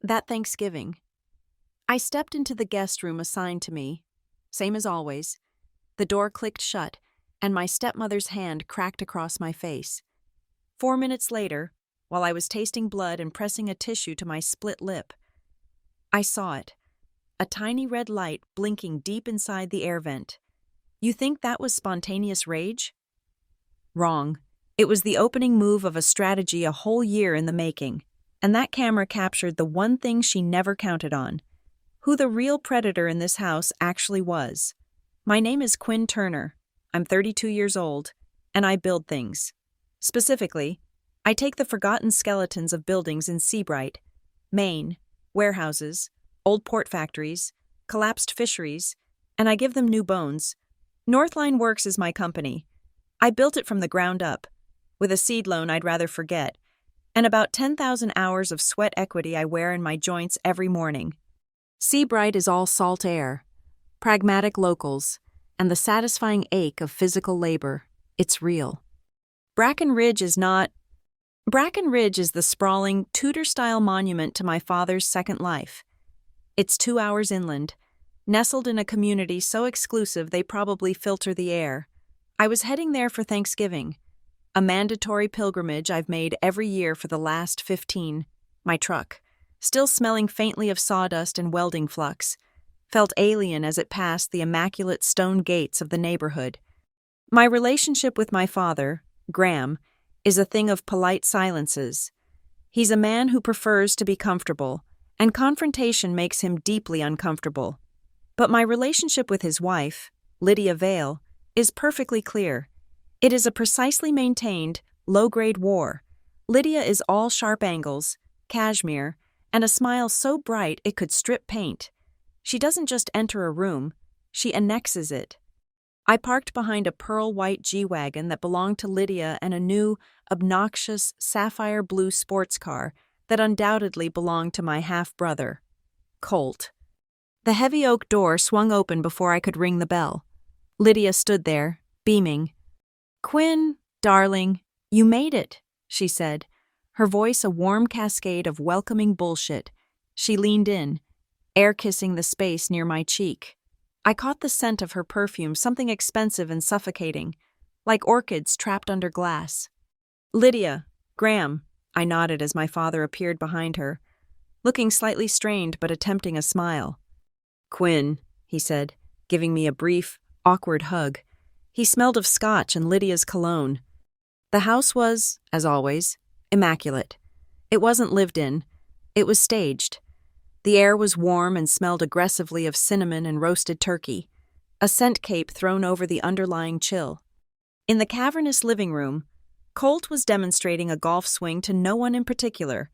That Thanksgiving, I stepped into the guest room assigned to me. Same as always. The door clicked shut, and my stepmother's hand cracked across my face. 4 minutes later, while I was tasting blood and pressing a tissue to my split lip, I saw it. A tiny red light blinking deep inside the air vent. You think that was spontaneous rage? Wrong. It was the opening move of a strategy a whole year in the making. And that camera captured the one thing she never counted on: who the real predator in this house actually was. My name is Quinn Turner. I'm 32 years old, and I build things. Specifically, I take the forgotten skeletons of buildings in Seabright, Maine, warehouses, old port factories, collapsed fisheries, and I give them new bones. Northline Works is my company. I built it from the ground up, with a seed loan I'd rather forget, and about 10,000 hours of sweat equity I wear in my joints every morning. Seabright is all salt air, pragmatic locals, and the satisfying ache of physical labor. It's real. Bracken Ridge is not. Bracken Ridge is the sprawling, Tudor-style monument to my father's second life. It's 2 hours inland, nestled in a community so exclusive they probably filter the air. I was heading there for Thanksgiving, a mandatory pilgrimage I've made every year for the last 15. My truck, still smelling faintly of sawdust and welding flux, felt alien as it passed the immaculate stone gates of the neighborhood. My relationship with my father, Graham, is a thing of polite silences. He's a man who prefers to be comfortable, and confrontation makes him deeply uncomfortable. But my relationship with his wife, Lydia Vale, is perfectly clear. It is a precisely maintained, low-grade war. Lydia is all sharp angles, cashmere, and a smile so bright it could strip paint. She doesn't just enter a room, she annexes it. I parked behind a pearl-white G-Wagon that belonged to Lydia and a new, obnoxious, sapphire-blue sports car that undoubtedly belonged to my half-brother, Colt. The heavy oak door swung open before I could ring the bell. Lydia stood there, beaming. "Quinn, darling, you made it," she said, her voice a warm cascade of welcoming bullshit. She leaned in, air-kissing the space near my cheek. I caught the scent of her perfume, something expensive and suffocating, like orchids trapped under glass. "Lydia, Graham," I nodded as my father appeared behind her, looking slightly strained but attempting a smile. "Quinn," he said, giving me a brief, awkward hug. He smelled of scotch and Lydia's cologne. The house was, as always, immaculate. It wasn't lived in. It was staged. The air was warm and smelled aggressively of cinnamon and roasted turkey, a scent cape thrown over the underlying chill. In the cavernous living room, Colt was demonstrating a golf swing to no one in particular.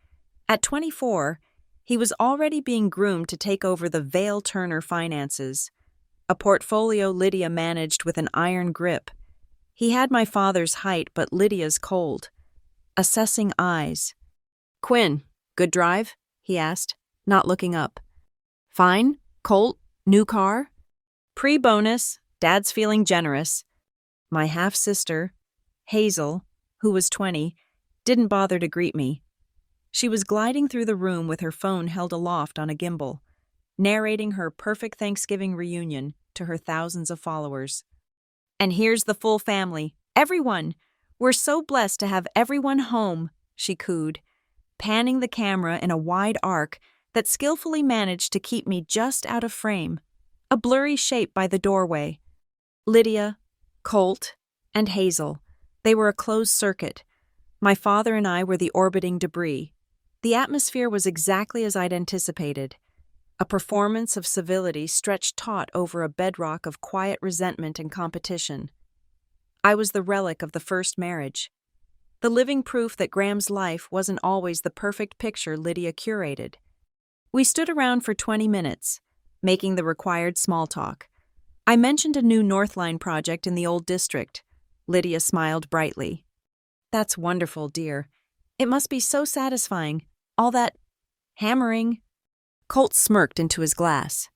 At 24, he was already being groomed to take over the Vale Turner finances, a portfolio Lydia managed with an iron grip. He had my father's height but Lydia's cold, assessing eyes. "Quinn, good drive?" he asked, not looking up. "Fine. Colt, new car?" "Pre-bonus, Dad's feeling generous." My half-sister, Hazel, who was 20, didn't bother to greet me. She was gliding through the room with her phone held aloft on a gimbal, narrating her perfect Thanksgiving reunion to her thousands of followers. "And here's the full family. Everyone! We're so blessed to have everyone home," she cooed, panning the camera in a wide arc that skillfully managed to keep me just out of frame, a blurry shape by the doorway. Lydia, Colt, and Hazel. They were a closed circuit. My father and I were the orbiting debris. The atmosphere was exactly as I'd anticipated. A performance of civility stretched taut over a bedrock of quiet resentment and competition. I was the relic of the first marriage, the living proof that Graham's life wasn't always the perfect picture Lydia curated. We stood around for 20 minutes, making the required small talk. I mentioned a new Northline project in the old district. Lydia smiled brightly. "That's wonderful, dear. It must be so satisfying, all that hammering." Colt smirked into his glass.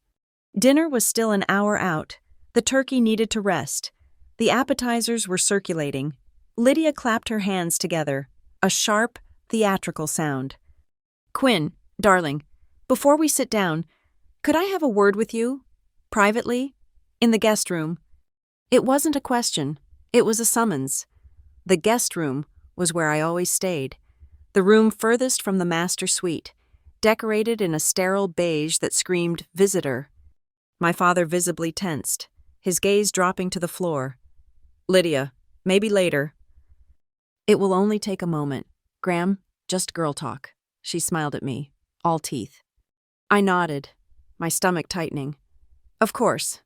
Dinner was still an hour out. The turkey needed to rest. The appetizers were circulating. Lydia clapped her hands together, a sharp, theatrical sound. "Quinn, darling, Before we sit down, could I have a word with you? Privately? In the guest room. It wasn't a question. It was a summons. The guest room was where I always stayed. The room furthest from the master suite, decorated in a sterile beige that screamed visitor. My father visibly tensed, his gaze dropping to the floor. Lydia, maybe later. It will only take a moment. Graham, just girl talk. She smiled at me, all teeth. I nodded, my stomach tightening. Of course.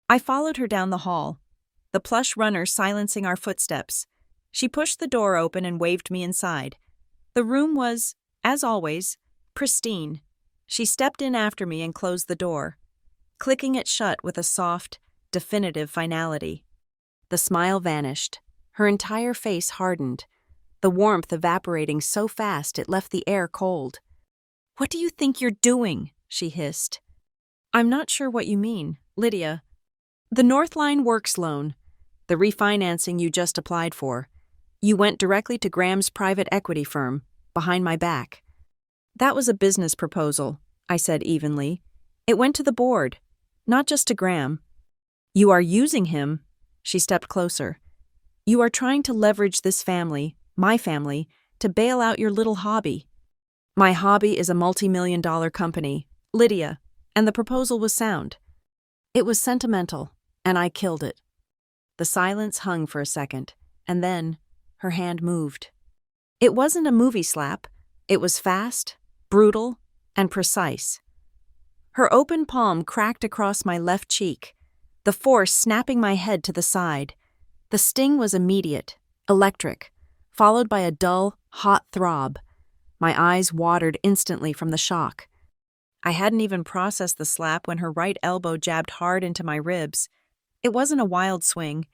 I followed her down the hall, the plush runner silencing our footsteps. She pushed the door open and waved me inside. The room was, as always, pristine. She stepped in after me and closed the door, clicking it shut with a soft, definitive finality. The smile vanished. Her entire face hardened, the warmth evaporating so fast it left the air cold. What do you think you're doing? She hissed. I'm not sure what you mean, Lydia. The Northline Works loan, the refinancing you just applied for. You went directly to Graham's private equity firm, behind my back. That was a business proposal, I said evenly. It went to the board, not just to Graham. You are using him. She stepped closer. You are trying to leverage this family, my family, to bail out your little hobby. My hobby is a multi-million-dollar company, Lydia, and the proposal was sound. It was sentimental, and I killed it. The silence hung for a second, and then her hand moved. It wasn't a movie slap. It was fast, brutal, and precise. Her open palm cracked across my left cheek, the force snapping my head to the side. The sting was immediate, electric, followed by a dull, hot throb. My eyes watered instantly from the shock. I hadn't even processed the slap when her right elbow jabbed hard into my ribs. It wasn't a wild swing.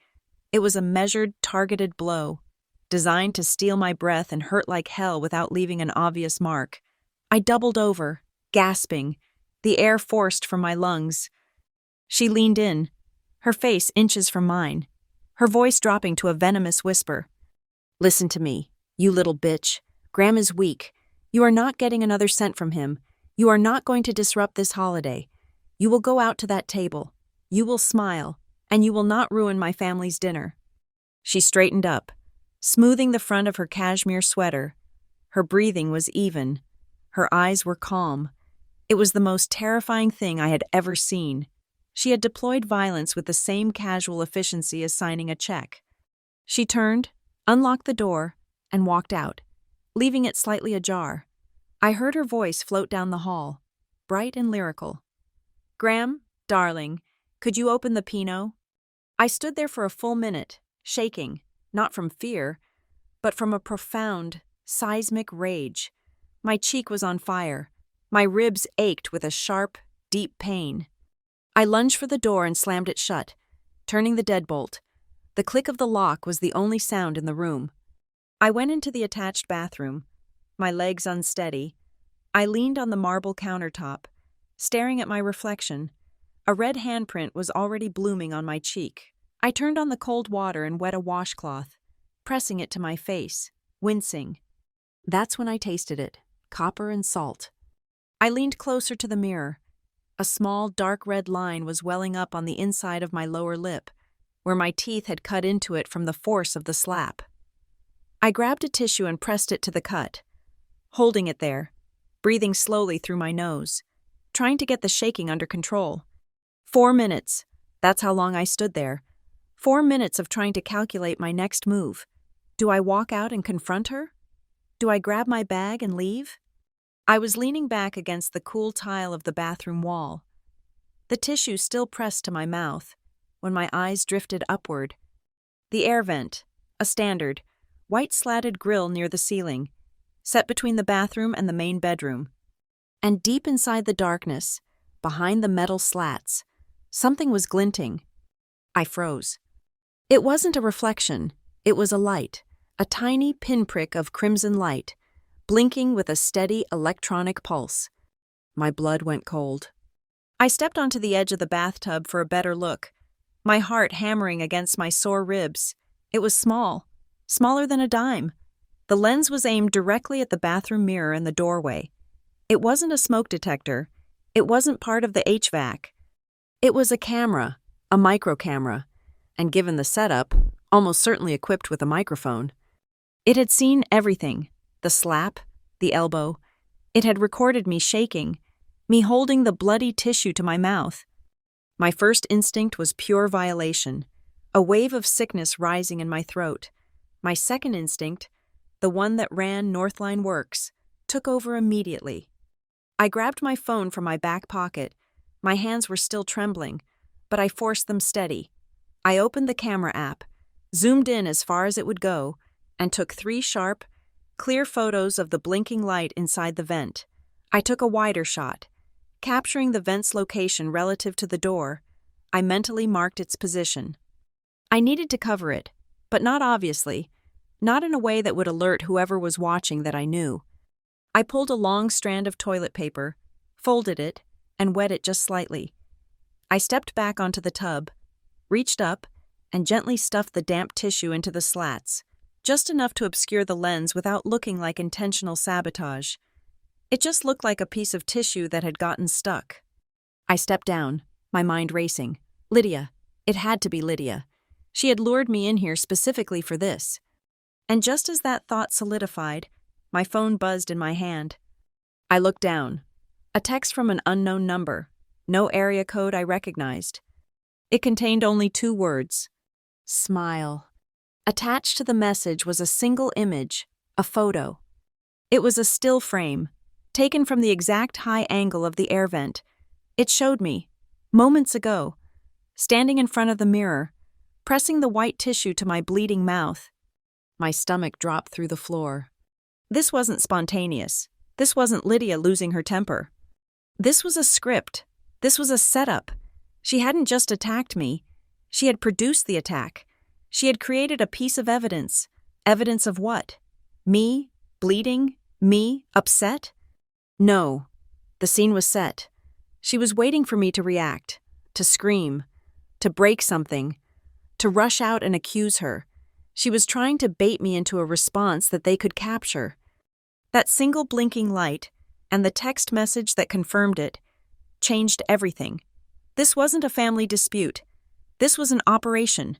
It was a measured, targeted blow, designed to steal my breath and hurt like hell without leaving an obvious mark. I doubled over, gasping, the air forced from my lungs. She leaned in, her face inches from mine, her voice dropping to a venomous whisper. Listen to me, you little bitch. Graham is weak. You are not getting another cent from him. You are not going to disrupt this holiday. You will go out to that table. You will smile, and you will not ruin my family's dinner. She straightened up, smoothing the front of her cashmere sweater. Her breathing was even. Her eyes were calm. It was the most terrifying thing I had ever seen. She had deployed violence with the same casual efficiency as signing a check. She turned, unlocked the door, and walked out, leaving it slightly ajar. I heard her voice float down the hall, bright and lyrical. Graham, darling, could you open the Pinot? I stood there for a full minute, shaking, not from fear, but from a profound, seismic rage. My cheek was on fire. My ribs ached with a sharp, deep pain. I lunged for the door and slammed it shut, turning the deadbolt. The click of the lock was the only sound in the room. I went into the attached bathroom, my legs unsteady. I leaned on the marble countertop, staring at my reflection. A red handprint was already blooming on my cheek. I turned on the cold water and wet a washcloth, pressing it to my face, wincing. That's when I tasted it, copper and salt. I leaned closer to the mirror. A small, dark red line was welling up on the inside of my lower lip, where my teeth had cut into it from the force of the slap. I grabbed a tissue and pressed it to the cut, holding it there, breathing slowly through my nose, trying to get the shaking under control. 4 minutes. That's how long I stood there. 4 minutes of trying to calculate my next move. Do I walk out and confront her? Do I grab my bag and leave? I was leaning back against the cool tile of the bathroom wall, the tissue still pressed to my mouth, when my eyes drifted upward. The air vent, a standard, white-slatted grill near the ceiling, set between the bathroom and the main bedroom. And deep inside the darkness, behind the metal slats, something was glinting. I froze. It wasn't a reflection, it was a light, a tiny pinprick of crimson light, blinking with a steady electronic pulse. My blood went cold. I stepped onto the edge of the bathtub for a better look, my heart hammering against my sore ribs. It was small, smaller than a dime. The lens was aimed directly at the bathroom mirror in the doorway. It wasn't a smoke detector. It wasn't part of the HVAC. It was a camera, a micro camera, and given the setup, almost certainly equipped with a microphone. It had seen everything, the slap, the elbow. It had recorded me shaking, me holding the bloody tissue to my mouth. My first instinct was pure violation, a wave of sickness rising in my throat. My second instinct, the one that ran Northline Works, took over immediately. I grabbed my phone from my back pocket. My hands were still trembling, but I forced them steady. I opened the camera app, zoomed in as far as it would go, and took 3 sharp, clear photos of the blinking light inside the vent. I took a wider shot. Capturing the vent's location relative to the door, I mentally marked its position. I needed to cover it, but not obviously, not in a way that would alert whoever was watching that I knew. I pulled a long strand of toilet paper, folded it, and wet it just slightly. I stepped back onto the tub, reached up, and gently stuffed the damp tissue into the slats, just enough to obscure the lens without looking like intentional sabotage. It just looked like a piece of tissue that had gotten stuck. I stepped down, my mind racing. Lydia. It had to be Lydia. She had lured me in here specifically for this. And just as that thought solidified, my phone buzzed in my hand. I looked down. A text from an unknown number. No area code I recognized. It contained only 2 words. Smile. Attached to the message was a single image, a photo. It was a still frame, taken from the exact high angle of the air vent. It showed me, moments ago, standing in front of the mirror, pressing the white tissue to my bleeding mouth. My stomach dropped through the floor. This wasn't spontaneous. This wasn't Lydia losing her temper. This was a script. This was a setup. She hadn't just attacked me. She had produced the attack. She had created a piece of evidence. Evidence of what? Me? Bleeding? Me? Upset? No. The scene was set. She was waiting for me to react, to scream, to break something, to rush out and accuse her. She was trying to bait me into a response that they could capture. That single blinking light, and the text message that confirmed it, changed everything. This wasn't a family dispute. This was an operation,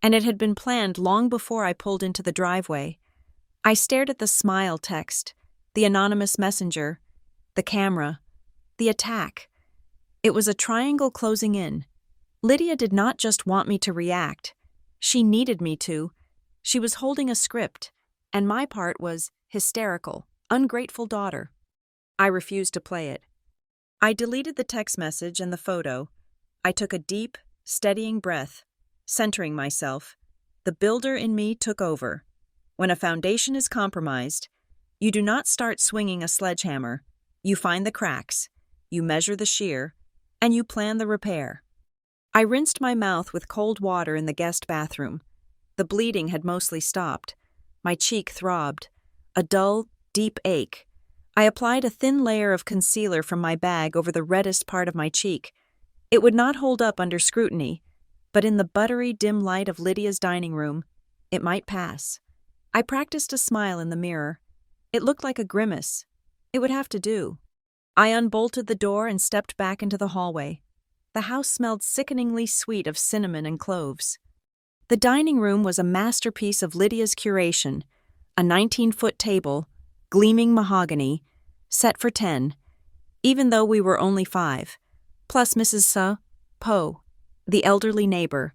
and it had been planned long before I pulled into the driveway. I stared at the smile text, the anonymous messenger, the camera, the attack. It was a triangle closing in. Lydia did not just want me to react. She needed me to. She was holding a script, and my part was hysterical, ungrateful daughter. I refused to play it. I deleted the text message and the photo. I took a deep, steadying breath, centering myself. The builder in me took over. When a foundation is compromised, you do not start swinging a sledgehammer. You find the cracks, you measure the shear, and you plan the repair. I rinsed my mouth with cold water in the guest bathroom. The bleeding had mostly stopped. My cheek throbbed. A dull, deep ache. I applied a thin layer of concealer from my bag over the reddest part of my cheek. It would not hold up under scrutiny, but in the buttery, dim light of Lydia's dining room, it might pass. I practiced a smile in the mirror. It looked like a grimace. It would have to do. I unbolted the door and stepped back into the hallway. The house smelled sickeningly sweet of cinnamon and cloves. The dining room was a masterpiece of Lydia's curation, a 19-foot table, gleaming mahogany, set for 10, even though we were only 5, plus Mrs. Poe, the elderly neighbor.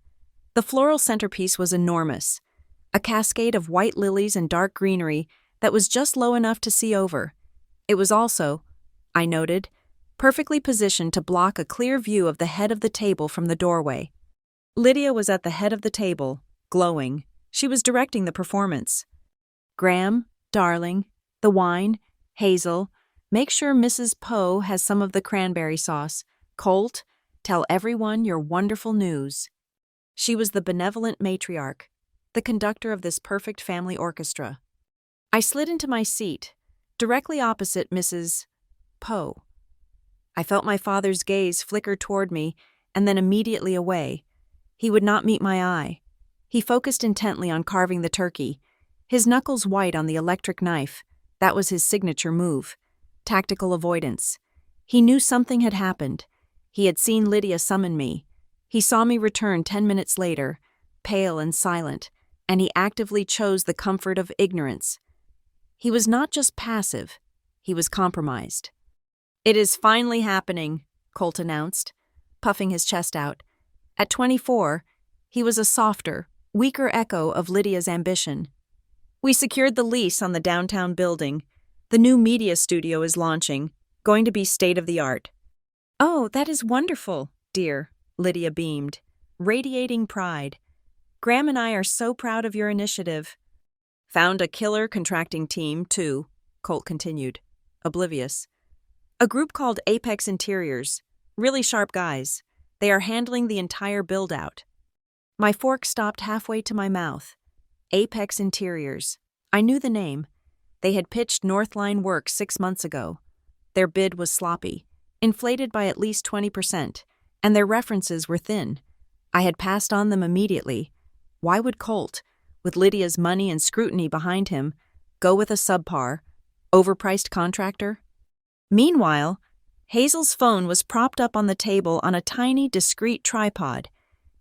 The floral centerpiece was enormous, a cascade of white lilies and dark greenery that was just low enough to see over. It was also, I noted, perfectly positioned to block a clear view of the head of the table from the doorway. Lydia was at the head of the table, glowing. She was directing the performance. Graham, darling, the wine, Hazel, make sure Mrs. Poe has some of the cranberry sauce. Colt, tell everyone your wonderful news. She was the benevolent matriarch, the conductor of this perfect family orchestra. I slid into my seat, directly opposite Mrs. Poe. I felt my father's gaze flicker toward me and then immediately away. He would not meet my eye. He focused intently on carving the turkey, his knuckles white on the electric knife. That was his signature move. Tactical avoidance. He knew something had happened. He had seen Lydia summon me. He saw me return 10 minutes later, pale and silent, and he actively chose the comfort of ignorance. He was not just passive, he was compromised. "It is finally happening," Colt announced, puffing his chest out. At 24, he was a softer, weaker echo of Lydia's ambition. "We secured the lease on the downtown building. The new media studio is launching, going to be state-of-the-art." "Oh, that is wonderful, dear," Lydia beamed, radiating pride. "Graham and I are so proud of your initiative." "Found a killer contracting team, too," Colt continued, oblivious. "A group called Apex Interiors. Really sharp guys. They are handling the entire build-out." My fork stopped halfway to my mouth. Apex Interiors. I knew the name. They had pitched Northline work 6 months ago. Their bid was sloppy, inflated by at least 20%, and their references were thin. I had passed on them immediately. Why would Colt, with Lydia's money and scrutiny behind him, go with a subpar, overpriced contractor? Meanwhile, Hazel's phone was propped up on the table on a tiny, discreet tripod,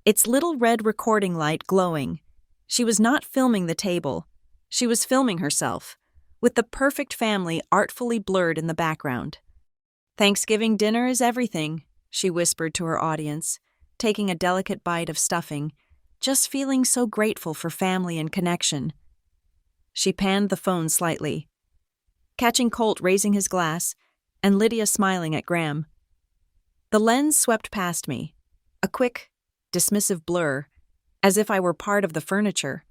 its little red recording light glowing. She was not filming the table. She was filming herself, with the perfect family artfully blurred in the background. "Thanksgiving dinner is everything," she whispered to her audience, taking a delicate bite of stuffing, just feeling so grateful for family and connection. She panned the phone slightly, catching Colt raising his glass and Lydia smiling at Graham. The lens swept past me, a quick, dismissive blur, as if I were part of the furniture.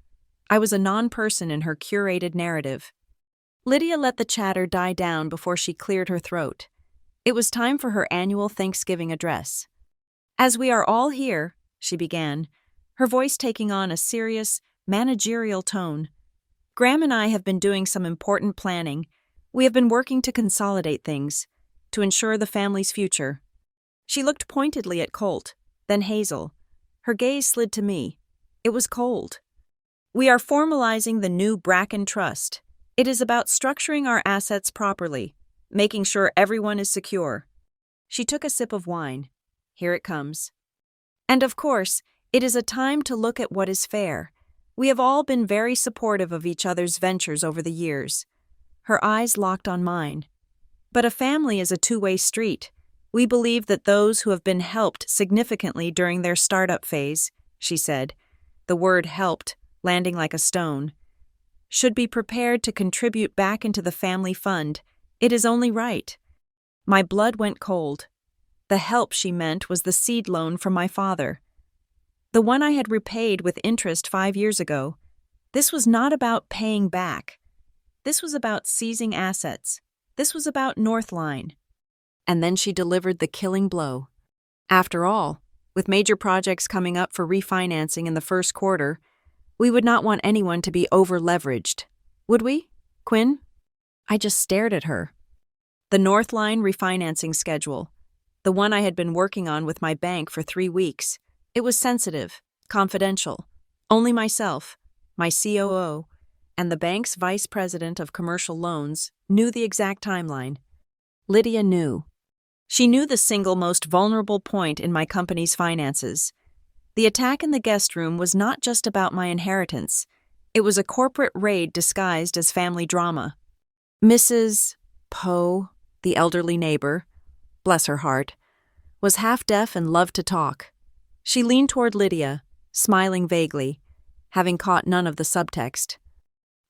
I was a non-person in her curated narrative. Lydia let the chatter die down before she cleared her throat. It was time for her annual Thanksgiving address. "As we are all here," she began, her voice taking on a serious, managerial tone, "Graham and I have been doing some important planning. We have been working to consolidate things, to ensure the family's future." She looked pointedly at Colt, then Hazel. Her gaze slid to me. It was cold. "We are formalizing the new Bracken Trust. It is about structuring our assets properly, making sure everyone is secure." She took a sip of wine. "Here it comes. And of course, it is a time to look at what is fair. We have all been very supportive of each other's ventures over the years." Her eyes locked on mine. "But a family is a two-way street. We believe that those who have been helped significantly during their startup phase," she said, the word helped landing like a stone, "should be prepared to contribute back into the family fund. It is only right." My blood went cold. The help she meant was the seed loan from my father, the one I had repaid with interest 5 years ago. This was not about paying back. This was about seizing assets. This was about Northline. And then she delivered the killing blow. After all, with major projects coming up for refinancing in the first quarter, we would not want anyone to be over-leveraged, would we, Quinn? I just stared at her. The Northline refinancing schedule, the one I had been working on with my bank for 3 weeks. It was sensitive, confidential. Only myself, my COO, and the bank's vice president of commercial loans knew the exact timeline. Lydia knew. She knew the single most vulnerable point in my company's finances. The attack in the guest room was not just about my inheritance. It was a corporate raid disguised as family drama. Mrs. Poe, the elderly neighbor, bless her heart, was half-deaf and loved to talk. She leaned toward Lydia, smiling vaguely, having caught none of the subtext.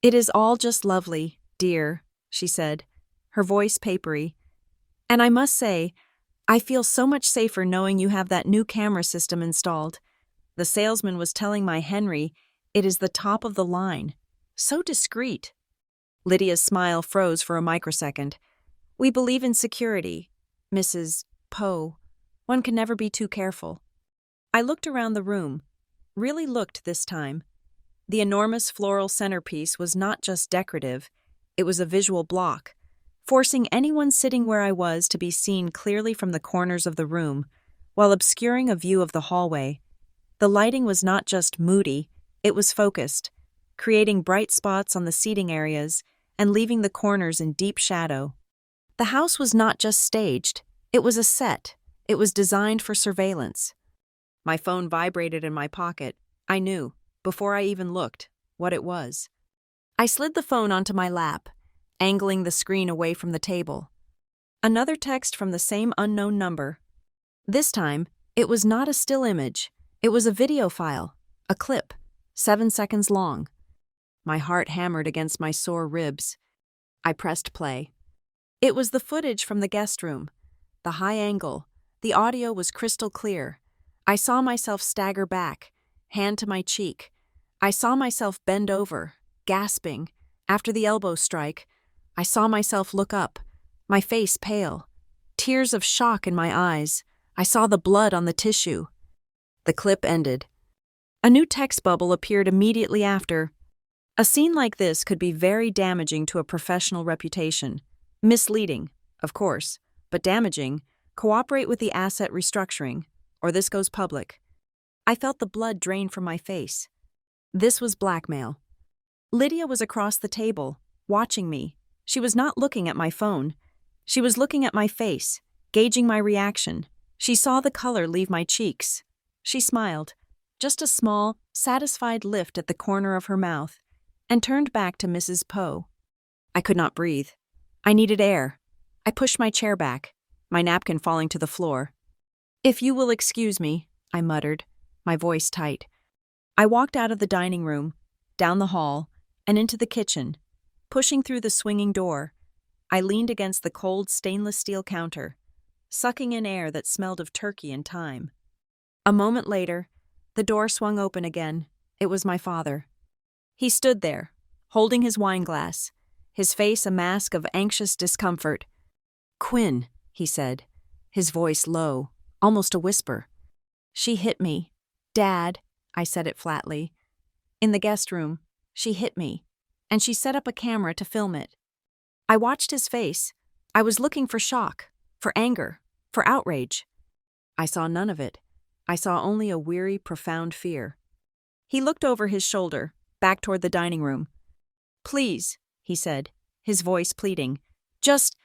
"It is all just lovely, dear," she said, her voice papery. "And I must say, I feel so much safer knowing you have that new camera system installed. The salesman was telling my Henry it is the top of the line. So discreet." Lydia's smile froze for a microsecond. "We believe in security, Mrs. Poe. One can never be too careful." I looked around the room, really looked this time. The enormous floral centerpiece was not just decorative, it was a visual block, forcing anyone sitting where I was to be seen clearly from the corners of the room, while obscuring a view of the hallway. The lighting was not just moody, it was focused, creating bright spots on the seating areas and leaving the corners in deep shadow. The house was not just staged, it was a set. It was designed for surveillance. My phone vibrated in my pocket. I knew, before I even looked, what it was. I slid the phone onto my lap, angling the screen away from the table. Another text from the same unknown number. This time, it was not a still image. It was a video file, a clip, 7 seconds long. My heart hammered against my sore ribs. I pressed play. It was the footage from the guest room. The high angle. The audio was crystal clear. I saw myself stagger back, hand to my cheek. I saw myself bend over, gasping. After the elbow strike, I saw myself look up, my face pale. Tears of shock in my eyes. I saw the blood on the tissue. The clip ended. A new text bubble appeared immediately after. A scene like this could be very damaging to a professional reputation. Misleading, of course, but damaging. Cooperate with the asset restructuring, or this goes public. I felt the blood drain from my face. This was blackmail. Lydia was across the table, watching me. She was not looking at my phone. She was looking at my face, gauging my reaction. She saw the color leave my cheeks. She smiled, just a small, satisfied lift at the corner of her mouth, and turned back to Mrs. Poe. I could not breathe. I needed air. I pushed my chair back, my napkin falling to the floor. "If you will excuse me," I muttered, my voice tight. I walked out of the dining room, down the hall, and into the kitchen. Pushing through the swinging door, I leaned against the cold stainless steel counter, sucking in air that smelled of turkey and thyme. A moment later, the door swung open again. It was my father. He stood there, holding his wineglass, his face a mask of anxious discomfort. "Quinn," he said, his voice low, almost a whisper. "She hit me. Dad," I said it flatly. "In the guest room, she hit me, and she set up a camera to film it." I watched his face. I was looking for shock, for anger, for outrage. I saw none of it. I saw only a weary, profound fear. He looked over his shoulder, back toward the dining room. "Please," he said, his voice pleading, "just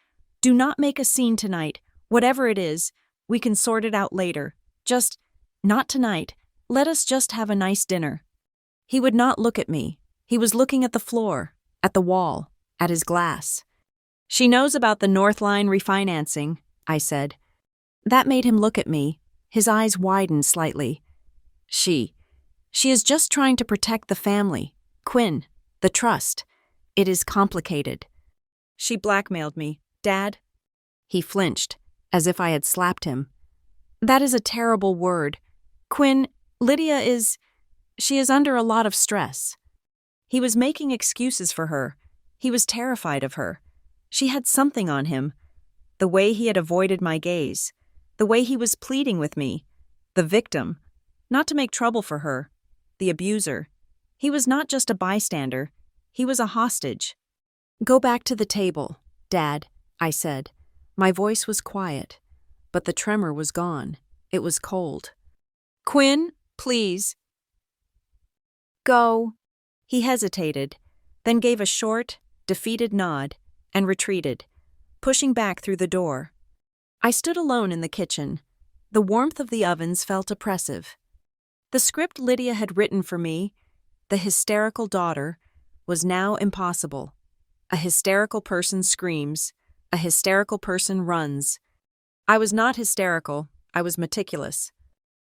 do not make a scene tonight. Whatever it is, we can sort it out later. Just, not tonight. Let us just have a nice dinner." He would not look at me. He was looking at the floor, at the wall, at his glass. "She knows about the North Line refinancing," I said. That made him look at me. His eyes widened slightly. She is just trying to protect the family. Quinn, the trust. It is complicated." "She blackmailed me, Dad." He flinched, as if I had slapped him. "That is a terrible word. Quinn, she is under a lot of stress." He was making excuses for her. He was terrified of her. She had something on him. The way he had avoided my gaze. The way he was pleading with me. The victim. Not to make trouble for her. The abuser. He was not just a bystander. He was a hostage. "Go back to the table, Dad," I said. My voice was quiet, but the tremor was gone. It was cold. "Quinn, please." "Go." He hesitated, then gave a short, defeated nod, and retreated, pushing back through the door. I stood alone in the kitchen. The warmth of the ovens felt oppressive. The script Lydia had written for me, the hysterical daughter, was now impossible. A hysterical person screams. A hysterical person runs. I was not hysterical. I was meticulous.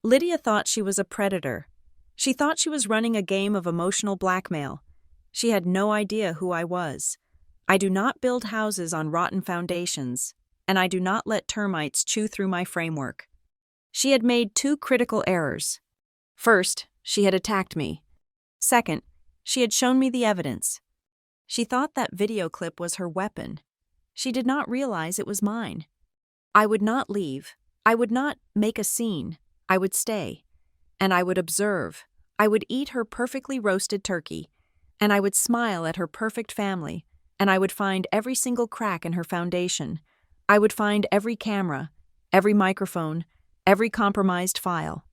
Lydia thought she was a predator. She thought she was running a game of emotional blackmail. She had no idea who I was. I do not build houses on rotten foundations, and I do not let termites chew through my framework. She had made 2 critical errors. First, she had attacked me. Second, she had shown me the evidence. She thought that video clip was her weapon. She did not realize it was mine. I would not leave. I would not make a scene. I would stay. And I would observe. I would eat her perfectly roasted turkey. And I would smile at her perfect family. And I would find every single crack in her foundation. I would find every camera, every microphone, every compromised file.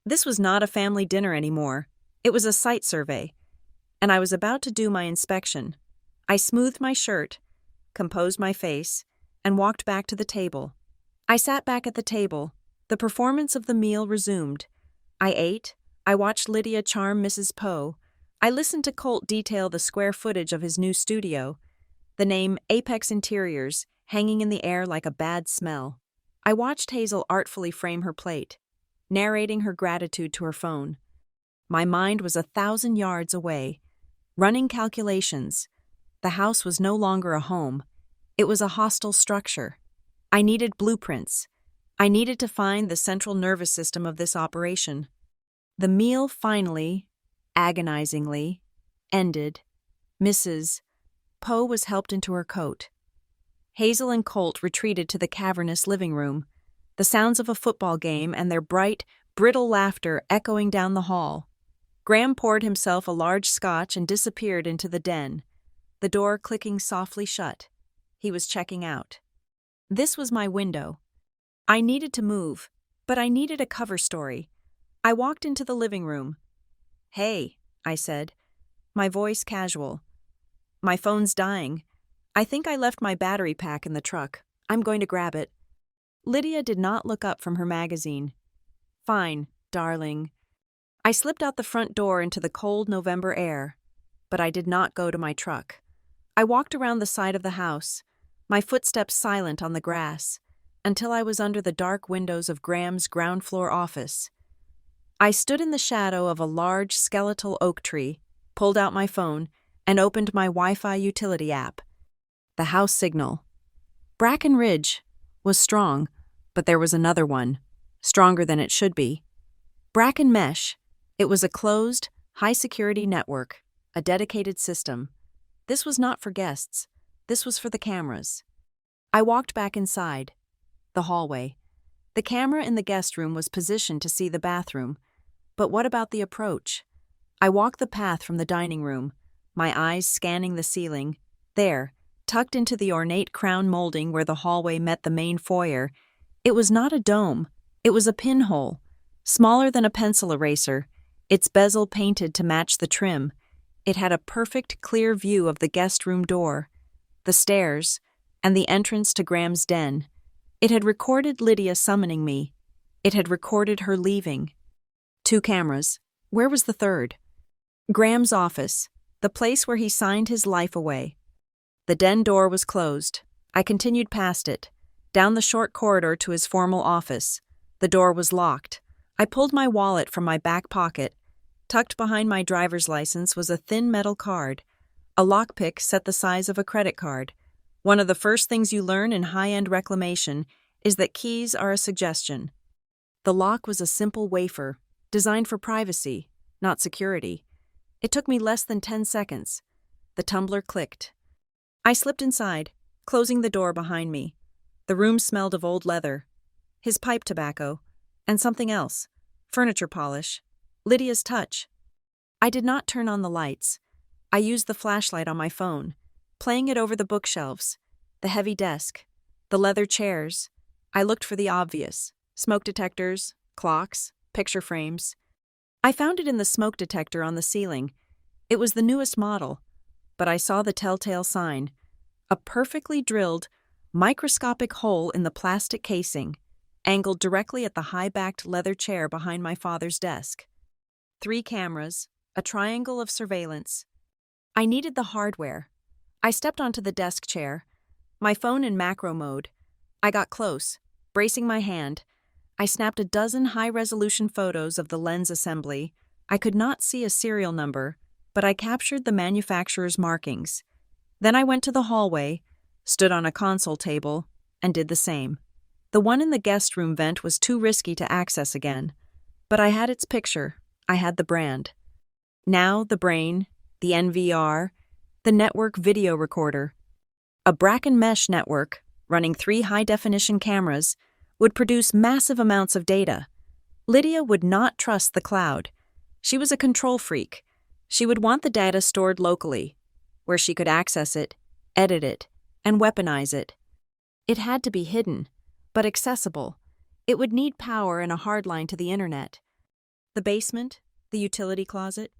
This was not a family dinner anymore. It was a site survey. And I was about to do my inspection. I smoothed my shirt, composed my face, and walked back to the table. I sat back at the table. The performance of the meal resumed. I ate. I watched Lydia charm Mrs. Poe. I listened to Colt detail the square footage of his new studio, the name Apex Interiors hanging in the air like a bad smell. I watched Hazel artfully frame her plate, narrating her gratitude to her phone. My mind was 1,000 yards away, running calculations. The house was no longer a home. It was a hostile structure. I needed blueprints. I needed to find the central nervous system of this operation. The meal finally, agonizingly, ended. Mrs. Poe was helped into her coat. Hazel and Colt retreated to the cavernous living room, the sounds of a football game and their bright, brittle laughter echoing down the hall. Graham poured himself a large scotch and disappeared into the den, the door clicking softly shut. He was checking out. This was my window. I needed to move, but I needed a cover story. I walked into the living room. "Hey," I said, my voice casual. "My phone's dying. I think I left my battery pack in the truck. I'm going to grab it." Lydia did not look up from her magazine. "Fine, darling." I slipped out the front door into the cold November air, but I did not go to my truck. I walked around the side of the house, my footsteps silent on the grass, until I was under the dark windows of Graham's ground floor office. I stood in the shadow of a large skeletal oak tree, pulled out my phone, and opened my Wi-Fi utility app. The house signal. Bracken Ridge was strong, but there was another one, stronger than it should be. Bracken Mesh. It was a closed, high-security network, a dedicated system. This was not for guests. This was for the cameras. I walked back inside. The hallway. The camera in the guest room was positioned to see the bathroom. But what about the approach? I walked the path from the dining room, my eyes scanning the ceiling. There, tucked into the ornate crown molding where the hallway met the main foyer, it was not a dome. It was a pinhole, smaller than a pencil eraser, its bezel painted to match the trim. It had a perfect, clear view of the guest room door, the stairs, and the entrance to Graham's den. It had recorded Lydia summoning me. It had recorded her leaving. 2 cameras. Where was the third? Graham's office, the place where he signed his life away. The den door was closed. I continued past it, down the short corridor to his formal office. The door was locked. I pulled my wallet from my back pocket. Tucked behind my driver's license was a thin metal card, a lockpick set the size of a credit card. One of the first things you learn in high-end reclamation is that keys are a suggestion. The lock was a simple wafer, designed for privacy, not security. It took me less than 10 seconds. The tumbler clicked. I slipped inside, closing the door behind me. The room smelled of old leather, his pipe tobacco, and something else, furniture polish, Lydia's touch. I did not turn on the lights. I used the flashlight on my phone, playing it over the bookshelves, the heavy desk, the leather chairs. I looked for the obvious, smoke detectors, clocks, picture frames. I found it in the smoke detector on the ceiling. It was the newest model, but I saw the telltale sign, a perfectly drilled, microscopic hole in the plastic casing, angled directly at the high-backed leather chair behind my father's desk. 3 cameras, a triangle of surveillance. I needed the hardware. I stepped onto the desk chair, my phone in macro mode. I got close, bracing my hand. I snapped a dozen high-resolution photos of the lens assembly. I could not see a serial number, but I captured the manufacturer's markings. Then I went to the hallway, stood on a console table, and did the same. The one in the guest room vent was too risky to access again, but I had its picture. I had the brand. Now the brain, the NVR, the network video recorder. A Bracken Mesh network, running 3 high-definition cameras, would produce massive amounts of data. Lydia would not trust the cloud. She was a control freak. She would want the data stored locally, where she could access it, edit it, and weaponize it. It had to be hidden, but accessible. It would need power and a hard line to the internet. The basement, the utility closet.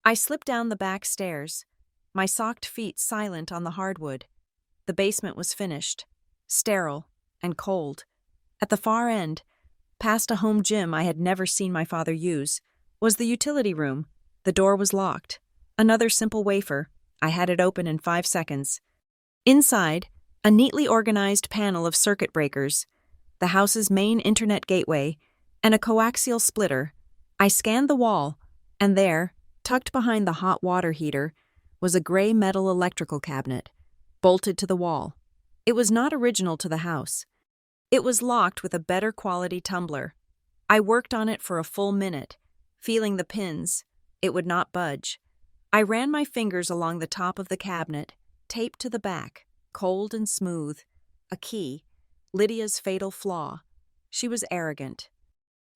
I slipped down the back stairs, my socked feet silent on the hardwood. The basement was finished. sterile, and cold. At the far end, past a home gym I had never seen my father use, was the utility room. The door was locked. Another simple wafer. I had it open in 5 seconds. Inside, a neatly organized panel of circuit breakers, the house's main internet gateway, and a coaxial splitter. I scanned the wall, and there, tucked behind the hot water heater, was a gray metal electrical cabinet, bolted to the wall. It was not original to the house. It was locked with a better quality tumbler. I worked on it for a full minute, feeling the pins. It would not budge. I ran my fingers along the top of the cabinet, taped to the back, cold and smooth. A key, Lydia's fatal flaw. She was arrogant.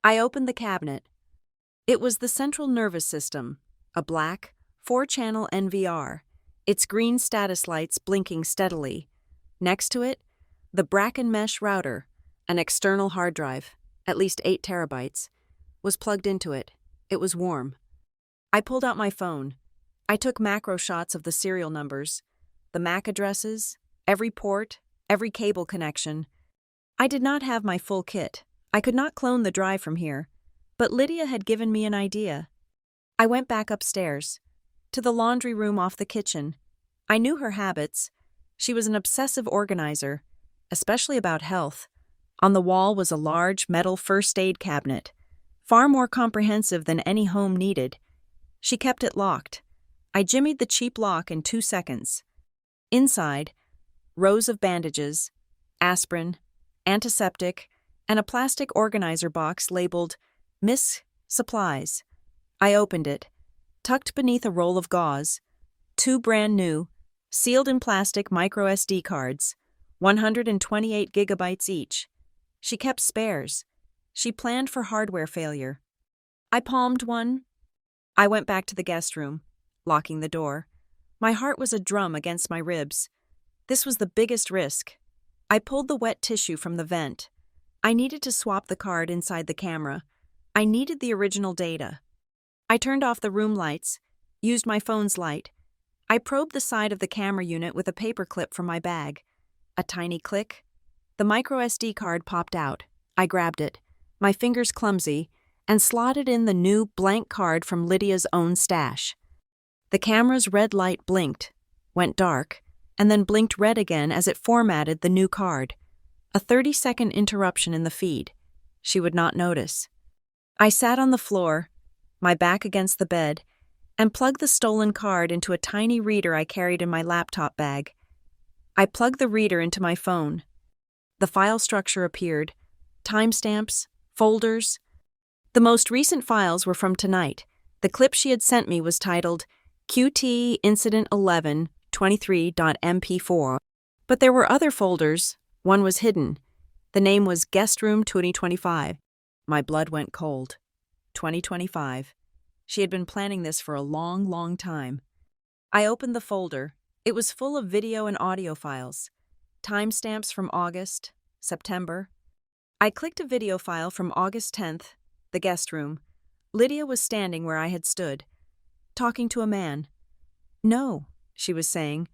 I opened the cabinet. It was the central nervous system, a black, 4-channel NVR, its green status lights blinking steadily. Next to it, the Bracken mesh router, an external hard drive, at least 8 terabytes, was plugged into it. It was warm. I pulled out my phone. I took macro shots of the serial numbers, the MAC addresses, every port, every cable connection. I did not have my full kit. I could not clone the drive from here, but Lydia had given me an idea. I went back upstairs, to the laundry room off the kitchen. I knew her habits. She was an obsessive organizer, especially about health. On the wall was a large metal first aid cabinet, far more comprehensive than any home needed. She kept it locked. I jimmied the cheap lock in 2 seconds. Inside, rows of bandages, aspirin, antiseptic, and a plastic organizer box labeled Miss Supplies. I opened it. Tucked beneath a roll of gauze, 2 brand new, sealed in plastic micro SD cards, 128 gigabytes each. She kept spares. She planned for hardware failure. I palmed one. I went back to the guest room, locking the door. My heart was a drum against my ribs. This was the biggest risk. I pulled the wet tissue from the vent. I needed to swap the card inside the camera. I needed the original data. I turned off the room lights, used my phone's light. I probed the side of the camera unit with a paper clip from my bag. A tiny click. The micro SD card popped out. I grabbed it, my fingers clumsy, and slotted in the new blank card from Lydia's own stash. The camera's red light blinked, went dark, and then blinked red again as it formatted the new card. A 30-second interruption in the feed. She would not notice. I sat on the floor, my back against the bed, and plugged the stolen card into a tiny reader I carried in my laptop bag. I plugged the reader into my phone. The file structure appeared. Timestamps, folders. The most recent files were from tonight. The clip she had sent me was titled QT Incident 11 23.mp4. But there were other folders. One was hidden. The name was Guest Room 2025. My blood went cold. 2025. She had been planning this for a long, long time. I opened the folder. It was full of video and audio files. Timestamps from August, September. I clicked a video file from August 10th, the guest room. Lydia was standing where I had stood, talking to a man. "No," she was saying,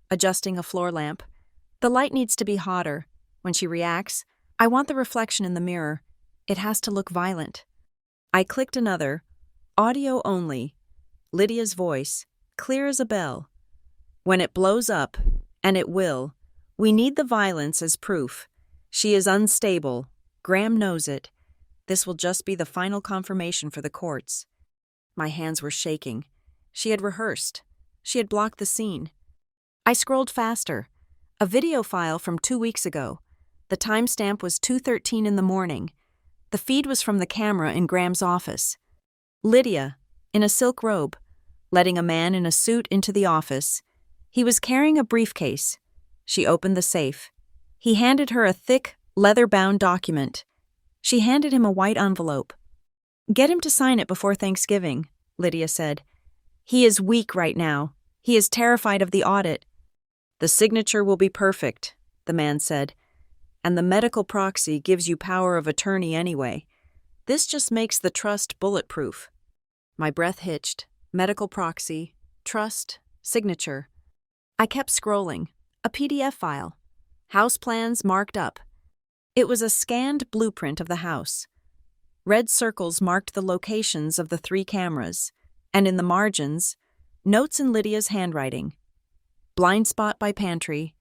adjusting a floor lamp. "The light needs to be hotter. When she reacts, I want the reflection in the mirror. It has to look violent." I clicked another. Audio only. Lydia's voice, clear as a bell. "When it blows up, and it will, we need the violence as proof. She is unstable. Graham knows it. This will just be the final confirmation for the courts." My hands were shaking. She had rehearsed. She had blocked the scene. I scrolled faster. A video file from 2 weeks ago. The timestamp was 2:13 in the morning. The feed was from the camera in Graham's office. Lydia, in a silk robe, letting a man in a suit into the office. He was carrying a briefcase. She opened the safe. He handed her a thick, leather-bound document. She handed him a white envelope. "Get him to sign it before Thanksgiving," Lydia said. "He is weak right now. He is terrified of the audit." "The signature will be perfect," the man said. "And the medical proxy gives you power of attorney anyway. This just makes the trust bulletproof." My breath hitched. Medical proxy, trust, signature. I kept scrolling. A PDF file. House plans marked up. It was a scanned blueprint of the house. Red circles marked the locations of the 3 cameras, and in the margins, notes in Lydia's handwriting. Blind spot by pantry.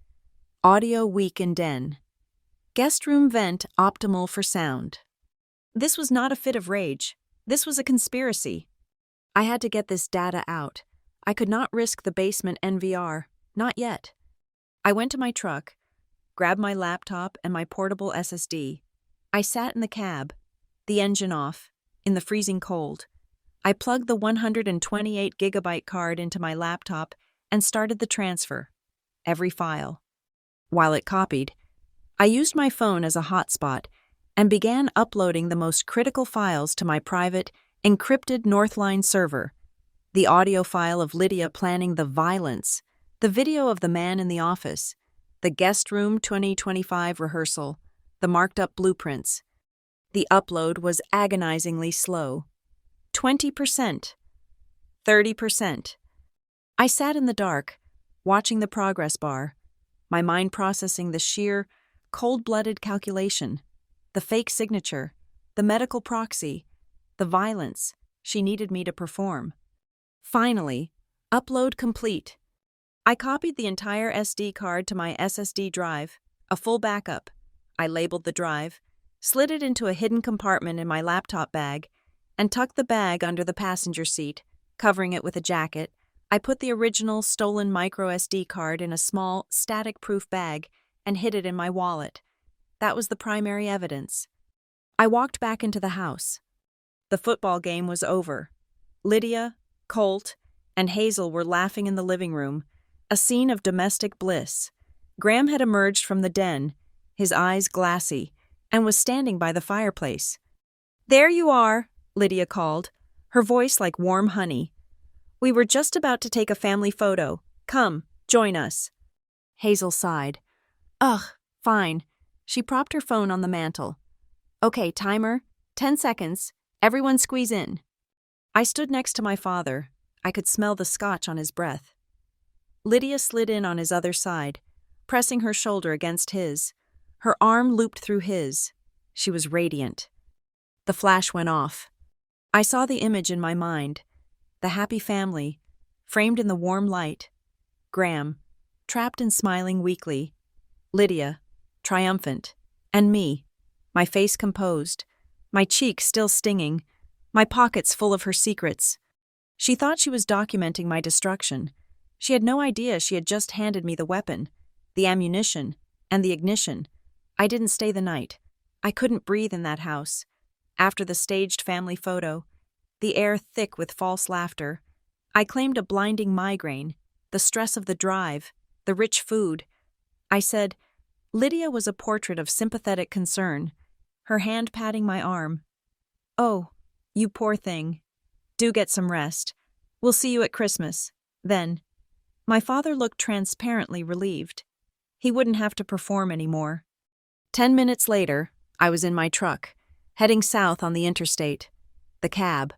Audio weak in den. Guest room vent optimal for sound. This was not a fit of rage. This was a conspiracy. I had to get this data out. I could not risk the basement NVR. Not yet. I went to my truck, grabbed my laptop and my portable SSD. I sat in the cab, the engine off, in the freezing cold. I plugged the 128 gigabyte card into my laptop and started the transfer. Every file. While it copied, I used my phone as a hotspot and began uploading the most critical files to my private, encrypted Northline server. The audio file of Lydia planning the violence, the video of the man in the office, the guest room 2025 rehearsal, the marked-up blueprints. The upload was agonizingly slow. 20%. 30%. I sat in the dark, watching the progress bar, my mind processing the sheer, cold-blooded calculation, the fake signature, the medical proxy, the violence she needed me to perform. Finally, upload complete. I copied the entire SD card to my SSD drive, a full backup. I labeled the drive, slid it into a hidden compartment in my laptop bag, and tucked the bag under the passenger seat, covering it with a jacket. I put the original stolen microSD card in a small, static-proof bag and hid it in my wallet. That was the primary evidence. I walked back into the house. The football game was over. Lydia, Colt, and Hazel were laughing in the living room, a scene of domestic bliss. Graham had emerged from the den, his eyes glassy, and was standing by the fireplace. "There you are," Lydia called, her voice like warm honey. "We were just about to take a family photo. Come, join us." Hazel sighed. "Ugh, fine." She propped her phone on the mantel. "Okay, timer. 10 seconds. Everyone squeeze in." I stood next to my father. I could smell the scotch on his breath. Lydia slid in on his other side, pressing her shoulder against his. Her arm looped through his. She was radiant. The flash went off. I saw the image in my mind. The happy family, framed in the warm light. Graham, trapped and smiling weakly. Lydia, triumphant. And me, my face composed, my cheeks still stinging, my pockets full of her secrets. She thought she was documenting my destruction. She had no idea she had just handed me the weapon, the ammunition, and the ignition. I didn't stay the night. I couldn't breathe in that house. After the staged family photo, the air thick with false laughter, I claimed a blinding migraine, the stress of the drive, the rich food. I said, Lydia was a portrait of sympathetic concern, her hand patting my arm. "Oh, you poor thing. Do get some rest. We'll see you at Christmas. Then." My father looked transparently relieved. He wouldn't have to perform anymore. 10 minutes later, I was in my truck, heading south on the interstate. The cab,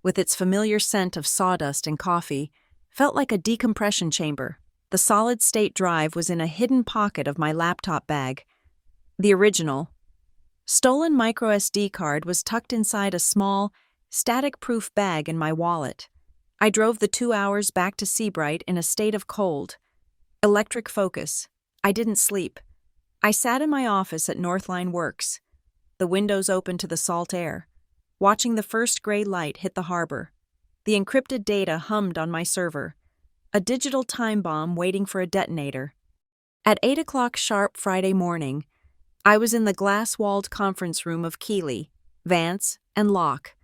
with its familiar scent of sawdust and coffee, felt like a decompression chamber. The solid-state drive was in a hidden pocket of my laptop bag. The original, stolen microSD card was tucked inside a small, static-proof bag in my wallet. I drove the 2 hours back to Seabright in a state of cold. Electric focus. I didn't sleep. I sat in my office at Northline Works, the windows open to the salt air, watching the first gray light hit the harbor. The encrypted data hummed on my server, a digital time bomb waiting for a detonator. At 8 o'clock sharp Friday morning, I was in the glass-walled conference room of Keeley, Vance, and Locke.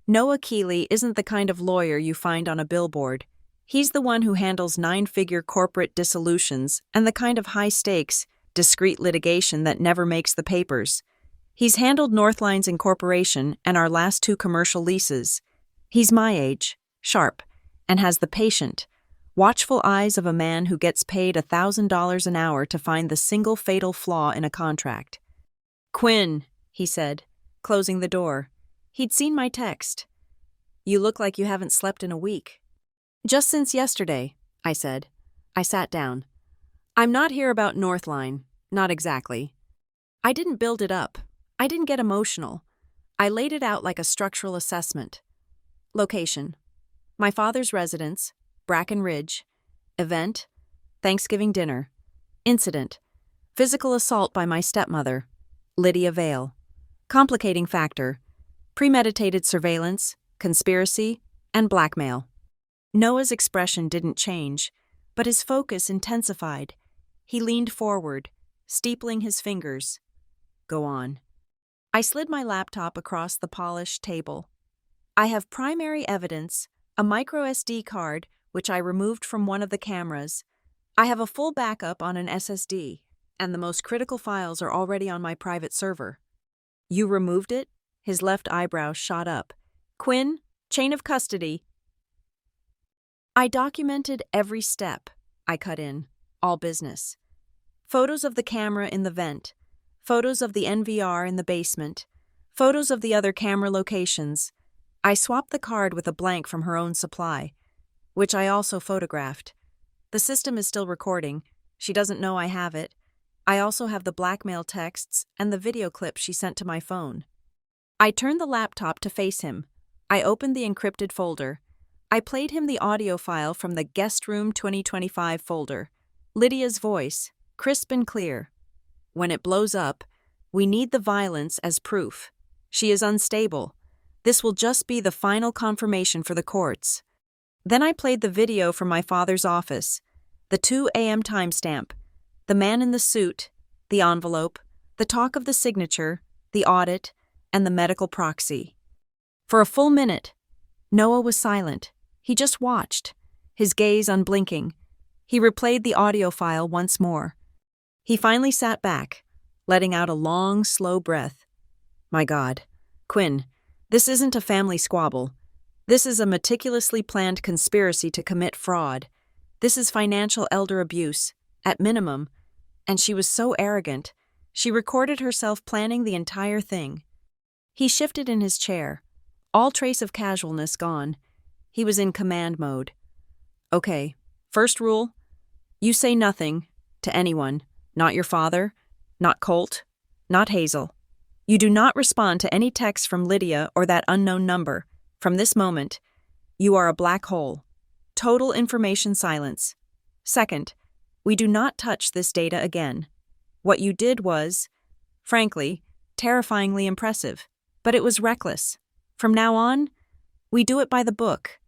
Noah Keeley isn't the kind of lawyer you find on a billboard. He's the one who handles 9-figure corporate dissolutions and the kind of high-stakes, discreet litigation that never makes the papers. He's handled Northline's incorporation and our last 2 commercial leases. He's my age, sharp, and has the patient, watchful eyes of a man who gets paid $1,000 an hour to find the single fatal flaw in a contract. "Quinn," he said, closing the door. He'd seen my text. "You look like you haven't slept in a week." "Just since yesterday," I said. I sat down. "I'm not here about Northline. Not exactly. I didn't build it up. I didn't get emotional. I laid it out like a structural assessment. Location: my father's residence, Bracken Ridge. Event: Thanksgiving dinner. Incident: physical assault by my stepmother, Lydia Vale. Complicating factor: premeditated surveillance, conspiracy, and blackmail. Noah's expression didn't change, but his focus intensified. He leaned forward, steepling his fingers. Go on. I slid my laptop across the polished table. I have primary evidence, a micro SD card, which I removed from one of the cameras. I have a full backup on an SSD, and the most critical files are already on my private server. You removed it? His left eyebrow shot up. Quinn, chain of custody. I documented every step. I cut in. All business. Photos of the camera in the vent. Photos of the NVR in the basement. Photos of the other camera locations. I swapped the card with a blank from her own supply, which I also photographed. The system is still recording. She doesn't know I have it. I also have the blackmail texts and the video clip she sent to my phone. I turned the laptop to face him. I opened the encrypted folder. I played him the audio file from the Guest Room 2025 folder. Lydia's voice, crisp and clear. When it blows up, we need the violence as proof. She is unstable. This will just be the final confirmation for the courts. Then I played the video from my father's office, the 2 a.m. timestamp, the man in the suit, the envelope, the talk of the signature, the audit, and the medical proxy. For a full minute, Noah was silent. He just watched, his gaze unblinking. He replayed the audio file once more. He finally sat back, letting out a long, slow breath. My God, Quinn, this isn't a family squabble. This is a meticulously planned conspiracy to commit fraud. This is financial elder abuse, at minimum. And she was so arrogant. She recorded herself planning the entire thing. He shifted in his chair, all trace of casualness gone. He was in command mode. Okay, first rule, you say nothing to anyone, not your father, not Colt, not Hazel. You do not respond to any texts from Lydia or that unknown number. From this moment, you are a black hole. Total information silence. Second, we do not touch this data again. What you did was, frankly, terrifyingly impressive, but it was reckless. From now on, we do it by the book.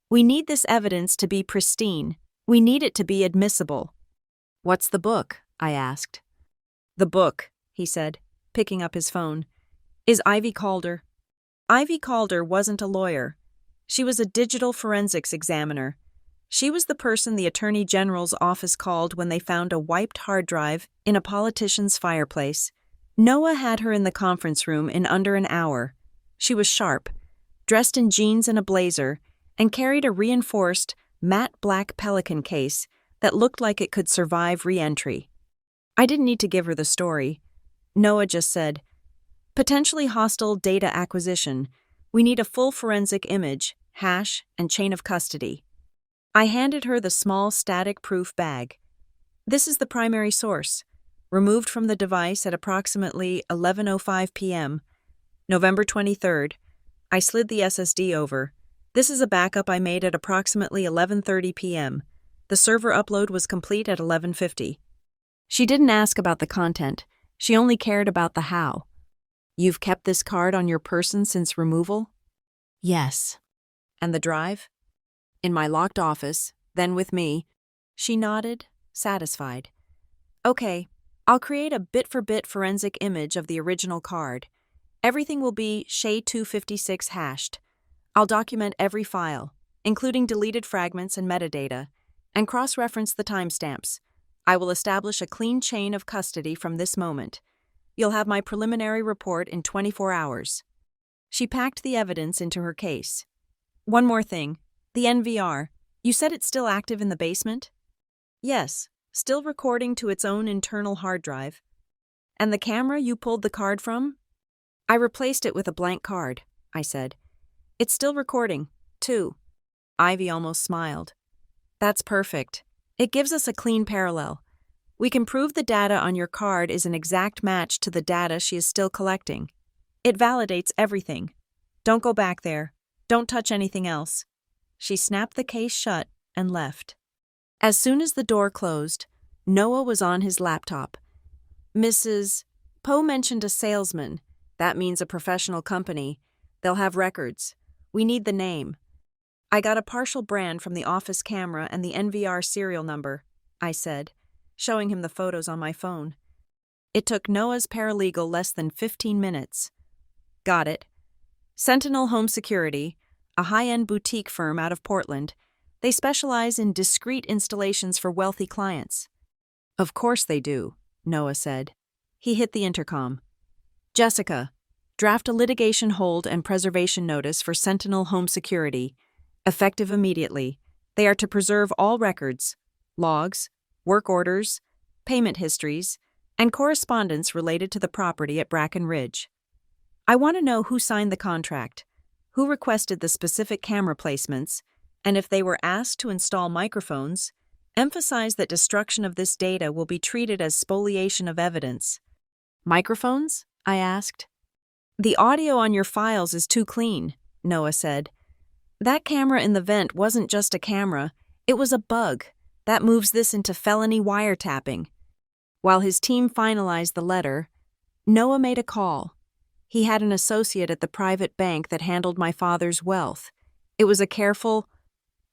We need this evidence to be pristine. We need it to be admissible. What's the book? I asked. The book, he said, picking up his phone, is Ivy Calder. Ivy Calder wasn't a lawyer. She was a digital forensics examiner. She was the person the Attorney General's office called when they found a wiped hard drive in a politician's fireplace. Noah had her in the conference room in under an hour. She was sharp, dressed in jeans and a blazer, and carried a reinforced, matte black Pelican case that looked like it could survive re-entry. I didn't need to give her the story. Noah just said, potentially hostile data acquisition. We need a full forensic image, hash, and chain of custody. I handed her the small static-proof bag. This is the primary source, removed from the device at approximately 11:05 p.m., November 23rd. I slid the SSD over. This is a backup I made at approximately 11:30 p.m. The server upload was complete at 11:50. She didn't ask about the content. She only cared about the how. You've kept this card on your person since removal? Yes. And the drive? In my locked office, then with me. She nodded, satisfied. Okay, I'll create a bit-for-bit forensic image of the original card. Everything will be SHA-256 hashed. I'll document every file, including deleted fragments and metadata, and cross-reference the timestamps. I will establish a clean chain of custody from this moment. You'll have my preliminary report in 24 hours. She packed the evidence into her case. One more thing. The NVR. You said it's still active in the basement? Yes, still recording to its own internal hard drive. And the camera you pulled the card from? I replaced it with a blank card, I said. It's still recording, too. Ivy almost smiled. That's perfect. It gives us a clean parallel. We can prove the data on your card is an exact match to the data she is still collecting. It validates everything. Don't go back there. Don't touch anything else." She snapped the case shut and left. As soon as the door closed, Noah was on his laptop. "Mrs. Poe mentioned a salesman. That means a professional company. They'll have records. We need the name. I got a partial brand from the office camera and the NVR serial number," I said, showing him the photos on my phone. It took Noah's paralegal less than 15 minutes. "Got it. Sentinel Home Security, a high-end boutique firm out of Portland. They specialize in discreet installations for wealthy clients." "Of course they do," Noah said. He hit the intercom. "Jessica, draft a litigation hold and preservation notice for Sentinel Home Security, effective immediately. They are to preserve all records, logs, work orders, payment histories, and correspondence related to the property at Bracken Ridge. I want to know who signed the contract, who requested the specific camera placements, and if they were asked to install microphones, emphasize that destruction of this data will be treated as spoliation of evidence." "Microphones?" I asked. "The audio on your files is too clean," Noah said. "That camera in the vent wasn't just a camera, it was a bug. That moves this into felony wiretapping." While his team finalized the letter, Noah made a call. He had an associate at the private bank that handled my father's wealth. It was a careful,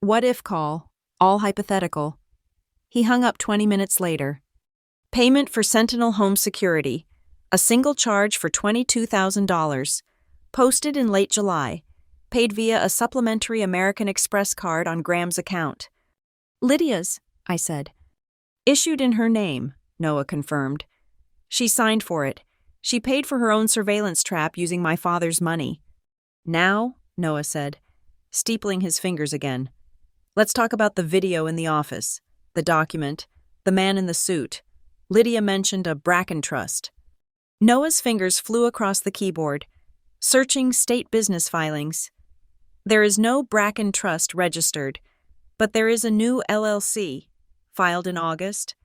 what-if call, all hypothetical. He hung up 20 minutes later. "Payment for Sentinel Home Security. A single charge for $22,000. Posted in late July. Paid via a supplementary American Express card on Graham's account." "Lydia's," I said. "Issued in her name," Noah confirmed. "She signed for it. She paid for her own surveillance trap using my father's money." "Now," Noah said, steepling his fingers again, "let's talk about the video in the office, the document, the man in the suit. Lydia mentioned a Bracken Trust." Noah's fingers flew across the keyboard, searching state business filings. "There is no Bracken Trust registered, but there is a new LLC, filed in August.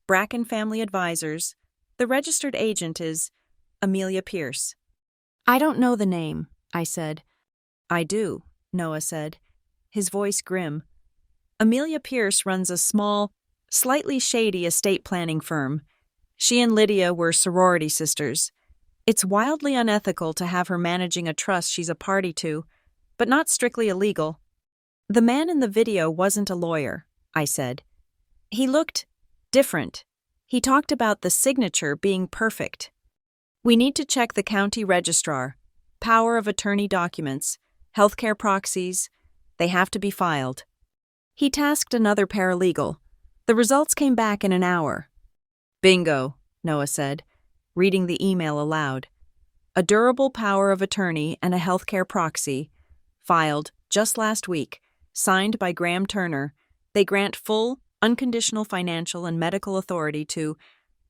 Bracken Family Advisors. The registered agent is Amelia Pierce." "I don't know the name," I said. "I do," Noah said, his voice grim. "Amelia Pierce runs a small, slightly shady estate planning firm. She and Lydia were sorority sisters. It's wildly unethical to have her managing a trust she's a party to, but not strictly illegal." "The man in the video wasn't a lawyer," I said. "He looked different. He talked about the signature being perfect. We need to check the county registrar, power of attorney documents, healthcare proxies. They have to be filed." He tasked another paralegal. The results came back in an hour. "Bingo," Noah said, reading the email aloud. "A durable power of attorney and a healthcare proxy. Filed just last week. Signed by Graham Turner. They grant full, unconditional financial and medical authority to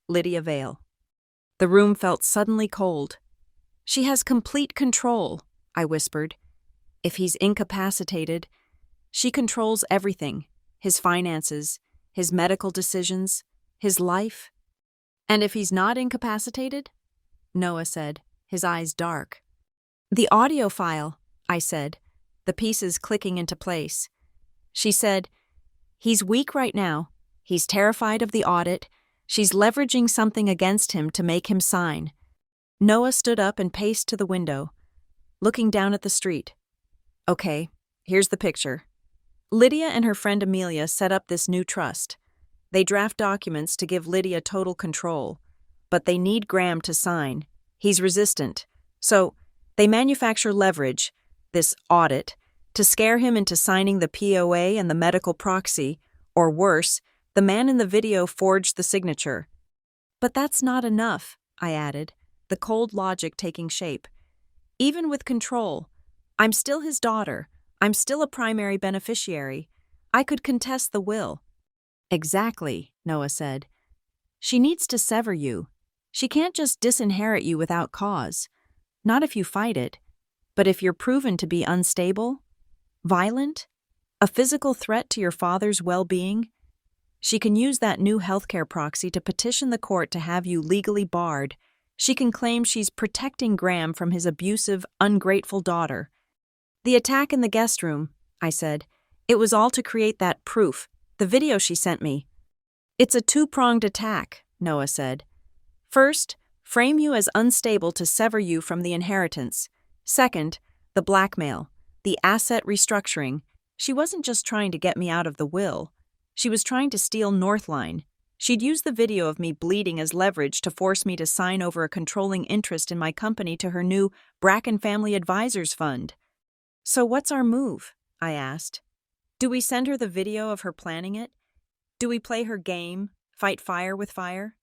Lydia Vale." The room felt suddenly cold. "She has complete control," I whispered. "If he's incapacitated, she controls everything, his finances, his medical decisions, his life." "And if he's not incapacitated?" Noah said, his eyes dark. "The audio file," I said, the pieces clicking into place. She said, "He's weak right now. He's terrified of the audit. She's leveraging something against him to make him sign." Noah stood up and paced to the window, looking down at the street. "Okay, here's the picture. Lydia and her friend Amelia set up this new trust. They draft documents to give Lydia total control, but they need Graham to sign. He's resistant. So they manufacture leverage, this audit, to scare him into signing the POA and the medical proxy, or worse, the man in the video forged the signature." "But that's not enough," I added, the cold logic taking shape. "Even with control, I'm still his daughter. I'm still a primary beneficiary. I could contest the will." "Exactly," Noah said. "She needs to sever you. She can't just disinherit you without cause. Not if you fight it. But if you're proven to be unstable, violent, a physical threat to your father's well-being, She can use that new healthcare proxy to petition the court to have you legally barred. She can claim she's protecting Graham from his abusive, ungrateful daughter. The attack in the guest room, I said. It was all to create that proof, the video she sent me. It's a two-pronged attack, Noah said. First, frame you as unstable to sever you from the inheritance. Second, the blackmail, the asset restructuring. She wasn't just trying to get me out of the will. She was trying to steal Northline. She'd use the video of me bleeding as leverage to force me to sign over a controlling interest in my company to her new Bracken Family Advisors Fund. So what's our move? I asked. Do we send her the video of her planning it? Do we play her game, fight fire with fire?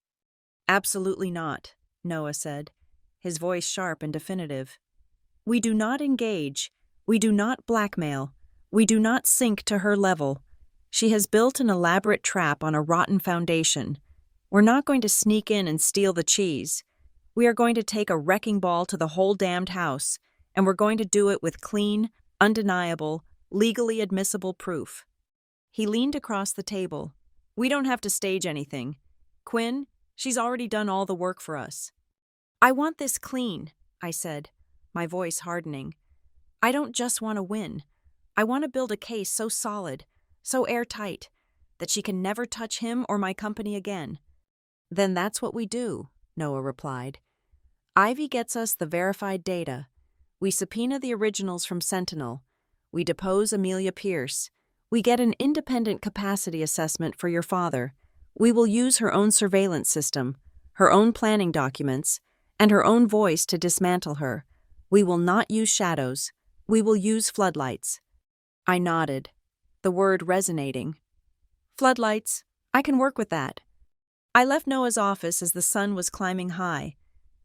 Absolutely not, Noah said, his voice sharp and definitive. We do not engage. We do not blackmail. We do not sink to her level. She has built an elaborate trap on a rotten foundation. We're not going to sneak in and steal the cheese. We are going to take a wrecking ball to the whole damned house, and we're going to do it with clean, undeniable, legally admissible proof. He leaned across the table. We don't have to stage anything. Quinn, she's already done all the work for us. I want this clean, I said, my voice hardening. I don't just want to win. I want to build a case so solid, so airtight, that she can never touch him or my company again. Then that's what we do, Noah replied. Ivy gets us the verified data. We subpoena the originals from Sentinel. We depose Amelia Pierce. We get an independent capacity assessment for your father. We will use her own surveillance system, her own planning documents, and her own voice to dismantle her. We will not use shadows. We will use floodlights. I nodded, the word resonating. Floodlights, I can work with that. I left Noah's office as the sun was climbing high,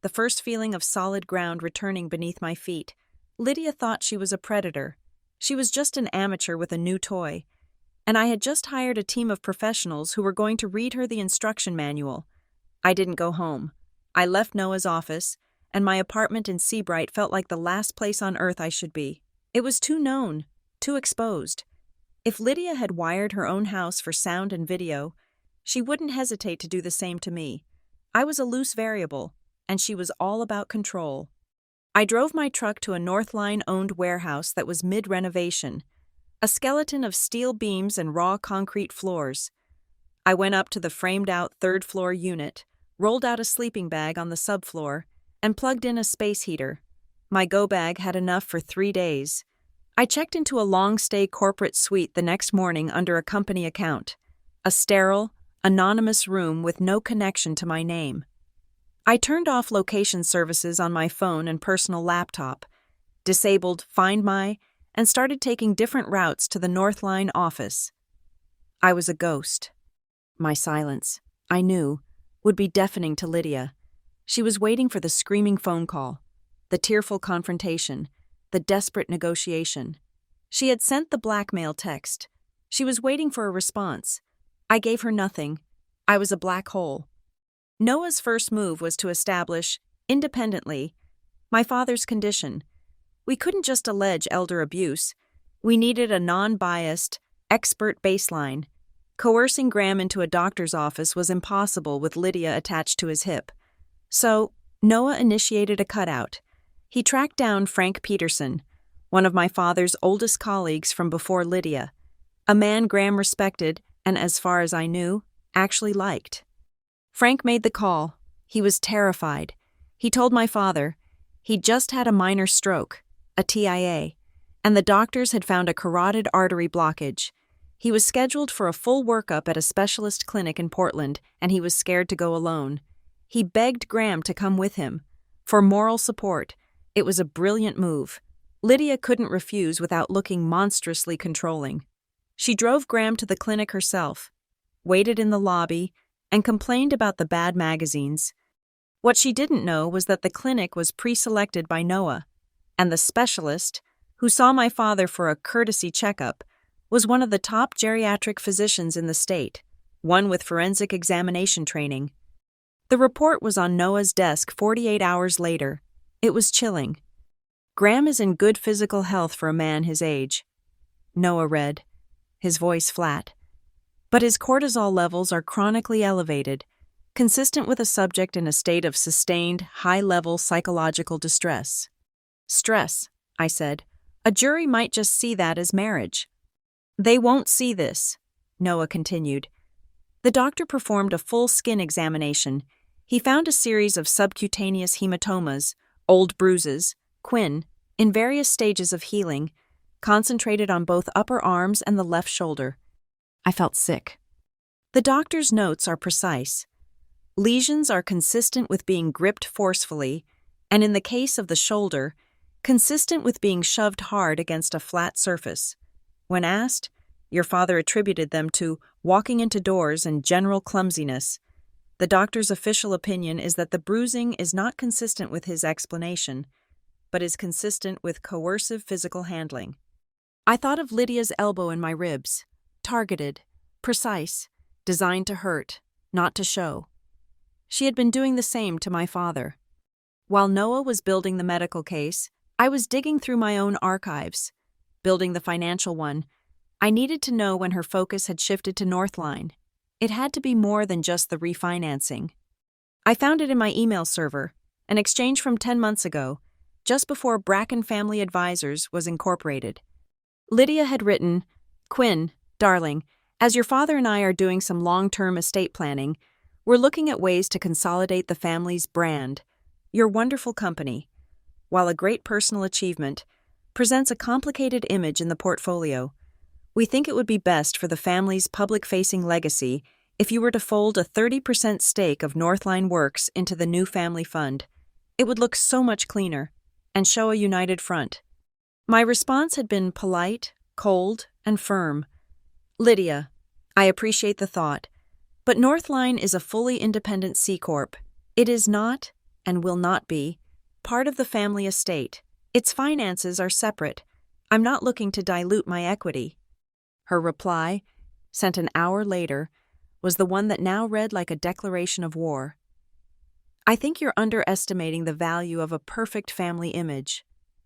the first feeling of solid ground returning beneath my feet. Lydia thought she was a predator. She was just an amateur with a new toy, and I had just hired a team of professionals who were going to read her the instruction manual. I didn't go home. I left Noah's office, and my apartment in Seabright felt like the last place on earth I should be. It was too known, too exposed. If Lydia had wired her own house for sound and video, she wouldn't hesitate to do the same to me. I was a loose variable, and she was all about control. I drove my truck to a Northline-owned warehouse that was mid-renovation, a skeleton of steel beams and raw concrete floors. I went up to the framed-out third-floor unit, rolled out a sleeping bag on the subfloor, and plugged in a space heater. My go-bag had enough for 3 days. I checked into a long-stay corporate suite the next morning under a company account, a sterile, anonymous room with no connection to my name. I turned off location services on my phone and personal laptop, disabled Find My, and started taking different routes to the Northline office. I was a ghost. My silence, I knew, would be deafening to Lydia. She was waiting for the screaming phone call, the tearful confrontation, the desperate negotiation. She had sent the blackmail text. She was waiting for a response. I gave her nothing. I was a black hole. Noah's first move was to establish, independently, my father's condition. We couldn't just allege elder abuse. We needed a non-biased, expert baseline. Coercing Graham into a doctor's office was impossible with Lydia attached to his hip. So, Noah initiated a cutout. He tracked down Frank Peterson, one of my father's oldest colleagues from before Lydia, a man Graham respected and, as far as I knew, actually liked. Frank made the call. He was terrified. He told my father he'd just had a minor stroke, a TIA, and the doctors had found a carotid artery blockage. He was scheduled for a full workup at a specialist clinic in Portland, and he was scared to go alone. He begged Graham to come with him. For moral support, it was a brilliant move. Lydia couldn't refuse without looking monstrously controlling. She drove Graham to the clinic herself, waited in the lobby, and complained about the bad magazines. What she didn't know was that the clinic was pre-selected by Noah, and the specialist, who saw my father for a courtesy checkup, was one of the top geriatric physicians in the state, one with forensic examination training. The report was on Noah's desk 48 hours later. It was chilling. Graham is in good physical health for a man his age. Noah read, his voice flat. but his cortisol levels are chronically elevated, consistent with a subject in a state of sustained, high-level psychological distress. Stress, I said. A jury might just see that as marriage. They won't see this, Noah continued. The doctor performed a full skin examination. He found a series of subcutaneous hematomas, old bruises, Quinn, in various stages of healing, concentrated on both upper arms and the left shoulder. I felt sick. The doctor's notes are precise. Lesions are consistent with being gripped forcefully, and in the case of the shoulder, consistent with being shoved hard against a flat surface. When asked, your father attributed them to walking into doors and general clumsiness. The doctor's official opinion is that the bruising is not consistent with his explanation, but is consistent with coercive physical handling. I thought of Lydia's elbow in my ribs, targeted, precise, designed to hurt, not to show. She had been doing the same to my father. While Noah was building the medical case, I was digging through my own archives. Building the financial one, I needed to know when her focus had shifted to Northline. It had to be more than just the refinancing. I found it in my email server, an exchange from 10 months ago, just before Bracken Family Advisors was incorporated. Lydia had written, Quinn, darling, as your father and I are doing some long-term estate planning, we're looking at ways to consolidate the family's brand. Your wonderful company, while a great personal achievement, presents a complicated image in the portfolio. We think it would be best for the family's public-facing legacy if you were to fold a 30% stake of Northline Works into the new family fund. It would look so much cleaner and show a united front. My response had been polite, cold, and firm. Lydia, I appreciate the thought, but Northline is a fully independent C-Corp. It is not, and will not be, part of the family estate. Its finances are separate. I'm not looking to dilute my equity. Her reply, sent an hour later, was the one that now read like a declaration of war. I think you're underestimating the value of a perfect family image.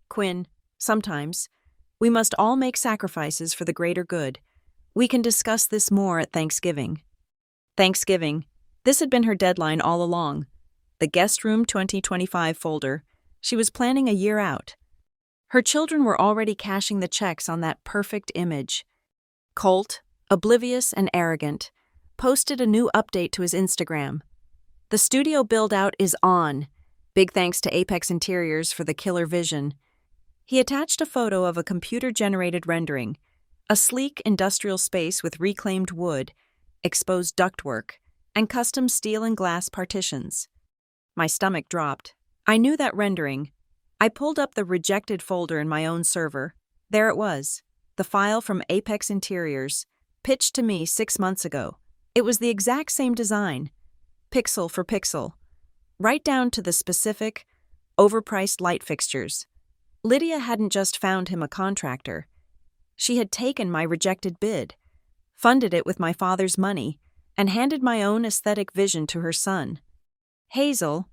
Quinn, sometimes, we must all make sacrifices for the greater good. We can discuss this more at Thanksgiving. Thanksgiving. This had been her deadline all along. The Guest Room 2025 folder. She was planning a year out. Her children were already cashing the checks on that perfect image. Colt, oblivious and arrogant, posted a new update to his Instagram. The studio build-out is on. Big thanks to Apex Interiors for the killer vision. He attached a photo of a computer-generated rendering, a sleek industrial space with reclaimed wood, exposed ductwork, and custom steel and glass partitions. My stomach dropped. I knew that rendering. I pulled up the rejected folder in my own server. There it was, the file from Apex Interiors, pitched to me 6 months ago. It was the exact same design, pixel for pixel, right down to the specific, overpriced light fixtures. Lydia hadn't just found him a contractor. She had taken my rejected bid, funded it with my father's money, and handed my own aesthetic vision to her son. Hazel,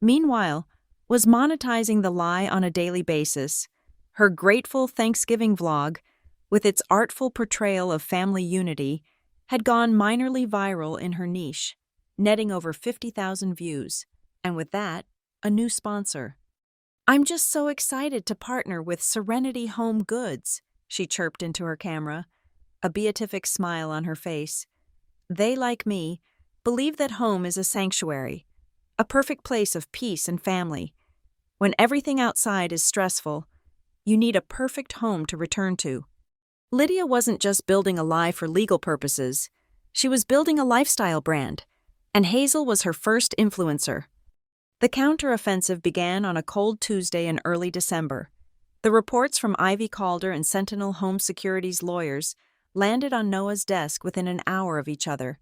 meanwhile, was monetizing the lie on a daily basis. Her grateful Thanksgiving vlog, with its artful portrayal of family unity, had gone minorly viral in her niche, netting over 50,000 views, and with that, a new sponsor. I'm just so excited to partner with Serenity Home Goods, she chirped into her camera, a beatific smile on her face. They, like me, believe that home is a sanctuary, a perfect place of peace and family. When everything outside is stressful, you need a perfect home to return to. Lydia wasn't just building a lie for legal purposes. She was building a lifestyle brand, and Hazel was her first influencer. The counteroffensive began on a cold Tuesday in early December. The reports from Ivy Calder and Sentinel Home Security's lawyers landed on Noah's desk within an hour of each other.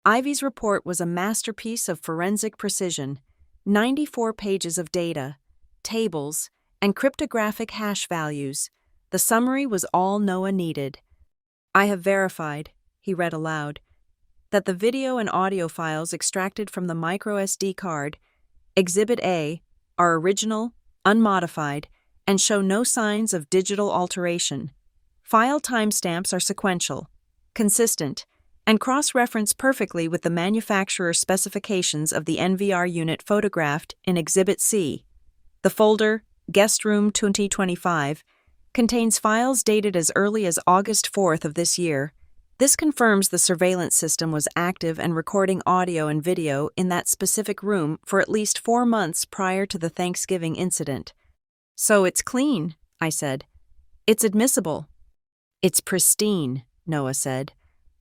Ivy's report was a masterpiece of forensic precision, 94 pages of data, tables, and cryptographic hash values. The summary was all Noah needed. I have verified, he read aloud, that the video and audio files extracted from the microSD card, Exhibit A, are original, unmodified, and show no signs of digital alteration. File timestamps are sequential, consistent, and cross-reference perfectly with the manufacturer specifications of the NVR unit photographed in Exhibit C. The folder, Guest Room 2025, contains files dated as early as August 4th of this year. This confirms the surveillance system was active and recording audio and video in that specific room for at least 4 months prior to the Thanksgiving incident. So it's clean, I said. It's admissible. It's pristine, Noah said,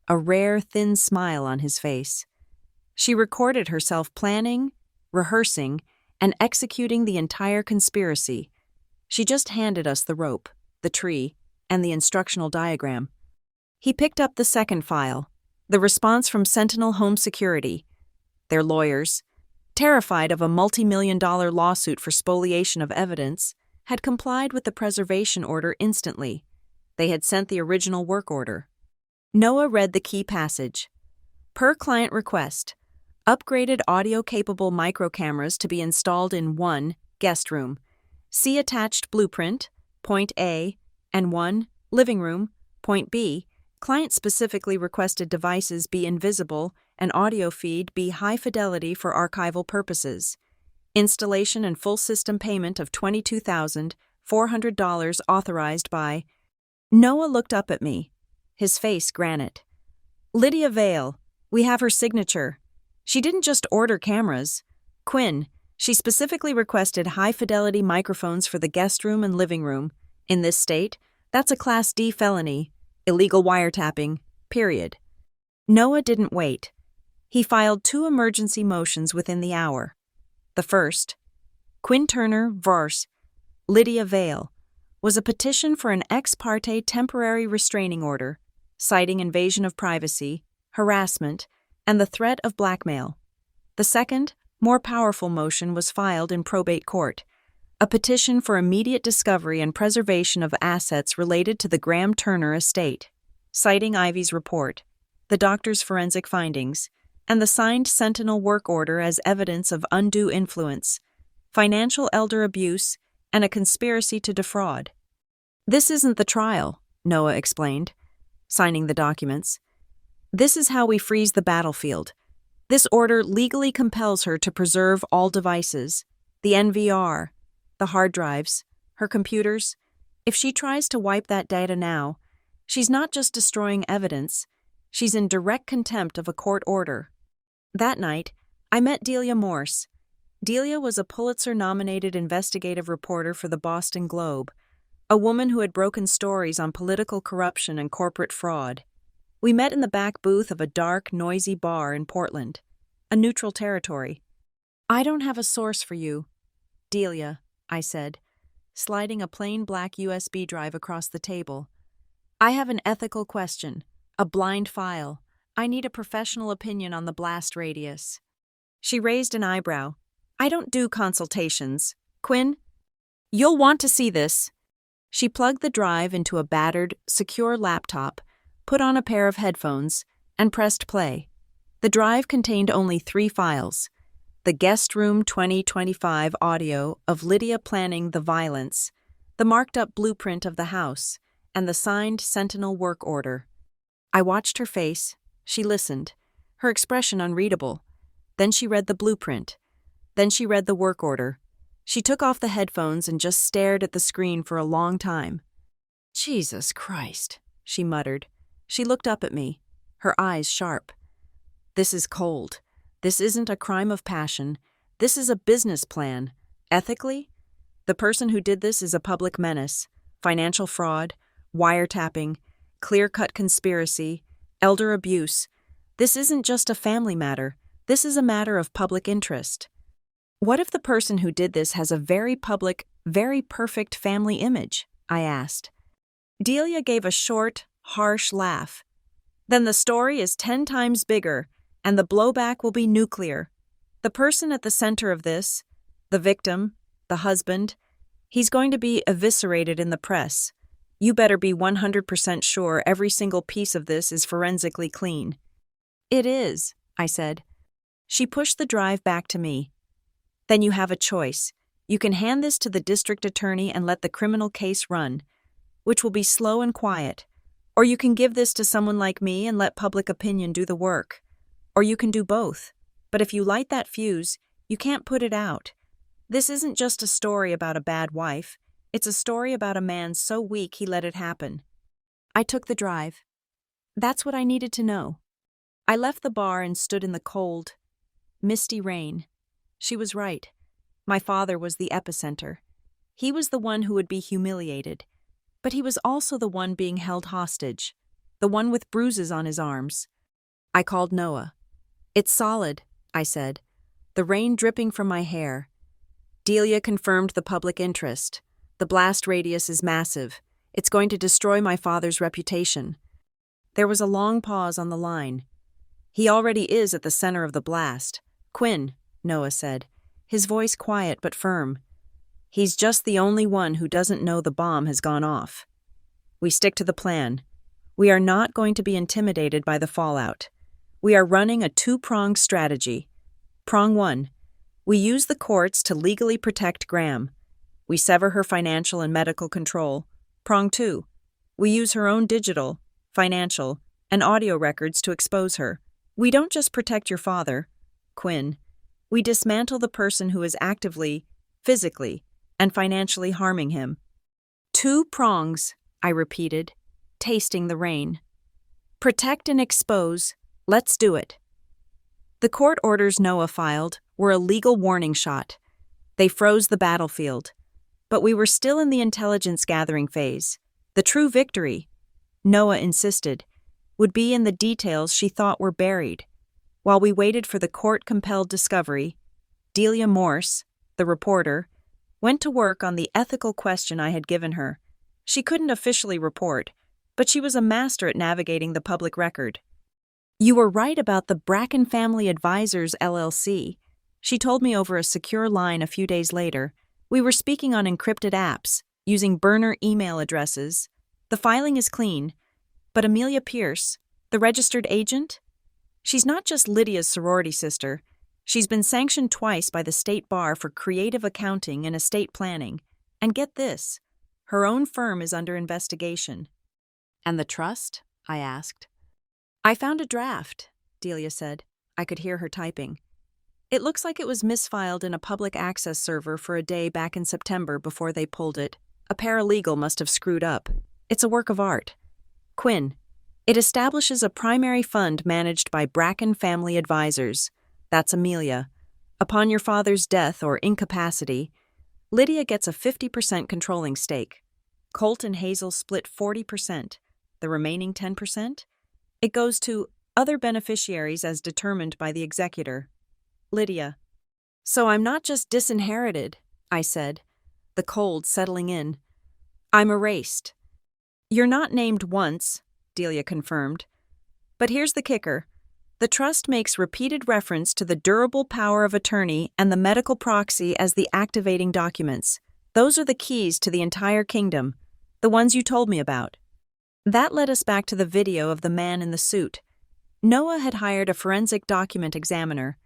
a rare, thin smile on his face. She recorded herself planning, rehearsing, and executing the entire conspiracy. She just handed us the rope, the tree, and the instructional diagram. He picked up the second file, the response from Sentinel Home Security. Their lawyers, terrified of a multi-million-dollar lawsuit for spoliation of evidence, had complied with the preservation order instantly. They had sent the original work order. Noah read the key passage. Per client request, upgraded audio-capable microcameras to be installed in 1 guest room. See attached blueprint, point A, and 1 living room, point B. Client specifically requested devices be invisible and audio feed be high fidelity for archival purposes. Installation and full system payment of $22,400 authorized by... Noah looked up at me, his face granite. Lydia Vale, we have her signature. She didn't just order cameras. Quinn, she specifically requested high-fidelity microphones for the guest room and living room. In this state, that's a Class D felony. Illegal wiretapping, period. Noah didn't wait. He filed 2 emergency motions within the hour. The first, Quinn Turner vs. Lydia Vale, was a petition for an ex parte temporary restraining order, citing invasion of privacy, harassment, and the threat of blackmail. The second, more powerful motion was filed in probate court, a petition for immediate discovery and preservation of assets related to the Graham Turner estate, citing Ivy's report, the doctor's forensic findings, and the signed Sentinel work order as evidence of undue influence, financial elder abuse, and a conspiracy to defraud. This isn't the trial, Noah explained, signing the documents. This is how we freeze the battlefield. This order legally compels her to preserve all devices, the NVR, the hard drives, her computers. If she tries to wipe that data now, she's not just destroying evidence, she's in direct contempt of a court order. That night, I met Delia Morse. Delia was a Pulitzer-nominated investigative reporter for the Boston Globe, a woman who had broken stories on political corruption and corporate fraud. We met in the back booth of a dark, noisy bar in Portland, a neutral territory. I don't have a source for you, Delia, I said, sliding a plain black USB drive across the table. I have an ethical question, a blind file. I need a professional opinion on the blast radius. She raised an eyebrow. I don't do consultations. Quinn, you'll want to see this. She plugged the drive into a battered, secure laptop, put on a pair of headphones, and pressed play. The drive contained only 3 files. The Guest Room 2025 audio of Lydia planning the violence, the marked-up blueprint of the house, and the signed Sentinel work order. I watched her face. She listened, her expression unreadable. Then she read the blueprint. Then she read the work order. She took off the headphones and just stared at the screen for a long time. Jesus Christ, she muttered. She looked up at me, her eyes sharp. This is cold. This isn't a crime of passion. This is a business plan. Ethically, the person who did this is a public menace, financial fraud, wiretapping, clear-cut conspiracy, elder abuse. This isn't just a family matter. This is a matter of public interest. What if the person who did this has a very public, very perfect family image? I asked. Delia gave a short, harsh laugh. Then the story is 10 times bigger, and the blowback will be nuclear. The person at the center of this, the victim, the husband, he's going to be eviscerated in the press. You better be 100% sure every single piece of this is forensically clean. It is, I said. She pushed the drive back to me. Then you have a choice. You can hand this to the district attorney and let the criminal case run, which will be slow and quiet, Or you can give this to someone like me and let public opinion do the work. Or you can do both. But if you light that fuse, you can't put it out. This isn't just a story about a bad wife. It's a story about a man so weak he let it happen. I took the drive. That's what I needed to know. I left the bar and stood in the cold, misty rain. She was right. My father was the epicenter. He was the one who would be humiliated. But he was also the one being held hostage, the one with bruises on his arms. I called Noah. "It's solid," I said, the rain dripping from my hair. Delia confirmed the public interest. The blast radius is massive. It's going to destroy my father's reputation. There was a long pause on the line. "He already is at the center of the blast. Quinn," Noah said, his voice quiet but firm. "He's just the only one who doesn't know the bomb has gone off. We stick to the plan. We are not going to be intimidated by the fallout. We are running a two-pronged strategy. Prong 1. We use the courts to legally protect Graham. We sever her financial and medical control. Prong 2. We use her own digital, financial, and audio records to expose her. We don't just protect your father, Quinn. We dismantle the person who is actively, physically, and financially harming him." 2 prongs, I repeated, tasting the rain. "Protect and expose. Let's do it." The court orders Noah filed were a legal warning shot. They froze the battlefield. But we were still in the intelligence gathering phase. The true victory, Noah insisted, would be in the details she thought were buried. While we waited for the court-compelled discovery, Delia Morse, the reporter, went to work on the ethical question I had given her. She couldn't officially report, but she was a master at navigating the public record. "You were right about the Bracken Family Advisors, LLC," she told me over a secure line a few days later. "We were speaking on encrypted apps, using burner email addresses. The filing is clean. But Amelia Pierce, the registered agent? She's not just Lydia's sorority sister. She's been sanctioned twice by the state bar for creative accounting and estate planning. And get this, her own firm is under investigation." "And the trust?" I asked. "I found a draft," Delia said. I could hear her typing. "It looks like it was misfiled in a public access server for a day back in September before they pulled it. A paralegal must have screwed up. It's a work of art. Quinn, it establishes a primary fund managed by Bracken Family Advisors. That's Amelia. Upon your father's death or incapacity, Lydia gets a 50% controlling stake. Colt and Hazel split 40%. The remaining 10%? It goes to other beneficiaries as determined by the executor. Lydia. So I'm not just disinherited, I said, the cold settling in. I'm erased. You're not named once, Delia confirmed. But here's the kicker. The trust makes repeated reference to the durable power of attorney and the medical proxy as the activating documents. Those are the keys to the entire kingdom, the ones you told me about. That led us back to the video of the man in the suit. Noah had hired a forensic document examiner,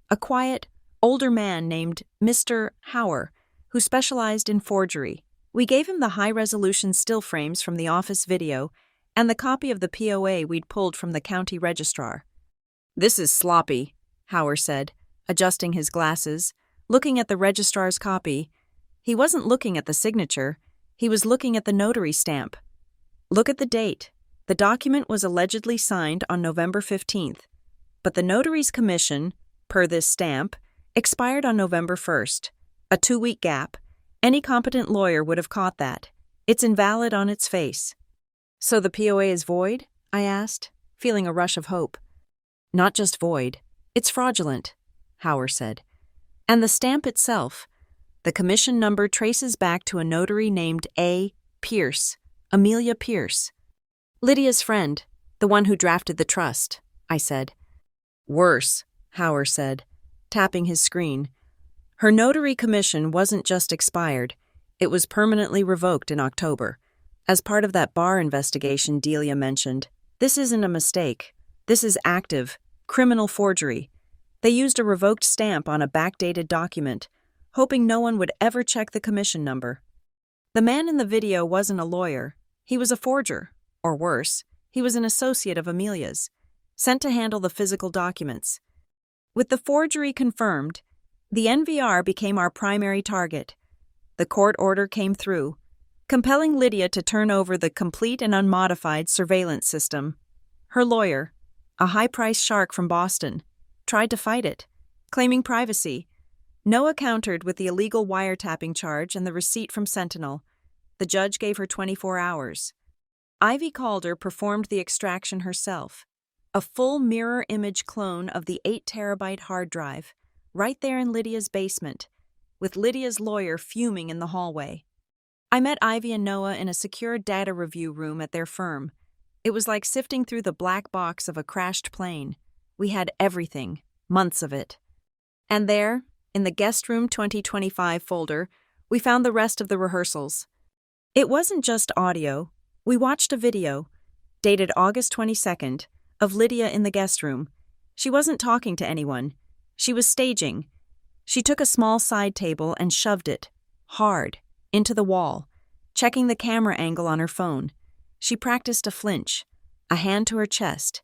a quiet, older man named Mr. Hauer, who specialized in forgery. We gave him the high-resolution still frames from the office video and the copy of the POA we'd pulled from the county registrar. This is sloppy, Hauer said, adjusting his glasses, looking at the registrar's copy. He wasn't looking at the signature. He was looking at the notary stamp. Look at the date. The document was allegedly signed on November 15th, but the notary's commission, per this stamp, expired on November 1st, a 2-week gap. Any competent lawyer would have caught that. It's invalid on its face. So the POA is void? I asked, feeling a rush of hope. Not just void, it's fraudulent, Hauer said. And the stamp itself, the commission number traces back to a notary named A. Pierce, Amelia Pierce. Lydia's friend, the one who drafted the trust, I said. Worse, Hauer said, tapping his screen. Her notary commission wasn't just expired, it was permanently revoked in October. As part of that bar investigation Delia mentioned, this isn't a mistake. This is active, criminal forgery. They used a revoked stamp on a backdated document, hoping no one would ever check the commission number. The man in the video wasn't a lawyer. He was a forger, or worse. He was an associate of Amelia's, sent to handle the physical documents. With the forgery confirmed, the NVR became our primary target. The court order came through, compelling Lydia to turn over the complete and unmodified surveillance system. Her lawyer, a high-priced shark from Boston, tried to fight it, claiming privacy. Noah countered with the illegal wiretapping charge and the receipt from Sentinel. The judge gave her 24 hours. Ivy Calder performed the extraction herself, a full mirror image clone of the 8-terabyte hard drive, right there in Lydia's basement, with Lydia's lawyer fuming in the hallway. I met Ivy and Noah in a secure data review room at their firm. It was like sifting through the black box of a crashed plane. We had everything, months of it. And there, in the Guest Room 2025 folder, we found the rest of the rehearsals. It wasn't just audio. We watched a video, dated August 22nd, of Lydia in the guest room. She wasn't talking to anyone. She was staging. She took a small side table and shoved it, hard, into the wall, checking the camera angle on her phone. She practiced a flinch, a hand to her chest.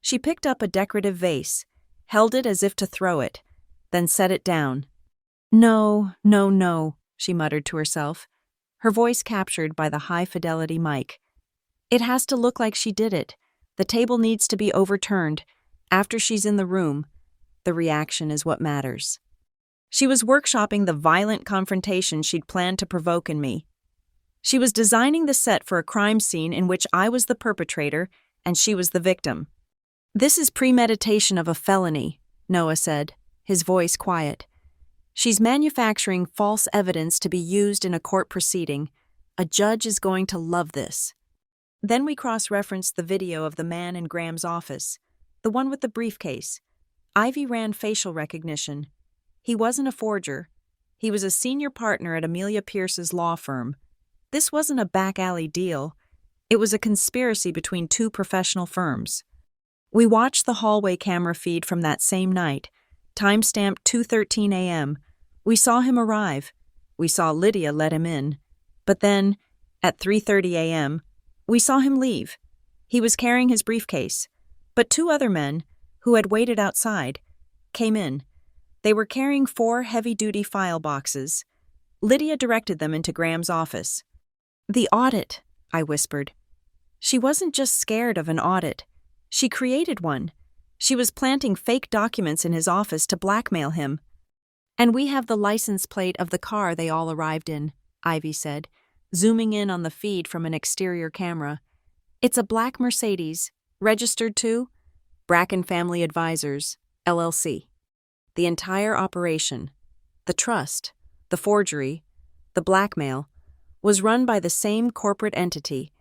She picked up a decorative vase, held it as if to throw it, then set it down. No, no, no, she muttered to herself, her voice captured by the high-fidelity mic. It has to look like she did it. The table needs to be overturned. After she's in the room, the reaction is what matters. She was workshopping the violent confrontation she'd planned to provoke in me. She was designing the set for a crime scene in which I was the perpetrator and she was the victim. This is premeditation of a felony, Noah said, his voice quiet. She's manufacturing false evidence to be used in a court proceeding. A judge is going to love this. Then we cross-referenced the video of the man in Graham's office, the one with the briefcase. Ivy ran facial recognition. He wasn't a forger. He was a senior partner at Amelia Pierce's law firm. This wasn't a back-alley deal. It was a conspiracy between two professional firms. We watched the hallway camera feed from that same night, time-stamped 2:13 a.m. We saw him arrive. We saw Lydia let him in. But then, at 3:30 a.m., we saw him leave. He was carrying his briefcase. But two other men, who had waited outside, came in. They were carrying 4 heavy-duty file boxes. Lydia directed them into Graham's office. The audit, I whispered. She wasn't just scared of an audit. She created one. She was planting fake documents in his office to blackmail him. And we have the license plate of the car they all arrived in, Ivy said, zooming in on the feed from an exterior camera. It's a black Mercedes, registered to Bracken Family Advisors, LLC. The entire operation, the trust, the forgery, the blackmail, was run by the same corporate entity.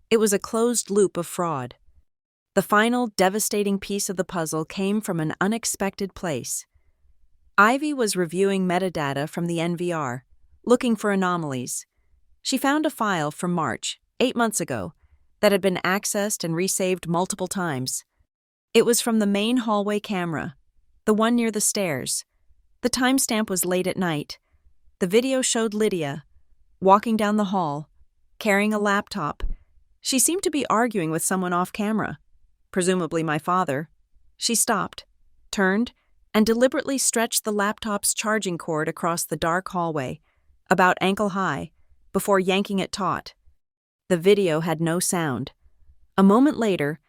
It was a closed loop of fraud. The final devastating piece of the puzzle came from an unexpected place. Ivy was reviewing metadata from the NVR, looking for anomalies. She found a file from March, 8 months ago, that had been accessed and resaved multiple times. It was from the main hallway camera, the one near the stairs. The timestamp was late at night. The video showed Lydia, walking down the hall, carrying a laptop. She seemed to be arguing with someone off camera, presumably my father. She stopped, turned, and deliberately stretched the laptop's charging cord across the dark hallway, about ankle-high, before yanking it taut. The video had no sound. A moment later,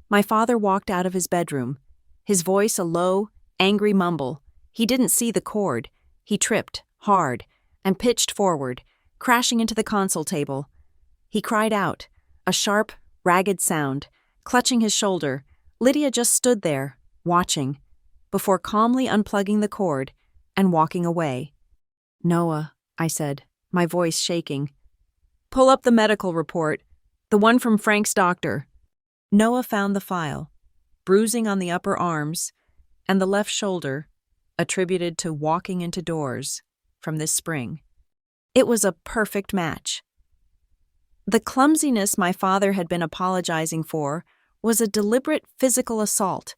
my father walked out of his bedroom, his voice a low, angry mumble. He didn't see the cord. He tripped, hard, and pitched forward, crashing into the console table. He cried out, a sharp, ragged sound, clutching his shoulder. Lydia just stood there, watching, before calmly unplugging the cord and walking away. Noah, I said, my voice shaking. Pull up the medical report, the one from Frank's doctor. Noah found the file, bruising on the upper arms and the left shoulder, attributed to walking into doors from this spring. It was a perfect match. The clumsiness my father had been apologizing for was a deliberate physical assault.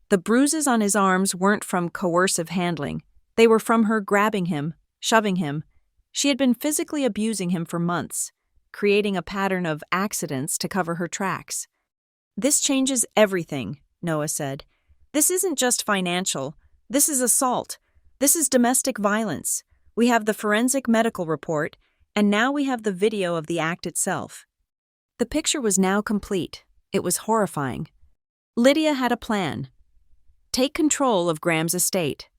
The bruises on his arms weren't from coercive handling. They were from her grabbing him, shoving him. She had been physically abusing him for months, creating a pattern of accidents to cover her tracks. "This changes everything," Noah said. "This isn't just financial. This is assault. This is domestic violence. We have the forensic medical report, and now we have the video of the act itself." The picture was now complete. It was horrifying. Lydia had a plan. Take control of Graham's estate.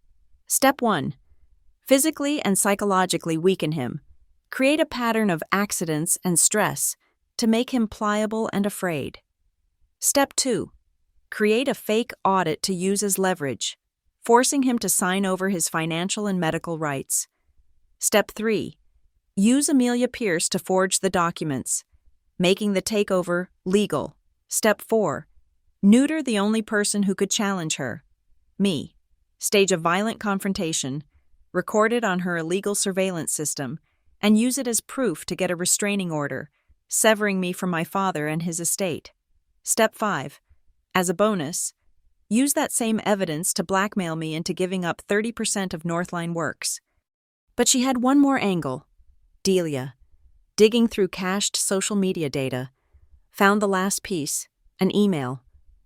Step 1. Physically and psychologically weaken him. Create a pattern of accidents and stress to make him pliable and afraid. Step 2. Create a fake audit to use as leverage, forcing him to sign over his financial and medical rights. Step 3. Use Amelia Pierce to forge the documents, making the takeover legal. Step 4. Neuter the only person who could challenge her, me. Stage a violent confrontation, record it on her illegal surveillance system, and use it as proof to get a restraining order, severing me from my father and his estate. Step 5. As a bonus, use that same evidence to blackmail me into giving up 30% of Northline Works. But she had one more angle. Delia, digging through cached social media data, found the last piece, an email,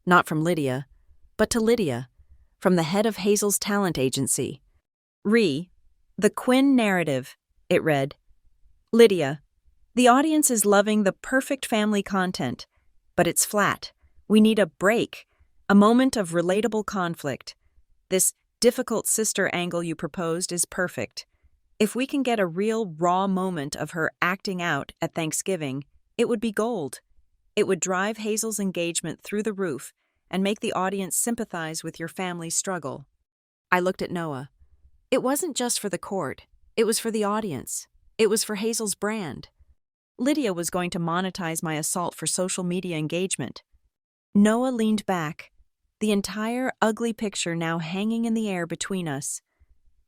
not from Lydia, but to Lydia, from the head of Hazel's talent agency. The Quinn narrative, it read. Lydia, the audience is loving the perfect family content, but it's flat. We need a break, a moment of relatable conflict. This difficult sister angle you proposed is perfect. If we can get a real raw moment of her acting out at Thanksgiving, it would be gold. It would drive Hazel's engagement through the roof and make the audience sympathize with your family's struggle. I looked at Noah. It wasn't just for the court. It was for the audience. It was for Hazel's brand. Lydia was going to monetize my assault for social media engagement. Noah leaned back, the entire ugly picture now hanging in the air between us.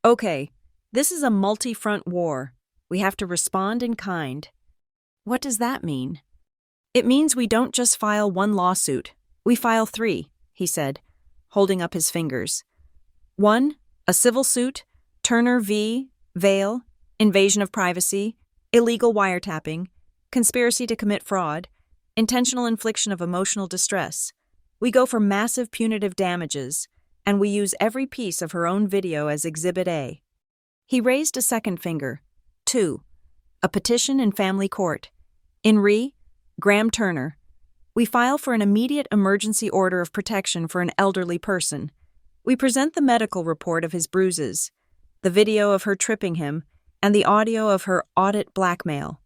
Okay, this is a multi-front war. We have to respond in kind. What does that mean? It means we don't just file one lawsuit. We file 3, he said, holding up his fingers. 1, a civil suit, Turner v. Vale, invasion of privacy, illegal wiretapping, conspiracy to commit fraud, intentional infliction of emotional distress. We go for massive punitive damages, and we use every piece of her own video as Exhibit A. He raised a second finger. 2, a petition in family court. In Graham Turner. We file for an immediate emergency order of protection for an elderly person. We present the medical report of his bruises, the video of her tripping him, and the audio of her audit blackmail.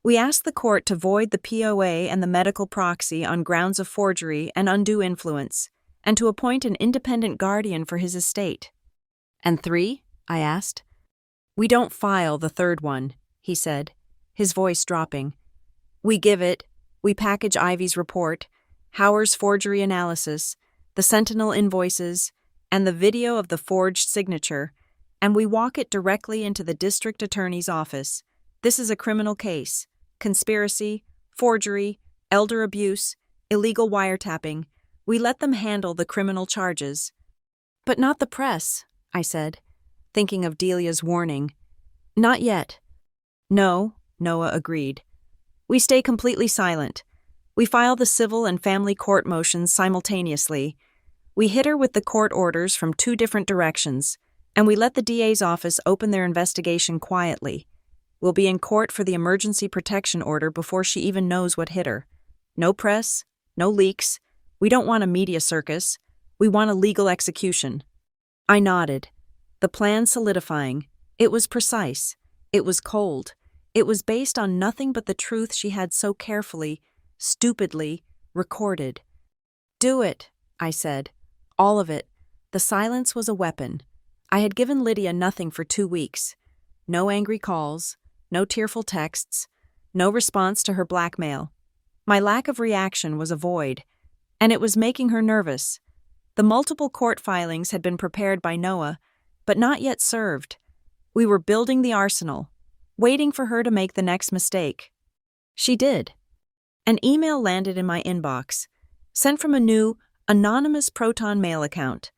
We ask the court to void the POA and the medical proxy on grounds of forgery and undue influence, and to appoint an independent guardian for his estate. And 3? I asked. We don't file the third one, he said, his voice dropping. We package Ivy's report, Hauer's forgery analysis, the Sentinel invoices, and the video of the forged signature, and we walk it directly into the district attorney's office. This is a criminal case. Conspiracy, forgery, elder abuse, illegal wiretapping. We let them handle the criminal charges. But not the press, I said, thinking of Delia's warning. Not yet. No, Noah agreed. We stay completely silent. We file the civil and family court motions simultaneously. We hit her with the court orders from 2 different directions, and we let the DA's office open their investigation quietly. We'll be in court for the emergency protection order before she even knows what hit her. No press, no leaks. We don't want a media circus. We want a legal execution. I nodded, the plan solidifying. It was precise. It was cold. It was based on nothing but the truth she had so carefully, stupidly, recorded. Do it, I said. All of it. The silence was a weapon. I had given Lydia nothing for 2 weeks. No angry calls, no tearful texts, no response to her blackmail. My lack of reaction was a void, and it was making her nervous. The multiple court filings had been prepared by Noah, but not yet served. We were building the arsenal, waiting for her to make the next mistake. She did. An email landed in my inbox, sent from a new, anonymous Proton Mail account.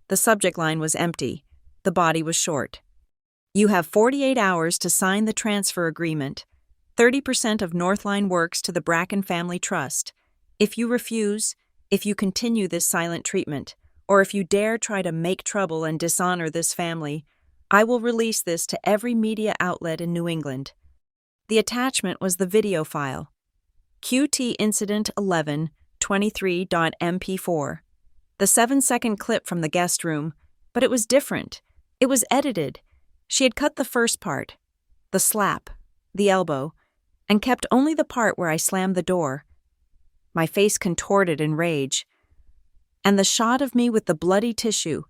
The subject line was empty. The body was short. You have 48 hours to sign the transfer agreement. 30% of Northline Works to the Bracken Family Trust. If you refuse, If you continue this silent treatment, or if you dare try to make trouble and dishonor this family, I will release this to every media outlet in New England. The attachment was the video file. QT Incident 11 23.mp4. The 7-second clip from the guest room, but it was different. It was edited. She had cut the first part, the slap, the elbow, and kept only the part where I slammed the door. My face contorted in rage. And the shot of me with the bloody tissue.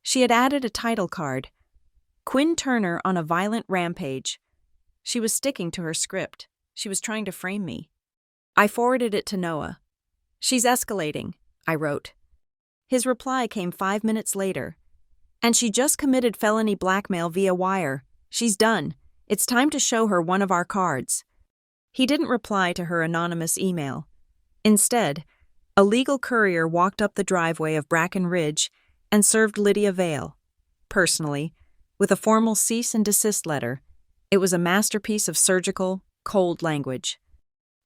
She had added a title card. Quinn Turner on a violent rampage. She was sticking to her script. She was trying to frame me. I forwarded it to Noah. "She's escalating," I wrote. His reply came 5 minutes later. "And she just committed felony blackmail via wire. She's done. It's time to show her one of our cards." He didn't reply to her anonymous email. Instead, a legal courier walked up the driveway of Bracken Ridge and served Lydia Vale, personally, with a formal cease and desist letter. It was a masterpiece of surgical, cold language.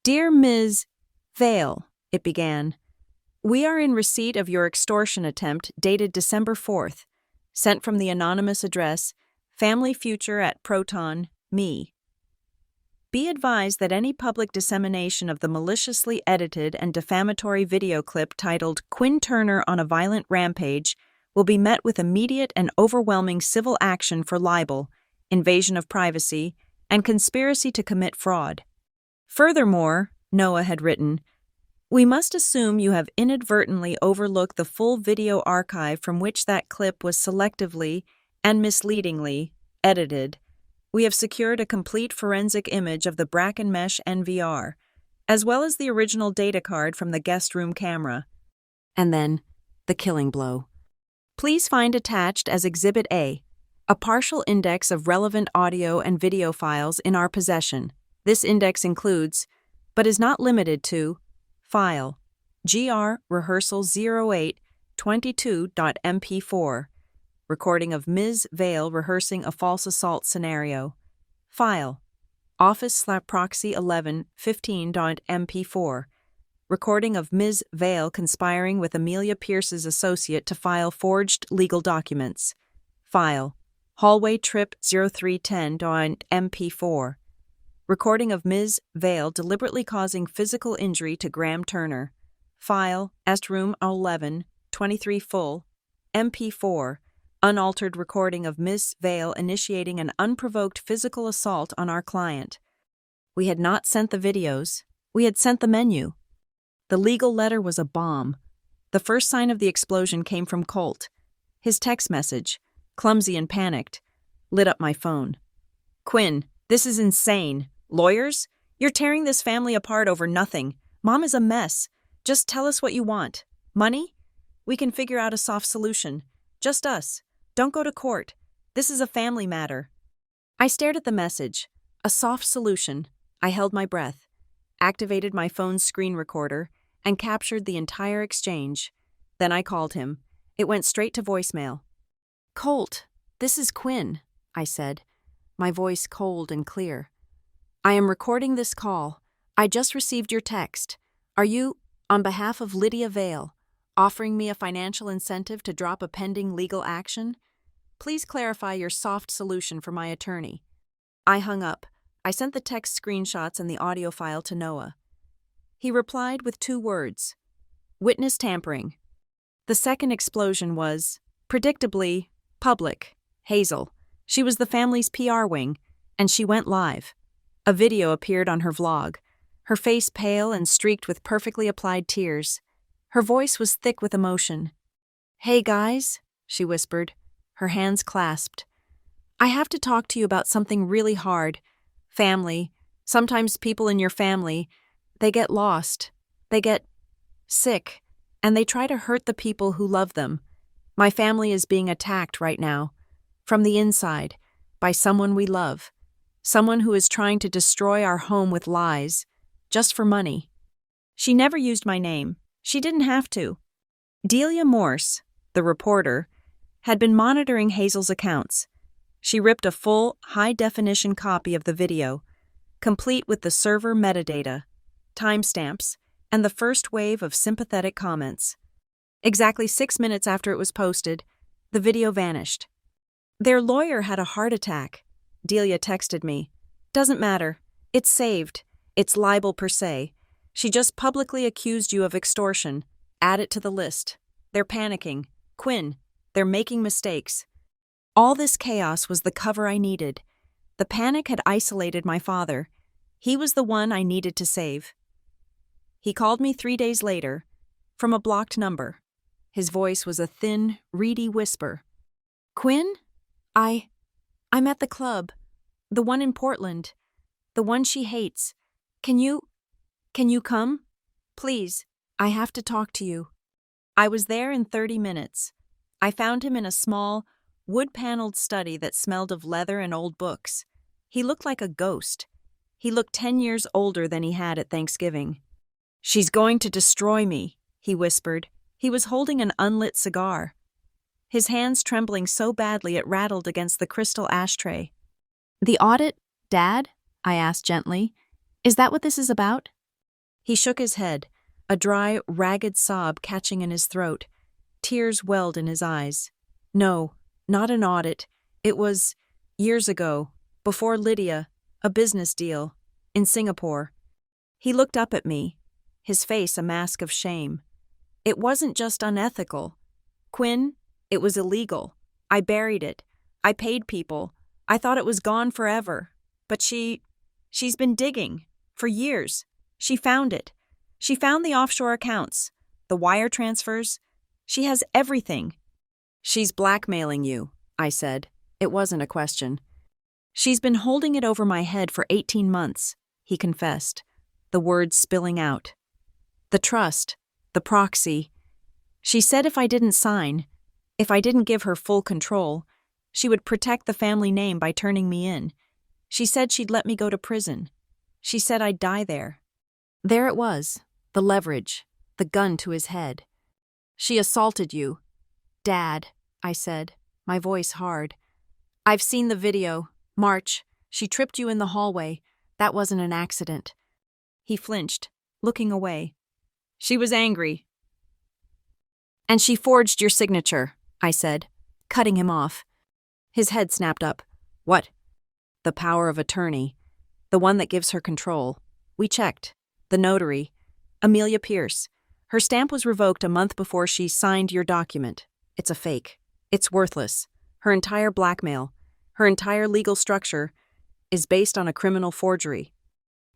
"Dear Ms. Vale," it began, "we are in receipt of your extortion attempt dated December 4th, sent from the anonymous address Family Future at Proton, Me. Be advised that any public dissemination of the maliciously edited and defamatory video clip titled Quinn Turner on a Violent Rampage will be met with immediate and overwhelming civil action for libel, invasion of privacy, and conspiracy to commit fraud. Furthermore," Noah had written, "we must assume you have inadvertently overlooked the full video archive from which that clip was selectively and misleadingly edited. We have secured a complete forensic image of the Bracken Mesh NVR, as well as the original data card from the guest room camera." And then, the killing blow. "Please find attached as Exhibit A, a partial index of relevant audio and video files in our possession. This index includes, but is not limited to, file GR Rehearsal 08 22.mp4, recording of Ms. Vale rehearsing a false assault scenario. File Office/Proxy 11 15.mp4, recording of Ms. Vale conspiring with Amelia Pierce's associate to file forged legal documents. File Hallway Trip 0310.mp4, recording of Ms. Vale deliberately causing physical injury to Graham Turner. File Est Room 11 23 full mp4, unaltered recording of Ms. Vale initiating an unprovoked physical assault on our client. We had not sent the videos. We had sent the menu. The legal letter was a bomb. The first sign of the explosion came from Colt. His text message, clumsy and panicked, lit up my phone. "Quinn, this is insane. Lawyers? You're tearing this family apart over nothing. Mom is a mess. Just tell us what you want. Money? We can figure out a soft solution. Just us. Don't go to court. This is a family matter." I stared at the message. A soft solution. I held my breath, activated my phone's screen recorder, and captured the entire exchange. Then I called him. It went straight to voicemail. "Colt, this is Quinn," I said, my voice cold and clear. "I am recording this call. I just received your text. Are you, on behalf of Lydia Vale, offering me a financial incentive to drop a pending legal action? Please clarify your soft solution for my attorney." I hung up. I sent the text screenshots and the audio file to Noah. He replied with 2 words: witness tampering. The second explosion was, predictably, public. Hazel. She was the family's PR wing, and she went live. A video appeared on her vlog, her face pale and streaked with perfectly applied tears. Her voice was thick with emotion. "Hey guys," she whispered, her hands clasped. "I have to talk to you about something really hard. Family. Sometimes people in your family, they get lost. They get sick, and they try to hurt the people who love them. My family is being attacked right now, from the inside, by someone we love. Someone who is trying to destroy our home with lies, just for money." She never used my name. She didn't have to. Delia Morse, the reporter, had been monitoring Hazel's accounts. She ripped a full, high-definition copy of the video, complete with the server metadata, timestamps, and the first wave of sympathetic comments. Exactly 6 minutes after it was posted, the video vanished. Their lawyer had a heart attack. Delia texted me. Doesn't matter. It's saved. It's libel per se. She just publicly accused you of extortion. Add it to the list. They're panicking. Quinn, they're making mistakes. All this chaos was the cover I needed. The panic had isolated my father. He was the one I needed to save. He called me 3 days later, from a blocked number. His voice was a thin, reedy whisper. Quinn? I'm at the club. The one in Portland. The one she hates. Can you come? Please, I have to talk to you. I was there in 30 minutes. I found him in a small, wood-paneled study that smelled of leather and old books. He looked like a ghost. He looked 10 years older than he had at Thanksgiving. She's going to destroy me, he whispered. He was holding an unlit cigar, his hands trembling so badly it rattled against the crystal ashtray. The audit, Dad? I asked gently. Is that what this is about? He shook his head, a dry, ragged sob catching in his throat. Tears welled in his eyes. No, not an audit. It was years ago, before Lydia, a business deal, in Singapore. He looked up at me, his face a mask of shame. It wasn't just unethical. Quinn, it was illegal. I buried it. I paid people. I thought it was gone forever. But she's been digging. For years. She found it. She found the offshore accounts, the wire transfers. She has everything. She's blackmailing you, I said. It wasn't a question. She's been holding it over my head for 18 months, he confessed, the words spilling out. The trust, the proxy. She said if I didn't sign, if I didn't give her full control, she would protect the family name by turning me in. She said she'd let me go to prison. She said I'd die there. There it was, the leverage, the gun to his head. She assaulted you. Dad, I said, my voice hard. I've seen the video. March, she tripped you in the hallway. That wasn't an accident. He flinched, looking away. She was angry. And she forged your signature, I said, cutting him off. His head snapped up. What? The power of attorney. The one that gives her control. We checked. The notary. Amelia Pierce. Her stamp was revoked a month before she signed your document. It's a fake. It's worthless. Her entire blackmail, her entire legal structure, is based on a criminal forgery.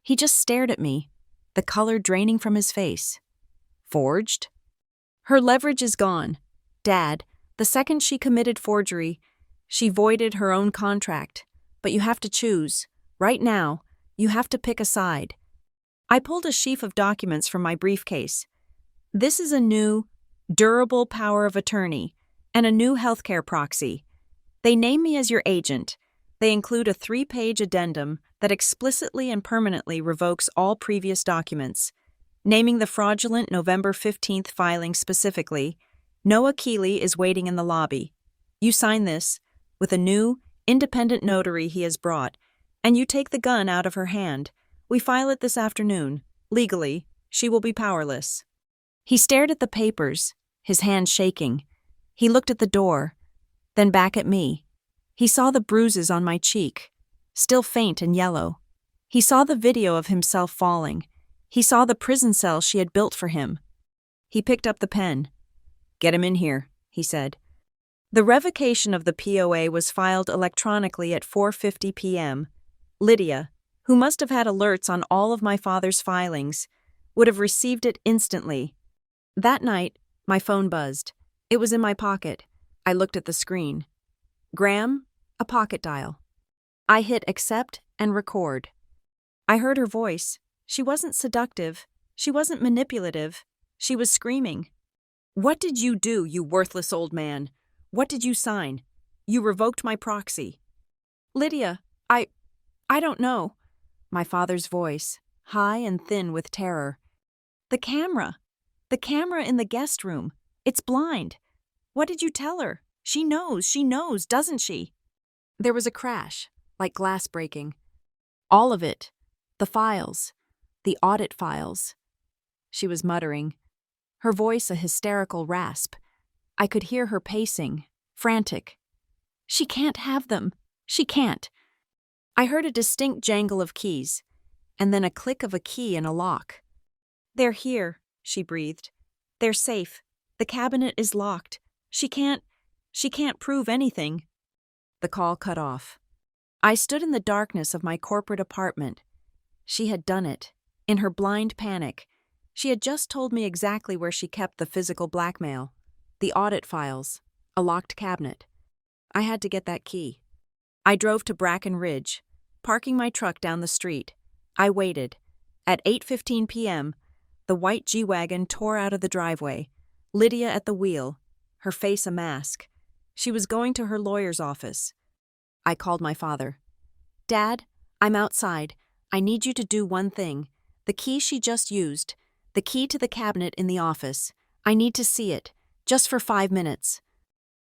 He just stared at me, the color draining from his face. Forged? Her leverage is gone. Dad, the second she committed forgery, she voided her own contract. But you have to choose. Right now, you have to pick a side. I pulled a sheaf of documents from my briefcase. This is a new, durable power of attorney and a new healthcare proxy. They name me as your agent. They include a 3-page addendum that explicitly and permanently revokes all previous documents, naming the fraudulent November 15th filing specifically. Noah Keeley is waiting in the lobby. You sign this, with a new, independent notary he has brought, and you take the gun out of her hand. We file it this afternoon. Legally, she will be powerless. He stared at the papers, his hand shaking. He looked at the door, then back at me. He saw the bruises on my cheek, still faint and yellow. He saw the video of himself falling. He saw the prison cell she had built for him. He picked up the pen. Get him in here, he said. The revocation of the POA was filed electronically at 4:50 p.m. Lydia, who must have had alerts on all of my father's filings, would have received it instantly. That night, my phone buzzed. It was in my pocket. I looked at the screen. Graham, a pocket dial. I hit accept and record. I heard her voice. She wasn't seductive. She wasn't manipulative. She was screaming. What did you do, you worthless old man? What did you sign? You revoked my proxy. Lydia, I don't know. My father's voice, high and thin with terror. The camera in the guest room. It's blind. What did you tell her? She knows, doesn't she? There was a crash, like glass breaking. All of it. The files. The audit files. she was muttering, her voice a hysterical rasp. I could hear her pacing, frantic. She can't have them. She can't. I heard a distinct jangle of keys, and then a click of a key in a lock. They're here, she breathed. They're safe. The cabinet is locked. She can't prove anything. The call cut off. I stood in the darkness of my corporate apartment. She had done it. In her blind panic, she had just told me exactly where she kept the physical blackmail, the audit files, a locked cabinet. I had to get that key. I drove to Bracken Ridge, parking my truck down the street. I waited. At 8:15 p.m., the white G-Wagon tore out of the driveway, Lydia at the wheel, her face a mask. She was going to her lawyer's office. I called my father. Dad, I'm outside. I need you to do one thing. The key she just used, the key to the cabinet in the office. I need to see it, just for 5 minutes.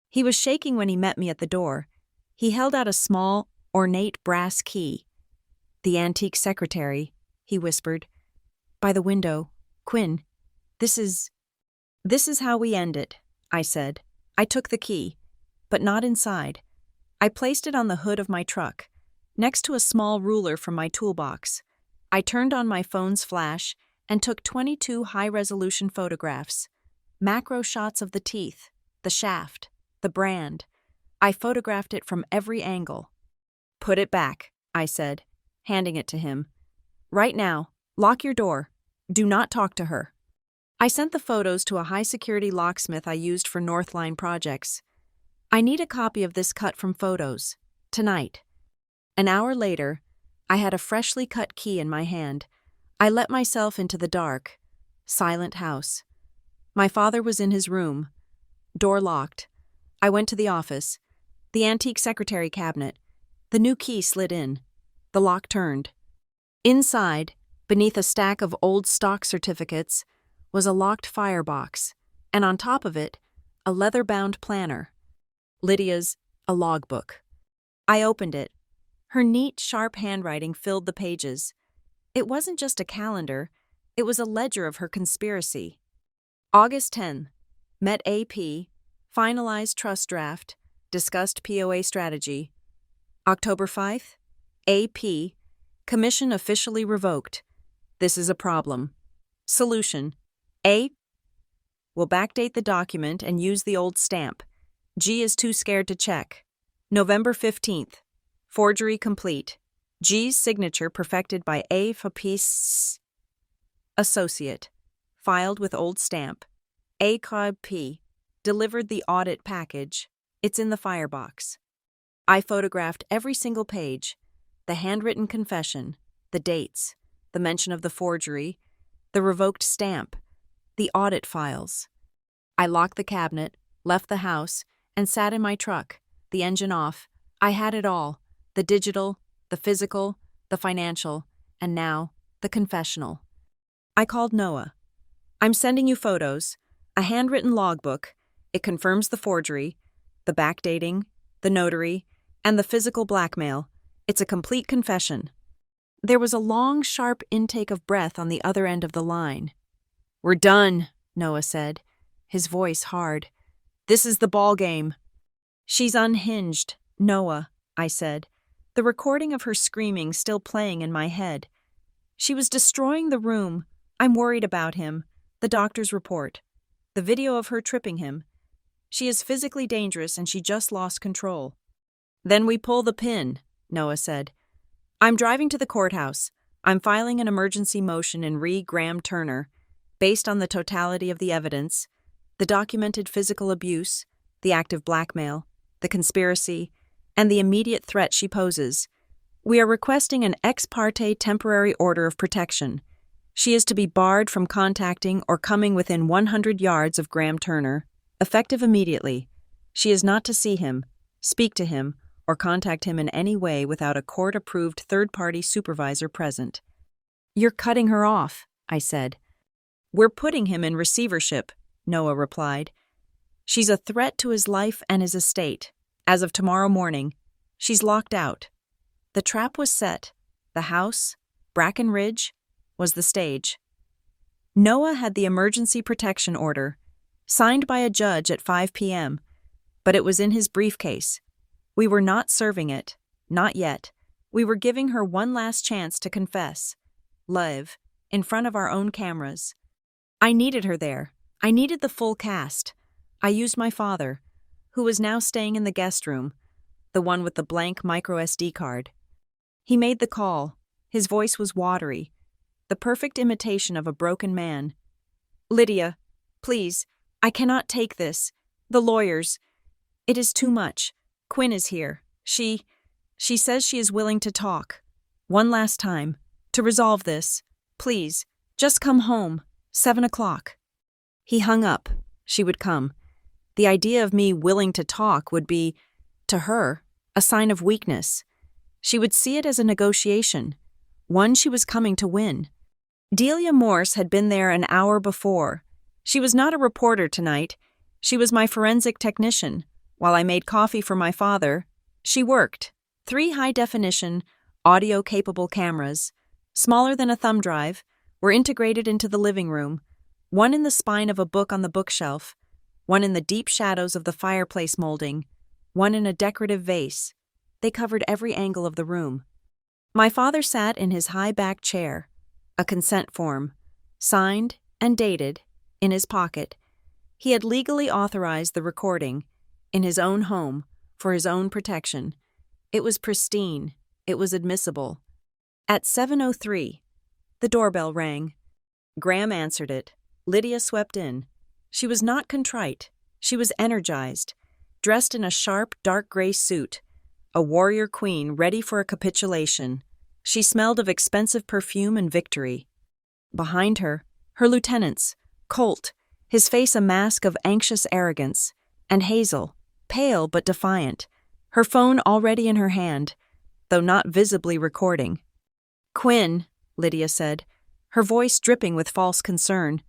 He was shaking when he met me at the door. He held out a small, ornate brass key. The antique secretary, he whispered. By the window. Quinn, this is how we end it, I said. I took the key, but not inside. I placed it on the hood of my truck, next to a small ruler from my toolbox. I turned on my phone's flash and took 22 high-resolution photographs, macro shots of the teeth, the shaft, the brand. I photographed it from every angle. Put it back, I said, handing it to him. Right now, lock your door. Do not talk to her. I sent the photos to a high-security locksmith I used for Northline projects. I need a copy of this cut from photos, tonight. An hour later, I had a freshly cut key in my hand. I let myself into the dark, silent house. My father was in his room, door locked. I went to the office, the antique secretary cabinet. The new key slid in. The lock turned. Inside, beneath a stack of old stock certificates, was a locked firebox, and on top of it, a leather-bound planner. Lydia's, a logbook. I opened it. Her neat, sharp handwriting filled the pages. It wasn't just a calendar, it was a ledger of her conspiracy. August 10. Met AP, finalized trust draft, discussed POA strategy. October 5. AP, commission officially revoked. This is a problem. Solution. A. Will backdate the document and use the old stamp. G is too scared to check. November 15th. Forgery complete. G's signature perfected by A. Fapis. Associate. Filed with old stamp. A. Cobb P. Delivered the audit package. It's in the firebox. I photographed every single page. The handwritten confession. The dates. The mention of the forgery. The revoked stamp. The audit files. I locked the cabinet, left the house, and sat in my truck, the engine off. I had it all, the digital, the physical, the financial, and now, the confessional. I called Noah. I'm sending you photos, a handwritten logbook. It confirms the forgery, the backdating, the notary, and the physical blackmail. It's a complete confession. There was a long, sharp intake of breath on the other end of the line. We're done, Noah said, his voice hard. This is the ball game. She's unhinged, Noah, I said, the recording of her screaming still playing in my head. She was destroying the room. I'm worried about him. The doctor's report. The video of her tripping him. She is physically dangerous and she just lost control. Then we pull the pin, Noah said. I'm driving to the courthouse. I'm filing an emergency motion in re Graham Turner, based on the totality of the evidence, the documented physical abuse, the active blackmail, the conspiracy, and the immediate threat she poses. We are requesting an ex parte temporary order of protection. She is to be barred from contacting or coming within 100 yards of Graham Turner, effective immediately. She is not to see him, speak to him, or contact him in any way without a court-approved third-party supervisor present. You're cutting her off, I said. We're putting him in receivership, Noah replied. She's a threat to his life and his estate. As of tomorrow morning, she's locked out. The trap was set. The house, Bracken Ridge, was the stage. Noah had the emergency protection order, signed by a judge at 5 p.m., but it was in his briefcase. We were not serving it, not yet. We were giving her one last chance to confess, live, in front of our own cameras. I needed her there. I needed the full cast. I used my father, who was now staying in the guest room, the one with the blank micro SD card. He made the call. His voice was watery, the perfect imitation of a broken man. "Lydia, please, I cannot take this. The lawyers. It is too much. Quinn is here. She says she is willing to talk. One last time. To resolve this. Please, just come home. 7 o'clock. He hung up. She would come. The idea of me willing to talk would be, to her, a sign of weakness. She would see it as a negotiation, one she was coming to win. Delia Morse had been there an hour before. She was not a reporter tonight. She was my forensic technician. While I made coffee for my father, she worked. 3 high-definition, audio-capable cameras, smaller than a thumb drive, were integrated into the living room, one in the spine of a book on the bookshelf, one in the deep shadows of the fireplace molding, one in a decorative vase. They covered every angle of the room. My father sat in his high-backed chair, a consent form, signed and dated, in his pocket. He had legally authorized the recording, in his own home, for his own protection. It was pristine. It was admissible. At 7:03, the doorbell rang. Graham answered it. Lydia swept in. She was not contrite. She was energized, dressed in a sharp, dark gray suit, a warrior queen ready for a capitulation. She smelled of expensive perfume and victory. Behind her, her lieutenants, Colt, his face a mask of anxious arrogance, and Hazel, pale but defiant, her phone already in her hand, though not visibly recording. "Quinn," Lydia said, her voice dripping with false concern.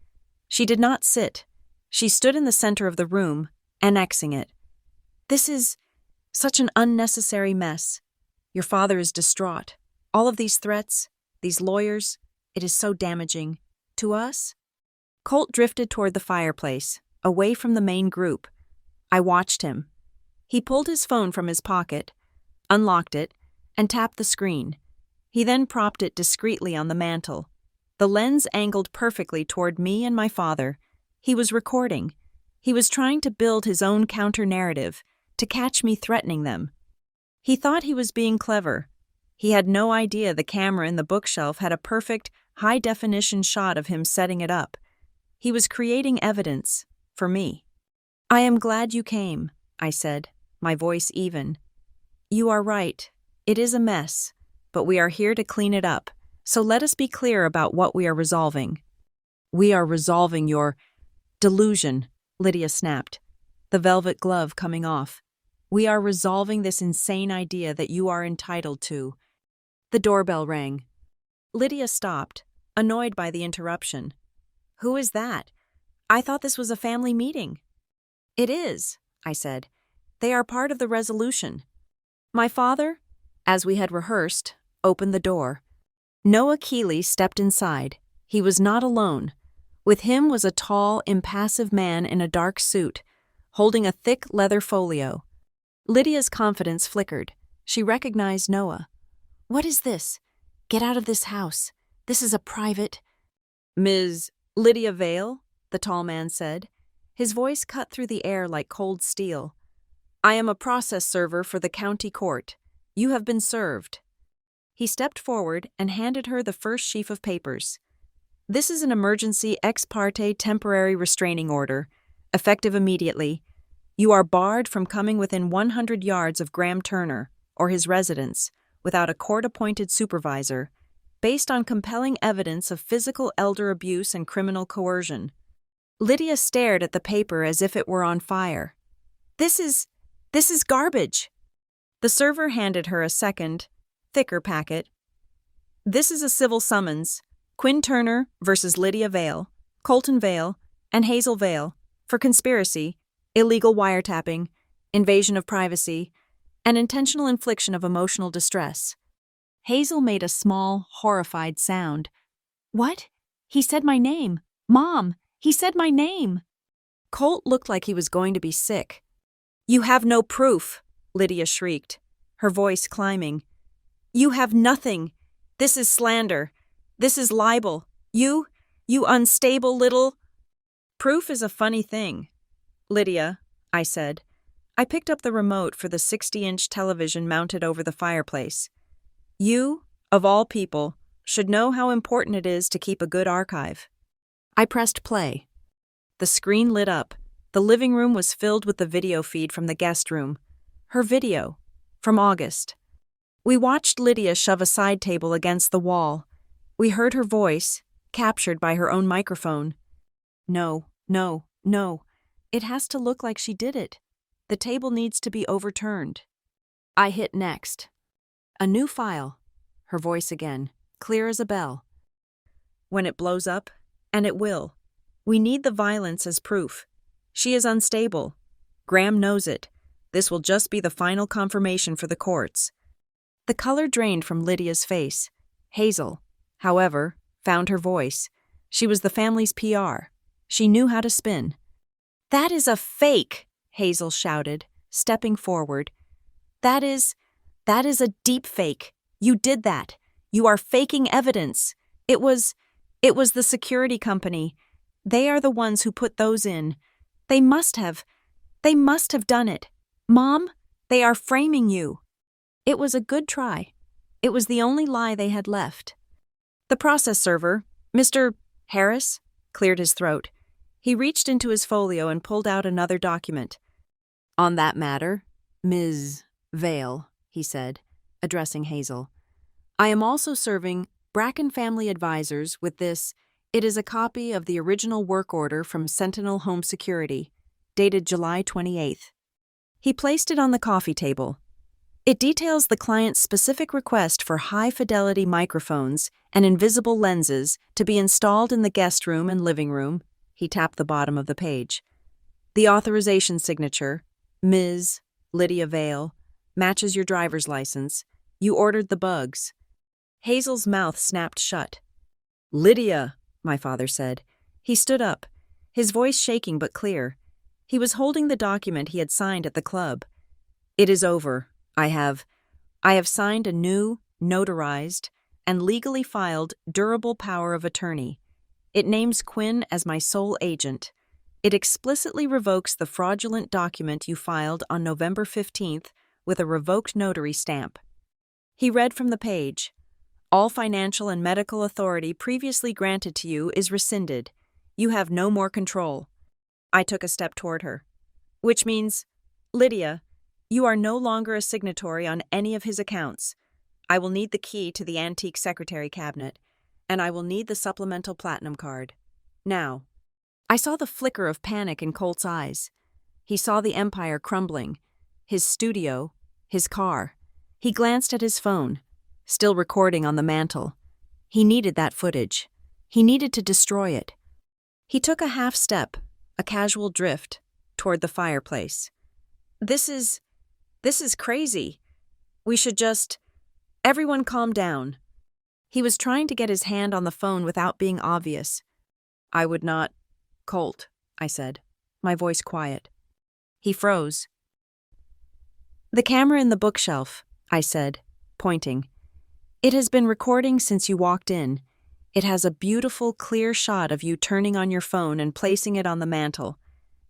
She did not sit. She stood in the center of the room, annexing it. "This is such an unnecessary mess. Your father is distraught. All of these threats, these lawyers, it is so damaging. To us?" Colt drifted toward the fireplace, away from the main group. I watched him. He pulled his phone from his pocket, unlocked it, and tapped the screen. He then propped it discreetly on the mantel, the lens angled perfectly toward me and my father. He was recording. He was trying to build his own counter-narrative, to catch me threatening them. He thought he was being clever. He had no idea the camera in the bookshelf had a perfect, high-definition shot of him setting it up. He was creating evidence, for me. "I am glad you came," I said, my voice even. "You are right. It is a mess, but we are here to clean it up, so let us be clear about what we are resolving." "We are resolving your delusion," Lydia snapped, the velvet glove coming off. "We are resolving this insane idea that you are entitled to." The doorbell rang. Lydia stopped, annoyed by the interruption. "Who is that? I thought this was a family meeting." "It is," I said. "They are part of the resolution." My father, as we had rehearsed, opened the door. Noah Keeley stepped inside. He was not alone. With him was a tall, impassive man in a dark suit, holding a thick leather folio. Lydia's confidence flickered. She recognized Noah. "What is this? Get out of this house. This is a private—" "Ms. Lydia Vale," the tall man said. His voice cut through the air like cold steel. "I am a process server for the county court. You have been served." He stepped forward and handed her the first sheaf of papers. "This is an emergency ex parte temporary restraining order, effective immediately. You are barred from coming within 100 yards of Graham Turner or his residence without a court-appointed supervisor, based on compelling evidence of physical elder abuse and criminal coercion." Lydia stared at the paper as if it were on fire. This is garbage." The server handed her a second, thicker packet. "This is a civil summons. Quinn Turner versus Lydia Vale, Colton Vale, and Hazel Vale for conspiracy, illegal wiretapping, invasion of privacy, and intentional infliction of emotional distress." Hazel made a small, horrified sound. "What? He said my name. Mom, he said my name. Colt looked like he was going to be sick. You have no proof, Lydia shrieked, her voice climbing. You have nothing. This is slander. This is libel. You unstable little… Proof is a funny thing. Lydia, I said. I picked up the remote for the 60-inch television mounted over the fireplace. You, of all people, should know how important it is to keep a good archive. I pressed play. The screen lit up. The living room was filled with the video feed from the guest room. Her video, from August. We watched Lydia shove a side table against the wall. We heard her voice, captured by her own microphone. No. It has to look like she did it. The table needs to be overturned. I hit next. A new file. Her voice again, clear as a bell. When it blows up, and it will, we need the violence as proof. She is unstable. Graham knows it. This will just be the final confirmation for the courts. The color drained from Lydia's face. Hazel, however, found her voice. She was the family's PR. She knew how to spin. That is a fake, Hazel shouted, stepping forward. That is a deep fake. You did that. You are faking evidence. It was the security company. They are the ones who put those in. They must have done it. Mom, they are framing you. It was a good try. It was the only lie they had left. The process server, Mr. Harris, cleared his throat. He reached into his folio and pulled out another document. On that matter, Ms. Vale, he said, addressing Hazel, I am also serving Bracken Family Advisors with this. It is a copy of the original work order from Sentinel Home Security, dated July 28th. He placed it on the coffee table. It details the client's specific request for high-fidelity microphones and invisible lenses to be installed in the guest room and living room. He tapped the bottom of the page. The authorization signature, Ms. Lydia Vale, matches your driver's license. You ordered the bugs. Hazel's mouth snapped shut. Lydia, my father said. He stood up, his voice shaking but clear. He was holding the document he had signed at the club. It is over. I have signed a new, notarized, and legally filed durable power of attorney. It names Quinn as my sole agent. It explicitly revokes the fraudulent document you filed on November 15th with a revoked notary stamp. He read from the page. All financial and medical authority previously granted to you is rescinded. You have no more control. I took a step toward her. Which means, Lydia, you are no longer a signatory on any of his accounts. I will need the key to the antique secretary cabinet, and I will need the supplemental platinum card. Now. I saw the flicker of panic in Colt's eyes. He saw the empire crumbling. His studio, his car. He glanced at his phone, still recording on the mantel. He needed that footage. He needed to destroy it. He took a half step, a casual drift, toward the fireplace. This is crazy. We should just… Everyone calm down. He was trying to get his hand on the phone without being obvious. I would not… Colt, I said, my voice quiet. He froze. The camera in the bookshelf, I said, pointing. It has been recording since you walked in. It has a beautiful, clear shot of you turning on your phone and placing it on the mantel.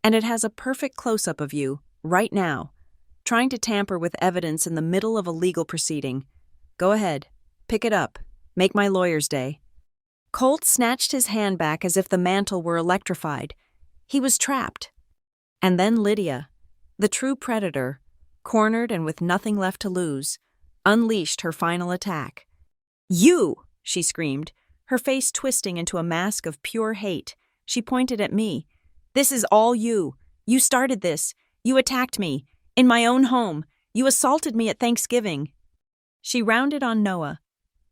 And it has a perfect close-up of you, right now, trying to tamper with evidence in the middle of a legal proceeding. Go ahead. Pick it up. Make my lawyer's day. Colt snatched his hand back as if the mantel were electrified. He was trapped. And then Lydia, the true predator, cornered and with nothing left to lose, unleashed her final attack. You! She screamed, her face twisting into a mask of pure hate. She pointed at me. This is all you. You started this. You attacked me. In my own home. You assaulted me at Thanksgiving. She rounded on Noah.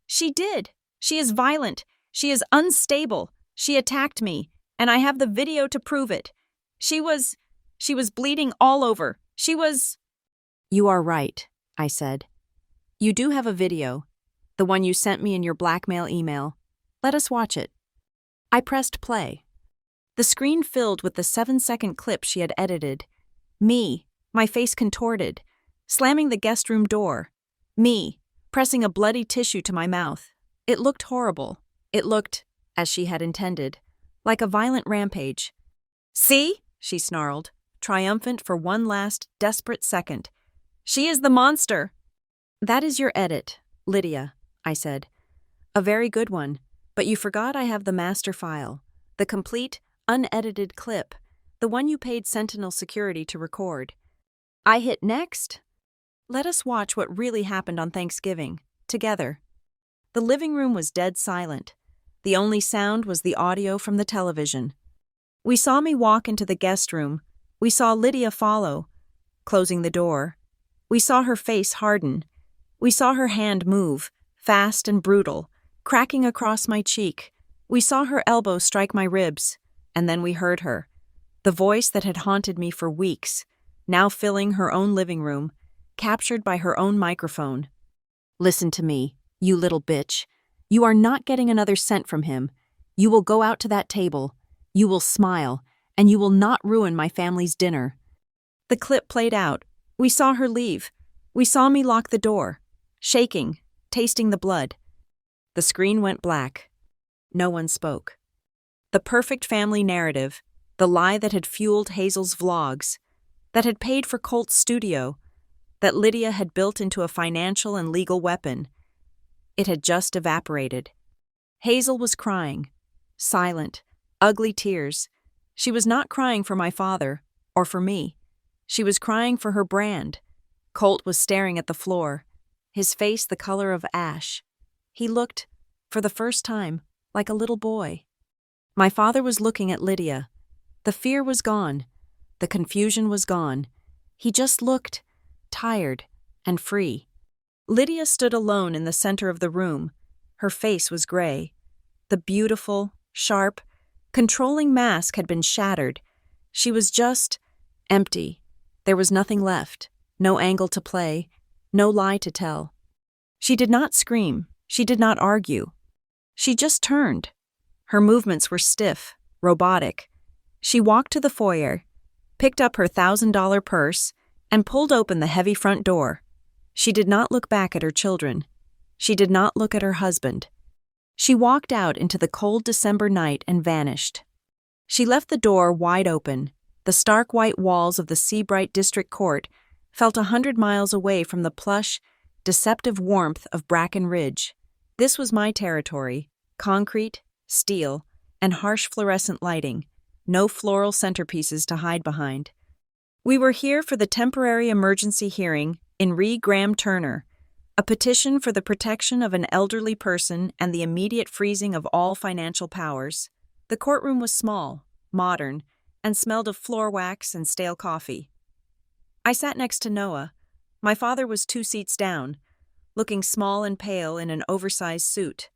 She did. She is violent. She is unstable. She attacked me, and I have the video to prove it. She was bleeding all over. She was… You are right, I said. You do have a video, the one you sent me in your blackmail email. Let us watch it. I pressed play. The screen filled with the 7-second clip she had edited. Me, my face contorted, slamming the guest room door. Me, pressing a bloody tissue to my mouth. It looked horrible. It looked, as she had intended, like a violent rampage. "See?" she snarled, triumphant for one last, desperate second. "She is the monster!" "That is your edit, Lydia," I said. "A very good one, but you forgot I have the master file, the complete, unedited clip, the one you paid Sentinel Security to record." I hit next. Let us watch what really happened on Thanksgiving, together. The living room was dead silent. The only sound was the audio from the television. We saw me walk into the guest room. We saw Lydia follow, closing the door. We saw her face harden. We saw her hand move, fast and brutal, cracking across my cheek. We saw her elbow strike my ribs, and then we heard her. The voice that had haunted me for weeks, now filling her own living room, captured by her own microphone. "Listen to me, you little bitch. You are not getting another cent from him. You will go out to that table. You will smile, and you will not ruin my family's dinner." The clip played out. We saw her leave. We saw me lock the door, shaking, tasting the blood. The screen went black. No one spoke. The perfect family narrative, the lie that had fueled Hazel's vlogs, that had paid for Colt's studio, that Lydia had built into a financial and legal weapon. It had just evaporated. Hazel was crying, silent, ugly tears. She was not crying for my father, or for me. She was crying for her brand. Colt was staring at the floor, his face the color of ash. He looked, for the first time, like a little boy. My father was looking at Lydia. The fear was gone. The confusion was gone. He just looked, tired and free. Lydia stood alone in the center of the room. Her face was gray. The beautiful, sharp, controlling mask had been shattered. She was just empty. There was nothing left, no angle to play, no lie to tell. She did not scream. She did not argue. She just turned. Her movements were stiff, robotic. She walked to the foyer, picked up her $1,000 purse, and pulled open the heavy front door. She did not look back at her children. She did not look at her husband. She walked out into the cold December night and vanished. She left the door wide open. The stark white walls of the Seabright District Court felt 100 miles away from the plush, deceptive warmth of Bracken Ridge. This was my territory: concrete, steel, and harsh fluorescent lighting. No floral centerpieces to hide behind. We were here for the temporary emergency hearing in re Graham Turner, a petition for the protection of an elderly person and the immediate freezing of all financial powers. The courtroom was small, modern, and smelled of floor wax and stale coffee. I sat next to Noah. My father was 2 seats down, looking small and pale in an oversized suit.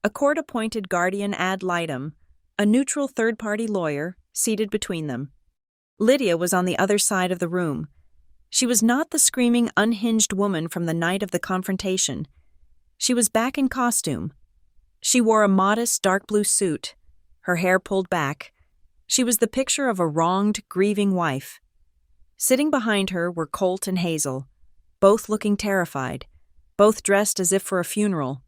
A court-appointed guardian ad litem, a neutral third-party lawyer, seated between them. Lydia was on the other side of the room. She was not the screaming, unhinged woman from the night of the confrontation. She was back in costume. She wore a modest dark blue suit, her hair pulled back. She was the picture of a wronged, grieving wife. Sitting behind her were Colt and Hazel, both looking terrified, both dressed as if for a funeral.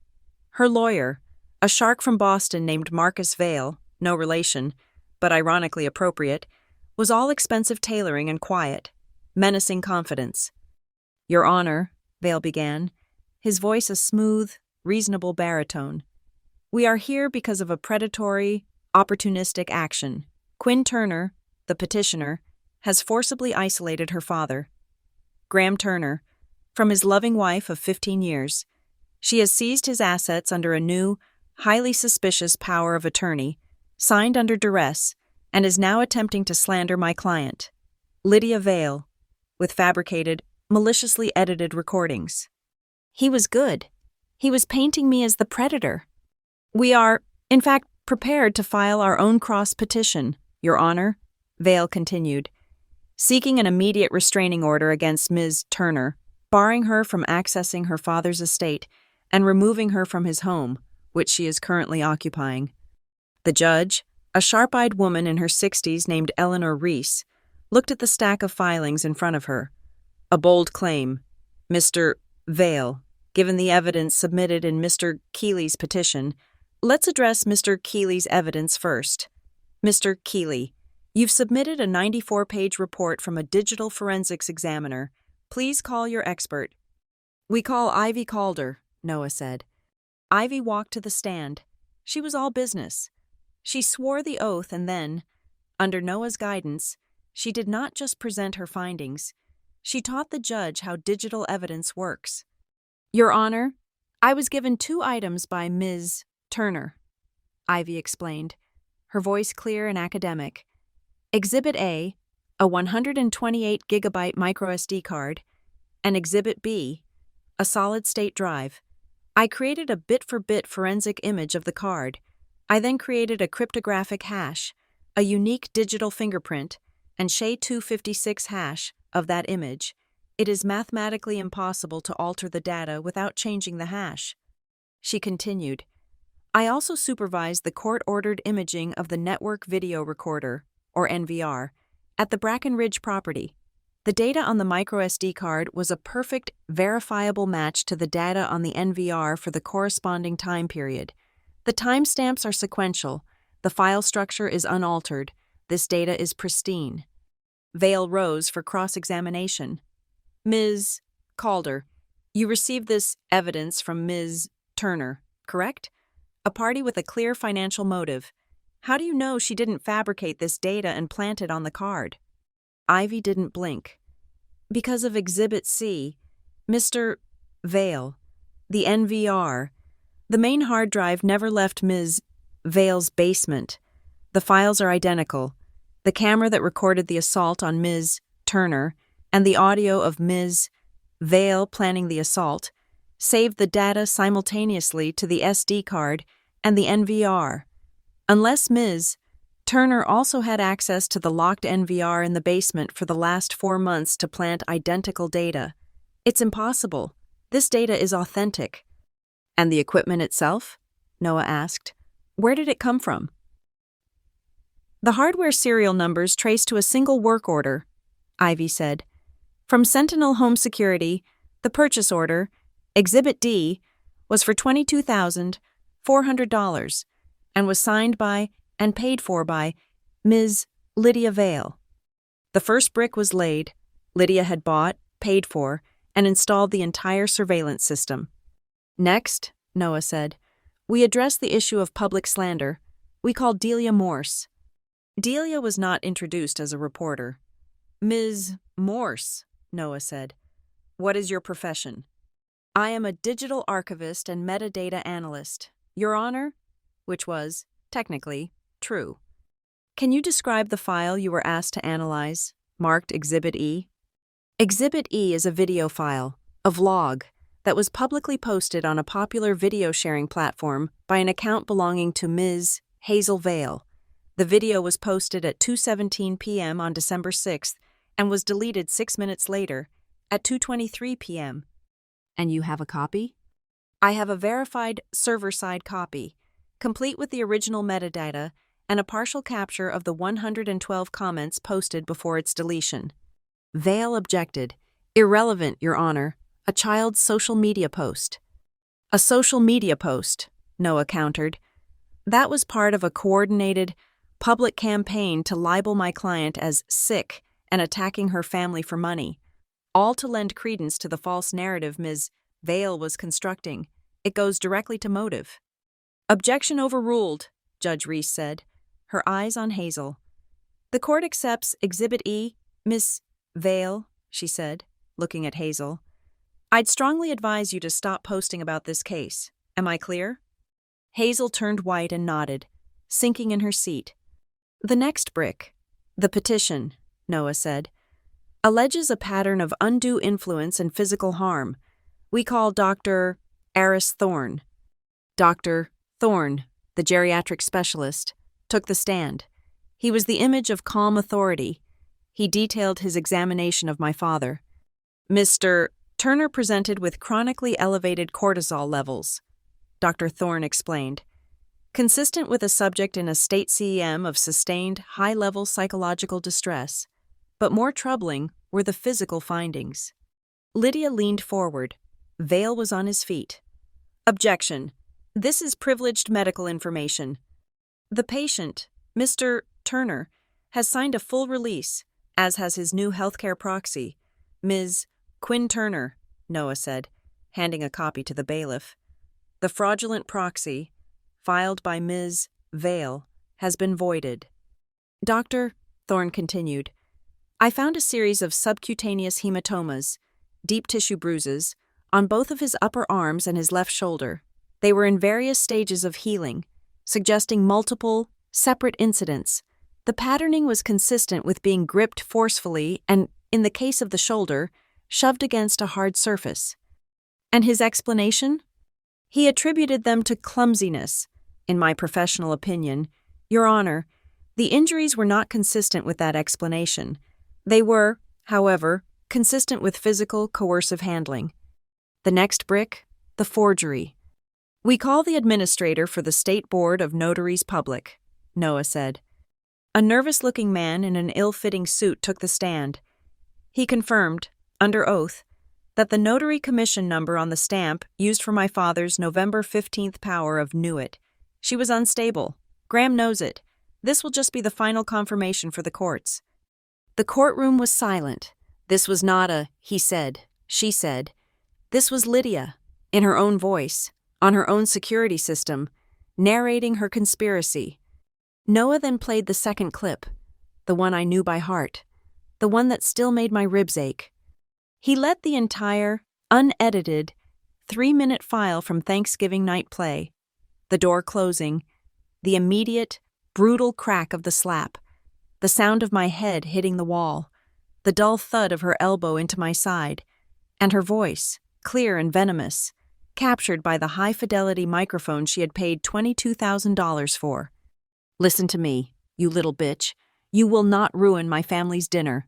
Her lawyer, a shark from Boston named Marcus Vale, no relation, but ironically appropriate, was all expensive tailoring and quiet, menacing confidence. "Your Honor," Vale began, his voice a smooth, reasonable baritone. "We are here because of a predatory, opportunistic action. Quinn Turner, the petitioner, has forcibly isolated her father, Graham Turner, from his loving wife of 15 years. She has seized his assets under a new, highly suspicious power of attorney, signed under duress, and is now attempting to slander my client, Lydia Vale, with fabricated, maliciously edited recordings. He was good. He was painting me as the predator. We are, in fact, prepared to file our own cross petition, Your Honor," Vale continued, "seeking an immediate restraining order against Ms. Turner, barring her from accessing her father's estate and removing her from his home, which she is currently occupying. The judge, A sharp-eyed woman in her 60s named Eleanor Reese looked at the stack of filings in front of her. A bold claim. Mr. Vale, given the evidence submitted in Mr. Keeley's petition, let's address Mr. Keeley's evidence first. Mr. Keeley, you've submitted a 94-page report from a digital forensics examiner. Please call your expert. We call Ivy Calder, Noah said. Ivy walked to the stand. She was all business. She swore the oath and then, under Noah's guidance, she did not just present her findings. She taught the judge how digital evidence works. Your Honor, I was given 2 items by Ms. Turner, Ivy explained, her voice clear and academic. Exhibit A, a 128-gigabyte microSD card, and Exhibit B, a solid-state drive. I created a bit-for-bit forensic image of the card. I then created a cryptographic hash, a unique digital fingerprint, and SHA-256 hash of that image. It is mathematically impossible to alter the data without changing the hash. She continued, I also supervised the court-ordered imaging of the network video recorder, or NVR, at the Bracken Ridge property. The data on the microSD card was a perfect, verifiable match to the data on the NVR for the corresponding time period. The timestamps are sequential. The file structure is unaltered. This data is pristine. Vale rose for cross-examination. Ms. Calder, you received this evidence from Ms. Turner, correct? A party with a clear financial motive. How do you know she didn't fabricate this data and plant it on the card? Ivy didn't blink. Because of Exhibit C, Mr. Vale, the NVR, the main hard drive never left Ms. Vale's basement. The files are identical. The camera that recorded the assault on Ms. Turner and the audio of Ms. Vale planning the assault saved the data simultaneously to the SD card and the NVR. Unless Ms. Turner also had access to the locked NVR in the basement for the last 4 months to plant identical data. It's impossible. This data is authentic. And the equipment itself? Noah asked. Where did it come from? The hardware serial numbers trace to a single work order, Ivy said. From Sentinel Home Security, the purchase order, Exhibit D, was for $22,400 and was signed by and paid for by Ms. Lydia Vale. The first brick was laid. Lydia had bought, paid for, and installed the entire surveillance system. Next, Noah said, we addressed the issue of public slander. We called Delia Morse. Delia was not introduced as a reporter. Ms. Morse, Noah said, what is your profession? I am a digital archivist and metadata analyst, Your Honor, which was, technically, true. Can you describe the file you were asked to analyze, marked Exhibit E? Exhibit E is a video file, a vlog, that was publicly posted on a popular video sharing platform by an account belonging to Ms. Hazel Vale. The video was posted at 2:17 p.m. on December 6th and was deleted 6 minutes later at 2:23 p.m. And you have a copy? I have a verified server-side copy, complete with the original metadata and a partial capture of the 112 comments posted before its deletion. Vale objected. Irrelevant, Your Honor. A child's social media post. A social media post, Noah countered. That was part of a coordinated, public campaign to libel my client as sick and attacking her family for money, all to lend credence to the false narrative Ms. Vale was constructing. It goes directly to motive. Objection overruled, Judge Reese said, her eyes on Hazel. The court accepts Exhibit E, Miss Vale, she said, looking at Hazel. I'd strongly advise you to stop posting about this case. Am I clear? Hazel turned white and nodded, sinking in her seat. The next brick, the petition, Noah said, alleges a pattern of undue influence and physical harm. We call Dr. Aris Thorne. Dr. Thorne, the geriatric specialist, took the stand. He was the image of calm authority. He detailed his examination of my father. Mr. Turner presented with chronically elevated cortisol levels, Dr. Thorne explained. consistent with a subject in a state CEM of sustained, high-level psychological distress. But more troubling were the physical findings. Lydia leaned forward. Vale was on his feet. Objection. This is privileged medical information. The patient, Mr. Turner, has signed a full release, as has his new healthcare proxy, Ms. Quinn Turner, Noah said, handing a copy to the bailiff. The fraudulent proxy, filed by Ms. Vale, has been voided. Doctor, Thorne continued, I found a series of subcutaneous hematomas, deep tissue bruises, on both of his upper arms and his left shoulder. They were in various stages of healing, suggesting multiple, separate incidents. The patterning was consistent with being gripped forcefully and, in the case of the shoulder, shoved against a hard surface. And his explanation? He attributed them to clumsiness. In my professional opinion, Your Honor, the injuries were not consistent with that explanation. They were, however, consistent with physical, coercive handling. The next brick, the forgery. We call the administrator for the State Board of Notaries Public, Noah said. A nervous-looking man in an ill-fitting suit took the stand. He confirmed, under oath, that the notary commission number on the stamp used for my father's November 15th power of knew it. She was unstable. Graham knows it. This will just be the final confirmation for the courts. The courtroom was silent. This was not a, he said, she said. This was Lydia, in her own voice, on her own security system, narrating her conspiracy. Noah then played the second clip, the one I knew by heart, the one that still made my ribs ache. He let the entire, unedited, 3-minute file from Thanksgiving night play, the door closing, the immediate, brutal crack of the slap, the sound of my head hitting the wall, the dull thud of her elbow into my side, and her voice, clear and venomous, captured by the high-fidelity microphone she had paid $22,000 for. Listen to me, you little bitch. You will not ruin my family's dinner.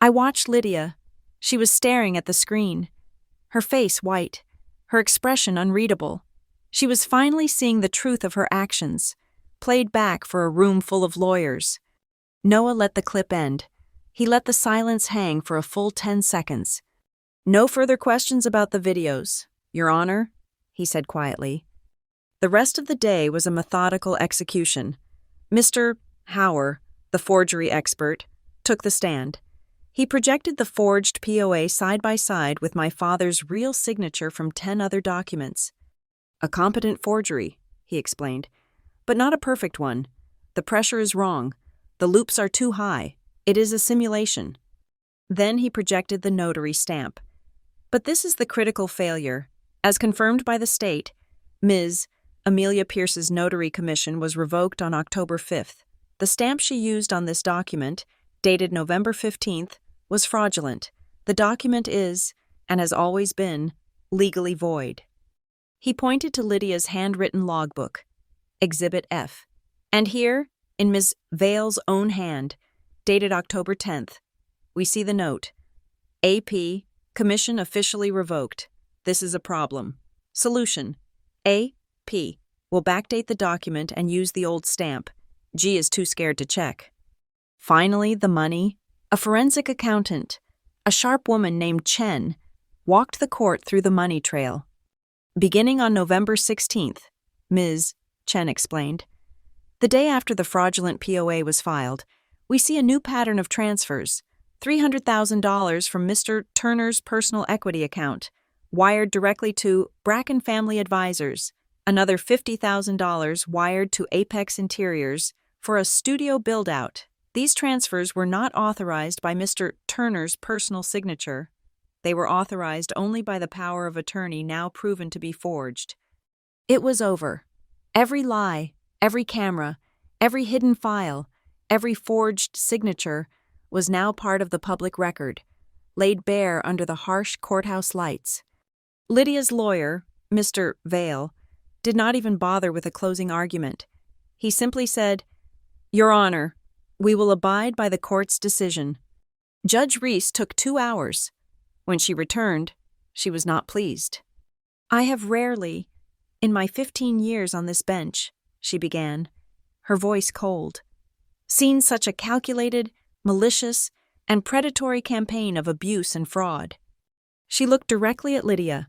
I watched Lydia. She was staring at the screen, her face white, her expression unreadable. She was finally seeing the truth of her actions, played back for a room full of lawyers. Noah let the clip end. He let the silence hang for a full 10 seconds. No further questions about the videos, Your Honor, he said quietly. The rest of the day was a methodical execution. Mr. Hauer, the forgery expert, took the stand. He projected the forged POA side by side with my father's real signature from 10 other documents. A competent forgery, he explained, but not a perfect one. The pressure is wrong. The loops are too high. It is a simulation. Then he projected the notary stamp. But this is the critical failure. As confirmed by the state, Ms. Amelia Pierce's notary commission was revoked on October 5th. The stamp she used on this document, dated November 15th, was fraudulent. The document is, and has always been, legally void. He pointed to Lydia's handwritten logbook, Exhibit F. And here, in Ms. Vale's own hand, dated October 10th, we see the note. AP, commission officially revoked. This is a problem. Solution. A.P. will backdate the document and use the old stamp. G is too scared to check. Finally, the money. A forensic accountant, a sharp woman named Chen, walked the court through the money trail. Beginning on November 16th, Ms. Chen explained, the day after the fraudulent POA was filed, we see a new pattern of transfers. $300,000 from Mr. Turner's personal equity account, wired directly to Bracken Family Advisors, another $50,000 wired to Apex Interiors for a studio build-out. These transfers were not authorized by Mr. Turner's personal signature. They were authorized only by the power of attorney now proven to be forged. It was over. Every lie, every camera, every hidden file, every forged signature was now part of the public record, laid bare under the harsh courthouse lights. Lydia's lawyer, Mr. Vale, did not even bother with a closing argument. He simply said, Your Honor, we will abide by the court's decision. Judge Reese took 2 hours. When she returned, she was not pleased. I have rarely, in my 15 years on this bench, she began, her voice cold. Seen such a calculated, malicious, and predatory campaign of abuse and fraud. She looked directly at Lydia.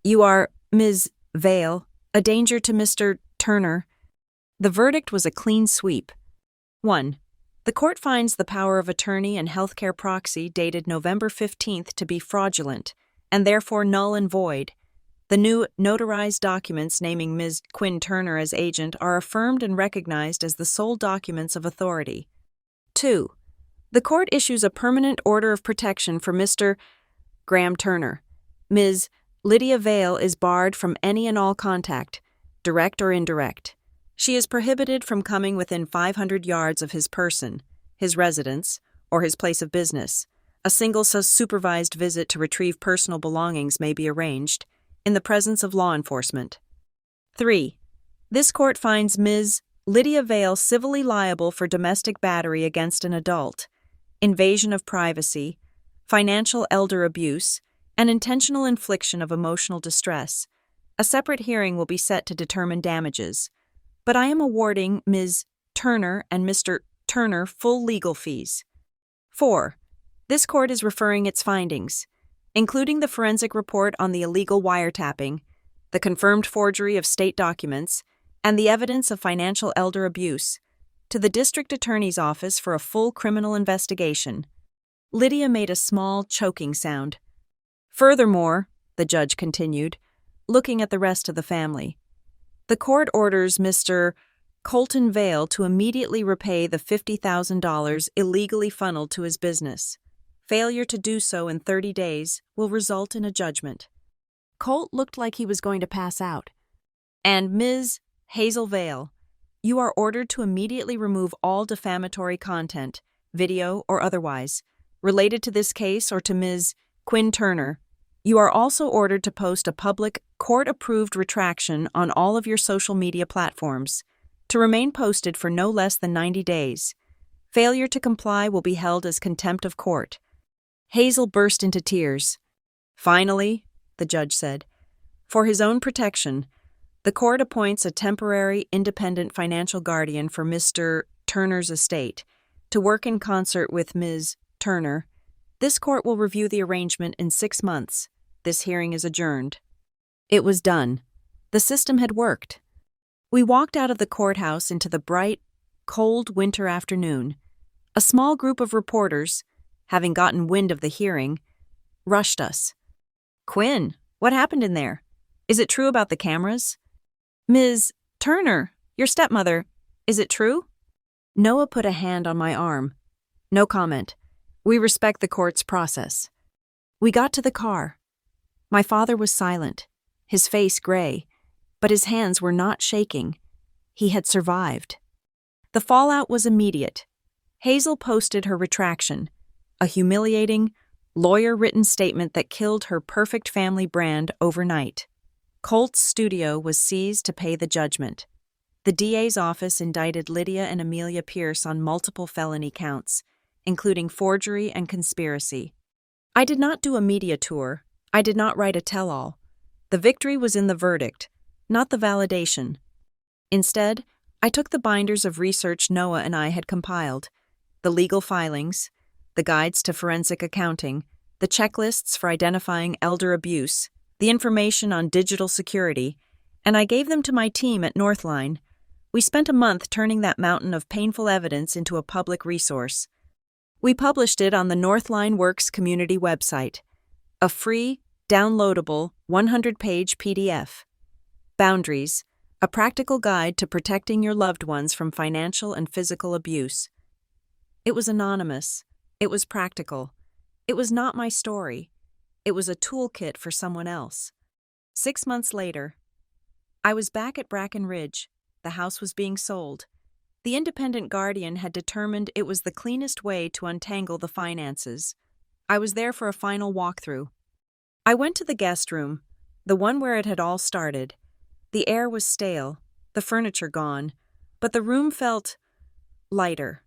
You are, Ms. Vale, a danger to Mr. Turner. The verdict was a clean sweep. 1. The court finds the power of attorney and healthcare proxy dated November 15th to be fraudulent, and therefore null and void. The new notarized documents naming Ms. Quinn Turner as agent are affirmed and recognized as the sole documents of authority. 2. The court issues a permanent order of protection for Mr. Graham Turner. Ms. Lydia Vale is barred from any and all contact, direct or indirect. She is prohibited from coming within 500 yards of his person, his residence, or his place of business. A single supervised visit to retrieve personal belongings may be arranged, in the presence of law enforcement. 3. This court finds Ms. Lydia Vale civilly liable for domestic battery against an adult, invasion of privacy, financial elder abuse, and intentional infliction of emotional distress. A separate hearing will be set to determine damages, but I am awarding Ms. Turner and Mr. Turner full legal fees. 4. This court is referring its findings, including the forensic report on the illegal wiretapping, the confirmed forgery of state documents, and the evidence of financial elder abuse, to the district attorney's office for a full criminal investigation. Lydia made a small, choking sound. Furthermore, the judge continued, looking at the rest of the family, the court orders Mr. Colton Vale to immediately repay the $50,000 illegally funneled to his business. Failure to do so in 30 days will result in a judgment. Colt looked like he was going to pass out. And Ms. Hazel Vale, you are ordered to immediately remove all defamatory content, video or otherwise, related to this case or to Ms. Quinn Turner. You are also ordered to post a public, court-approved retraction on all of your social media platforms, to remain posted for no less than 90 days. Failure to comply will be held as contempt of court. Hazel burst into tears. Finally, the judge said, for his own protection, the court appoints a temporary, independent financial guardian for Mr. Turner's estate to work in concert with Ms. Turner. This court will review the arrangement in 6 months. This hearing is adjourned. It was done. The system had worked. We walked out of the courthouse into the bright, cold winter afternoon. A small group of reporters, having gotten wind of the hearing, rushed us. Quinn, what happened in there? Is it true about the cameras? Ms. Turner, your stepmother, is it true? Noah put a hand on my arm. No comment. We respect the court's process. We got to the car. My father was silent, his face gray, but his hands were not shaking. He had survived. The fallout was immediate. Hazel posted her retraction, a humiliating, lawyer-written statement that killed her perfect family brand overnight. Colt's studio was seized to pay the judgment. The DA's office indicted Lydia and Amelia Pierce on multiple felony counts, including forgery and conspiracy. I did not do a media tour. I did not write a tell-all. The victory was in the verdict, not the validation. Instead, I took the binders of research Noah and I had compiled, the legal filings, the guides to forensic accounting, the checklists for identifying elder abuse, the information on digital security, and I gave them to my team at Northline. We spent a month turning that mountain of painful evidence into a public resource. We published it on the Northline Works community website, a free, downloadable, 100-page PDF. Boundaries, a practical guide to protecting your loved ones from financial and physical abuse. It was anonymous. It was practical. It was not my story. It was a toolkit for someone else. 6 months later, I was back at Bracken Ridge. The house was being sold. The independent guardian had determined it was the cleanest way to untangle the finances. I was there for a final walkthrough. I went to the guest room, the one where it had all started. The air was stale, the furniture gone, but the room felt lighter.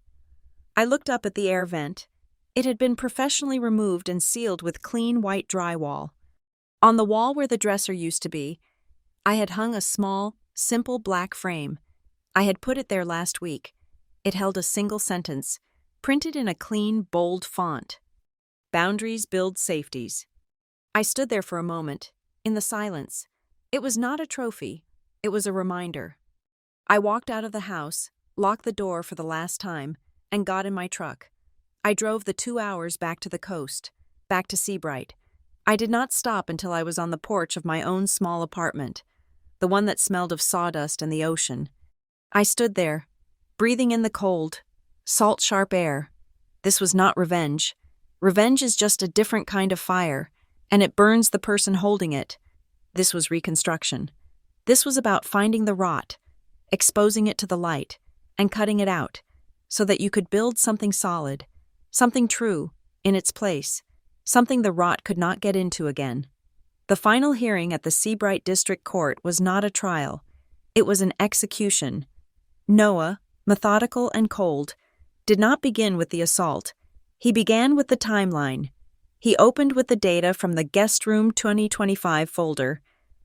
I looked up at the air vent. It had been professionally removed and sealed with clean white drywall. On the wall where the dresser used to be, I had hung a small, simple black frame. I had put it there last week. It held a single sentence, printed in a clean, bold font. Boundaries build safeties. I stood there for a moment, in the silence. It was not a trophy, it was a reminder. I walked out of the house, locked the door for the last time, and got in my truck. I drove the 2 hours back to the coast, back to Seabright. I did not stop until I was on the porch of my own small apartment, the one that smelled of sawdust and the ocean. I stood there, breathing in the cold, salt-sharp air. This was not revenge. Revenge is just a different kind of fire, and it burns the person holding it. This was reconstruction. This was about finding the rot, exposing it to the light, and cutting it out, so that you could build something solid, something true, in its place, something the rot could not get into again. The final hearing at the Seabright District Court was not a trial. It was an execution. Noah, methodical and cold, did not begin with the assault. He began with the timeline. He opened with the data from the Guest Room 2025 folder,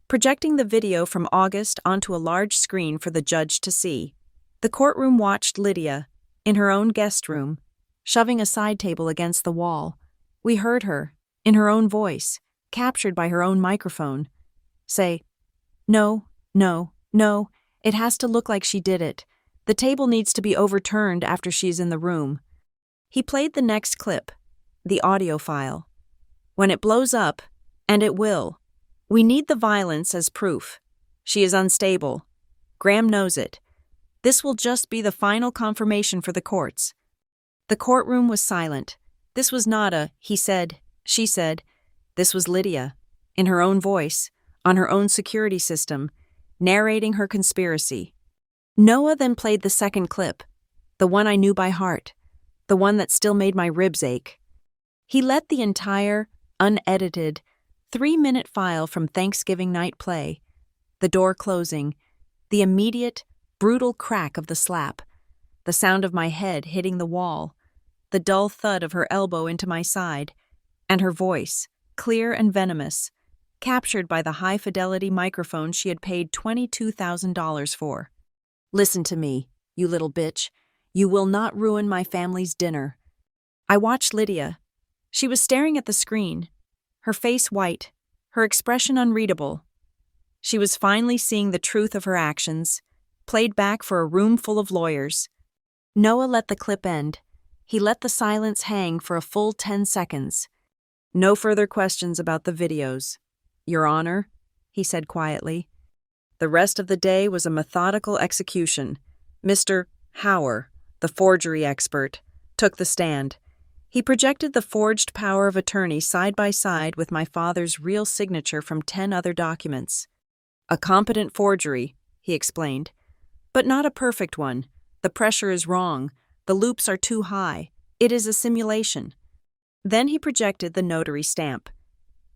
projecting the video from August onto a large screen for the judge to see. The courtroom watched Lydia, in her own guest room, shoving a side table against the wall. We heard her, in her own voice, captured by her own microphone, say, "No, no, no, it has to look like she did it. The table needs to be overturned after she's in the room." He played the next clip, the audio file. "When it blows up, and it will, we need the violence as proof. She is unstable. Graham knows it. This will just be the final confirmation for the courts." The courtroom was silent. This was not a he said, she said. This was Lydia, in her own voice, on her own security system, narrating her conspiracy. Noah then played the second clip, the one I knew by heart, the one that still made my ribs ache. He let the entire, unedited, 3-minute file from Thanksgiving night play, the door closing, the immediate, brutal crack of the slap, the sound of my head hitting the wall, the dull thud of her elbow into my side, and her voice, clear and venomous, captured by the high-fidelity microphone she had paid $22,000 for. "Listen to me, you little bitch. You will not ruin my family's dinner." I watched Lydia. She was staring at the screen, her face white, her expression unreadable. She was finally seeing the truth of her actions, played back for a room full of lawyers. Noah let the clip end. He let the silence hang for a full 10 seconds. "No further questions about the videos, Your Honor," he said quietly. The rest of the day was a methodical execution. Mr. Hauer, the forgery expert, took the stand. He projected the forged power of attorney side by side with my father's real signature from 10 other documents. "A competent forgery," he explained, "but not a perfect one. The pressure is wrong. The loops are too high. It is a simulation." Then he projected the notary stamp.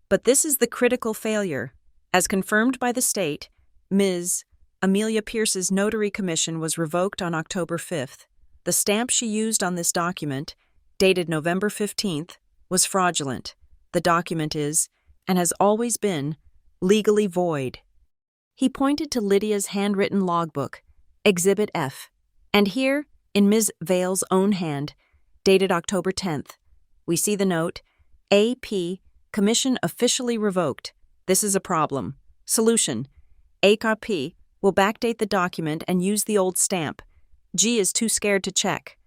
"But this is the critical failure. As confirmed by the state, Ms. Amelia Pierce's notary commission was revoked on October 5th. The stamp she used on this document, dated November 15th, was fraudulent. The document is, and has always been, legally void." He pointed to Lydia's handwritten logbook, Exhibit F, and here, in Ms. Vale's own hand, dated October 10th, we see the note, "A.P. Commission officially revoked. This is a problem. Solution: A.K.P. will backdate the document and use the old stamp. G is too scared to check."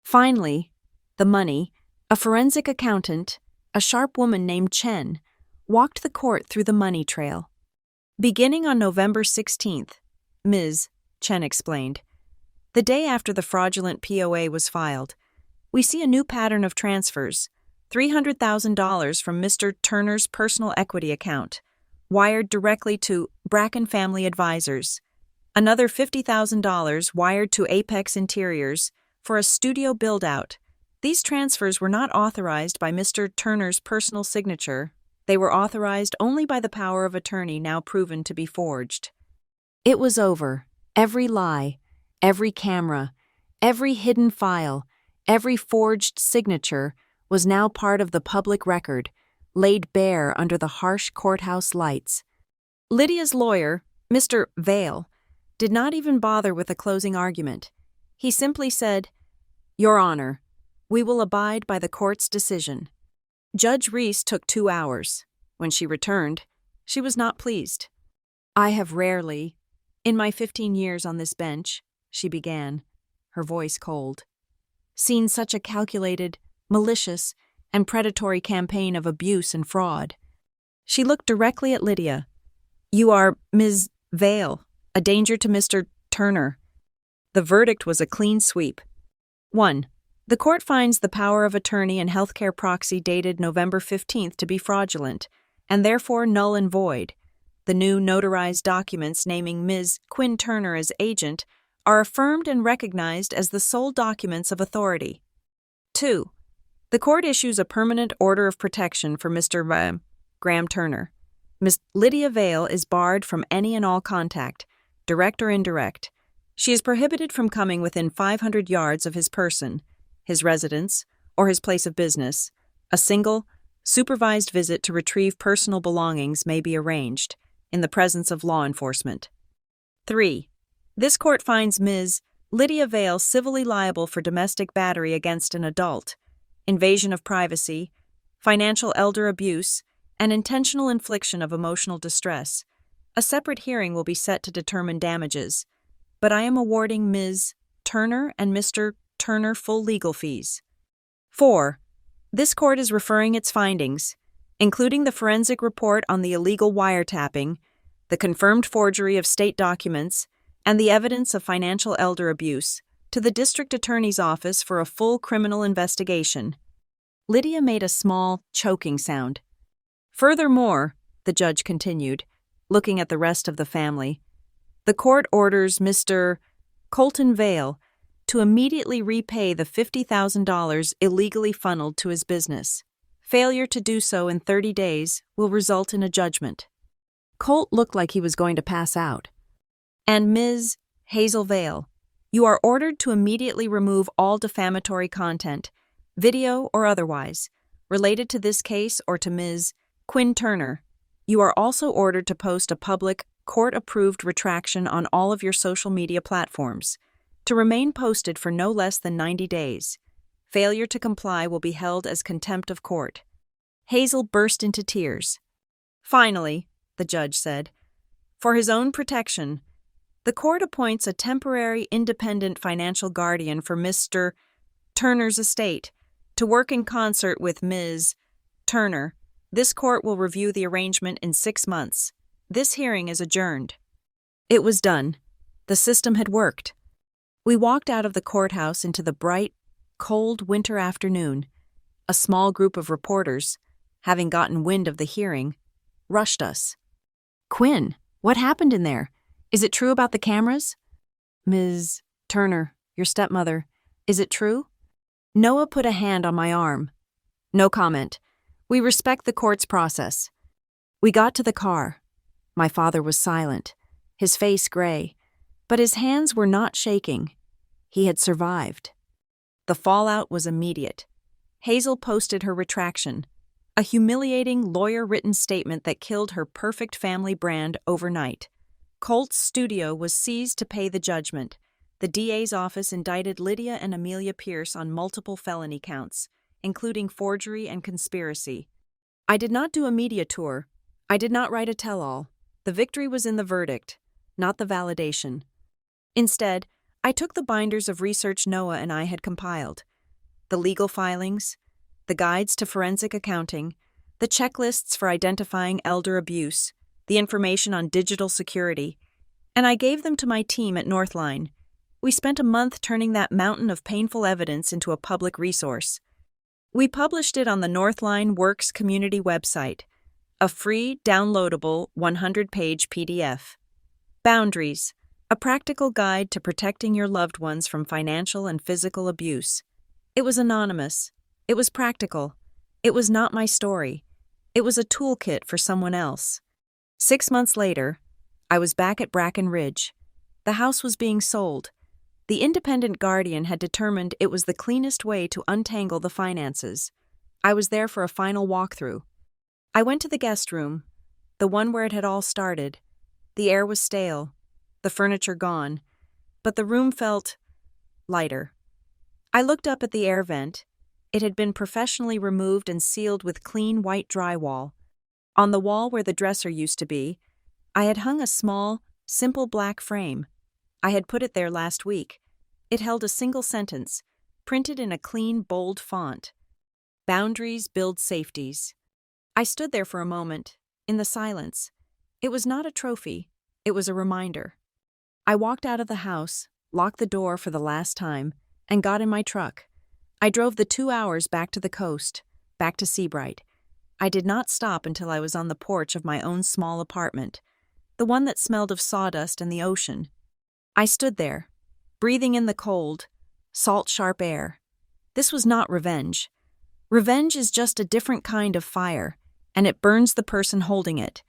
Finally, the money, a forensic accountant, a sharp woman named Chen, walked the court through the money trail. "Beginning on November 16th, Ms. Chen explained, the day after the fraudulent POA was filed, we see a new pattern of transfers, $300,000 from Mr. Turner's personal equity account, wired directly to Bracken Family Advisors. Another $50,000 wired to Apex Interiors for a studio build-out. These transfers were not authorized by Mr. Turner's personal signature. They were authorized only by the power of attorney now proven to be forged." It was over. Every lie, every camera, every hidden file, every forged signature was now part of the public record, laid bare under the harsh courthouse lights. Lydia's lawyer, Mr. Vale, did not even bother with a closing argument. He simply said, "Your Honor, we will abide by the court's decision." Judge Reese took 2 hours. When she returned, she was not pleased. "I have rarely, in my 15 years on this bench," she began, her voice cold, "seen such a calculated, malicious, and predatory campaign of abuse and fraud." She looked directly at Lydia. "You are Ms. Vale, a danger to Mr. Turner." The verdict was a clean sweep. 1. The court finds the power of attorney and healthcare proxy dated November 15th to be fraudulent, and therefore null and void. The new notarized documents naming Ms. Quinn Turner as agent are affirmed and recognized as the sole documents of authority. 2. The court issues a permanent order of protection for Mr. Graham Turner. Ms. Lydia Vale is barred from any and all contact, direct or indirect. She is prohibited from coming within 500 yards of his person, his residence, or his place of business. A single, supervised visit to retrieve personal belongings may be arranged, in the presence of law enforcement. 3. This court finds Ms. Lydia Vale civilly liable for domestic battery against an adult, invasion of privacy, financial elder abuse, and intentional infliction of emotional distress. A separate hearing will be set to determine damages, but I am awarding Ms. Turner and Mr. Turner full legal fees. 4. This court is referring its findings, including the forensic report on the illegal wiretapping, the confirmed forgery of state documents, and the evidence of financial elder abuse, to the district attorney's office for a full criminal investigation. Lydia made a small, choking sound. Furthermore, the judge continued, looking at the rest of the family, the court orders Mr. Colton Vale to immediately repay the $50,000 illegally funneled to his business. Failure to do so in 30 days will result in a judgment. Colt looked like he was going to pass out. And Ms. Hazel Vale, you are ordered to immediately remove all defamatory content, video or otherwise, related to this case or to Ms. Quinn Turner. You are also ordered to post a public, court-approved retraction on all of your social media platforms, to remain posted for no less than 90 days. Failure to comply will be held as contempt of court. Hazel burst into tears. Finally, the judge said, for his own protection, the court appoints a temporary independent financial guardian for Mr. Turner's estate to work in concert with Ms. Turner. This court will review the arrangement in 6 months. This hearing is adjourned. It was done. The system had worked. We walked out of the courthouse into the bright, cold winter afternoon. A small group of reporters, having gotten wind of the hearing, rushed us. "Quinn, what happened in there? Is it true about the cameras?" "Ms. Turner, your stepmother, is it true?" Noah put a hand on my arm. "No comment. We respect the court's process." We got to the car. My father was silent, his face gray, but his hands were not shaking. He had survived. The fallout was immediate. Hazel posted her retraction, a humiliating lawyer-written statement that killed her perfect family brand overnight. Colt's studio was seized to pay the judgment. The DA's office indicted Lydia and Amelia Pierce on multiple felony counts, including forgery and conspiracy. I did not do a media tour. I did not write a tell-all. The victory was in the verdict, not the validation. Instead, I took the binders of research Noah and I had compiled, the legal filings, the guides to forensic accounting, the checklists for identifying elder abuse, the information on digital security, and I gave them to my team at Northline. We spent a month turning that mountain of painful evidence into a public resource. We published it on the Northline Works community website, a free, downloadable 100-page PDF. Boundaries, a practical guide to protecting your loved ones from financial and physical abuse. It was anonymous. It was practical. It was not my story. It was a toolkit for someone else. 6 months later, I was back at Bracken Ridge. The house was being sold. The independent guardian had determined it was the cleanest way to untangle the finances. I was there for a final walkthrough. I went to the guest room, the one where it had all started. The air was stale. the furniture gone, but the room felt lighter. I looked up at the air vent. It had been professionally removed and sealed with clean white drywall. On the wall where the dresser used to be, I had hung a small, simple black frame. I had put it there last week. It held a single sentence, printed in a clean, bold font. Boundaries build safeties. I stood there for a moment, in the silence. It was not a trophy, it was a reminder. I walked out of the house, locked the door for the last time, and got in my truck. I drove the 2 hours back to the coast, back to Seabright. I did not stop until I was on the porch of my own small apartment, the one that smelled of sawdust and the ocean. I stood there, breathing in the cold, salt-sharp air. This was not revenge. Revenge is just a different kind of fire, and it burns the person holding it.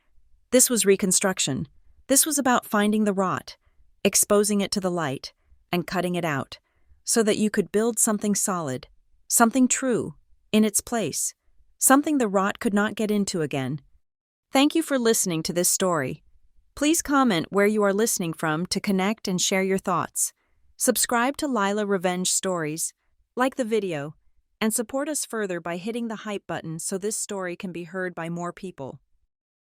This was reconstruction. This was about finding the rot, exposing it to the light, and cutting it out, so that you could build something solid, something true, in its place, something the rot could not get into again. Thank you for listening to this story. Please comment where you are listening from to connect and share your thoughts. Subscribe to Lila Revenge Stories, like the video, and support us further by hitting the hype button so this story can be heard by more people.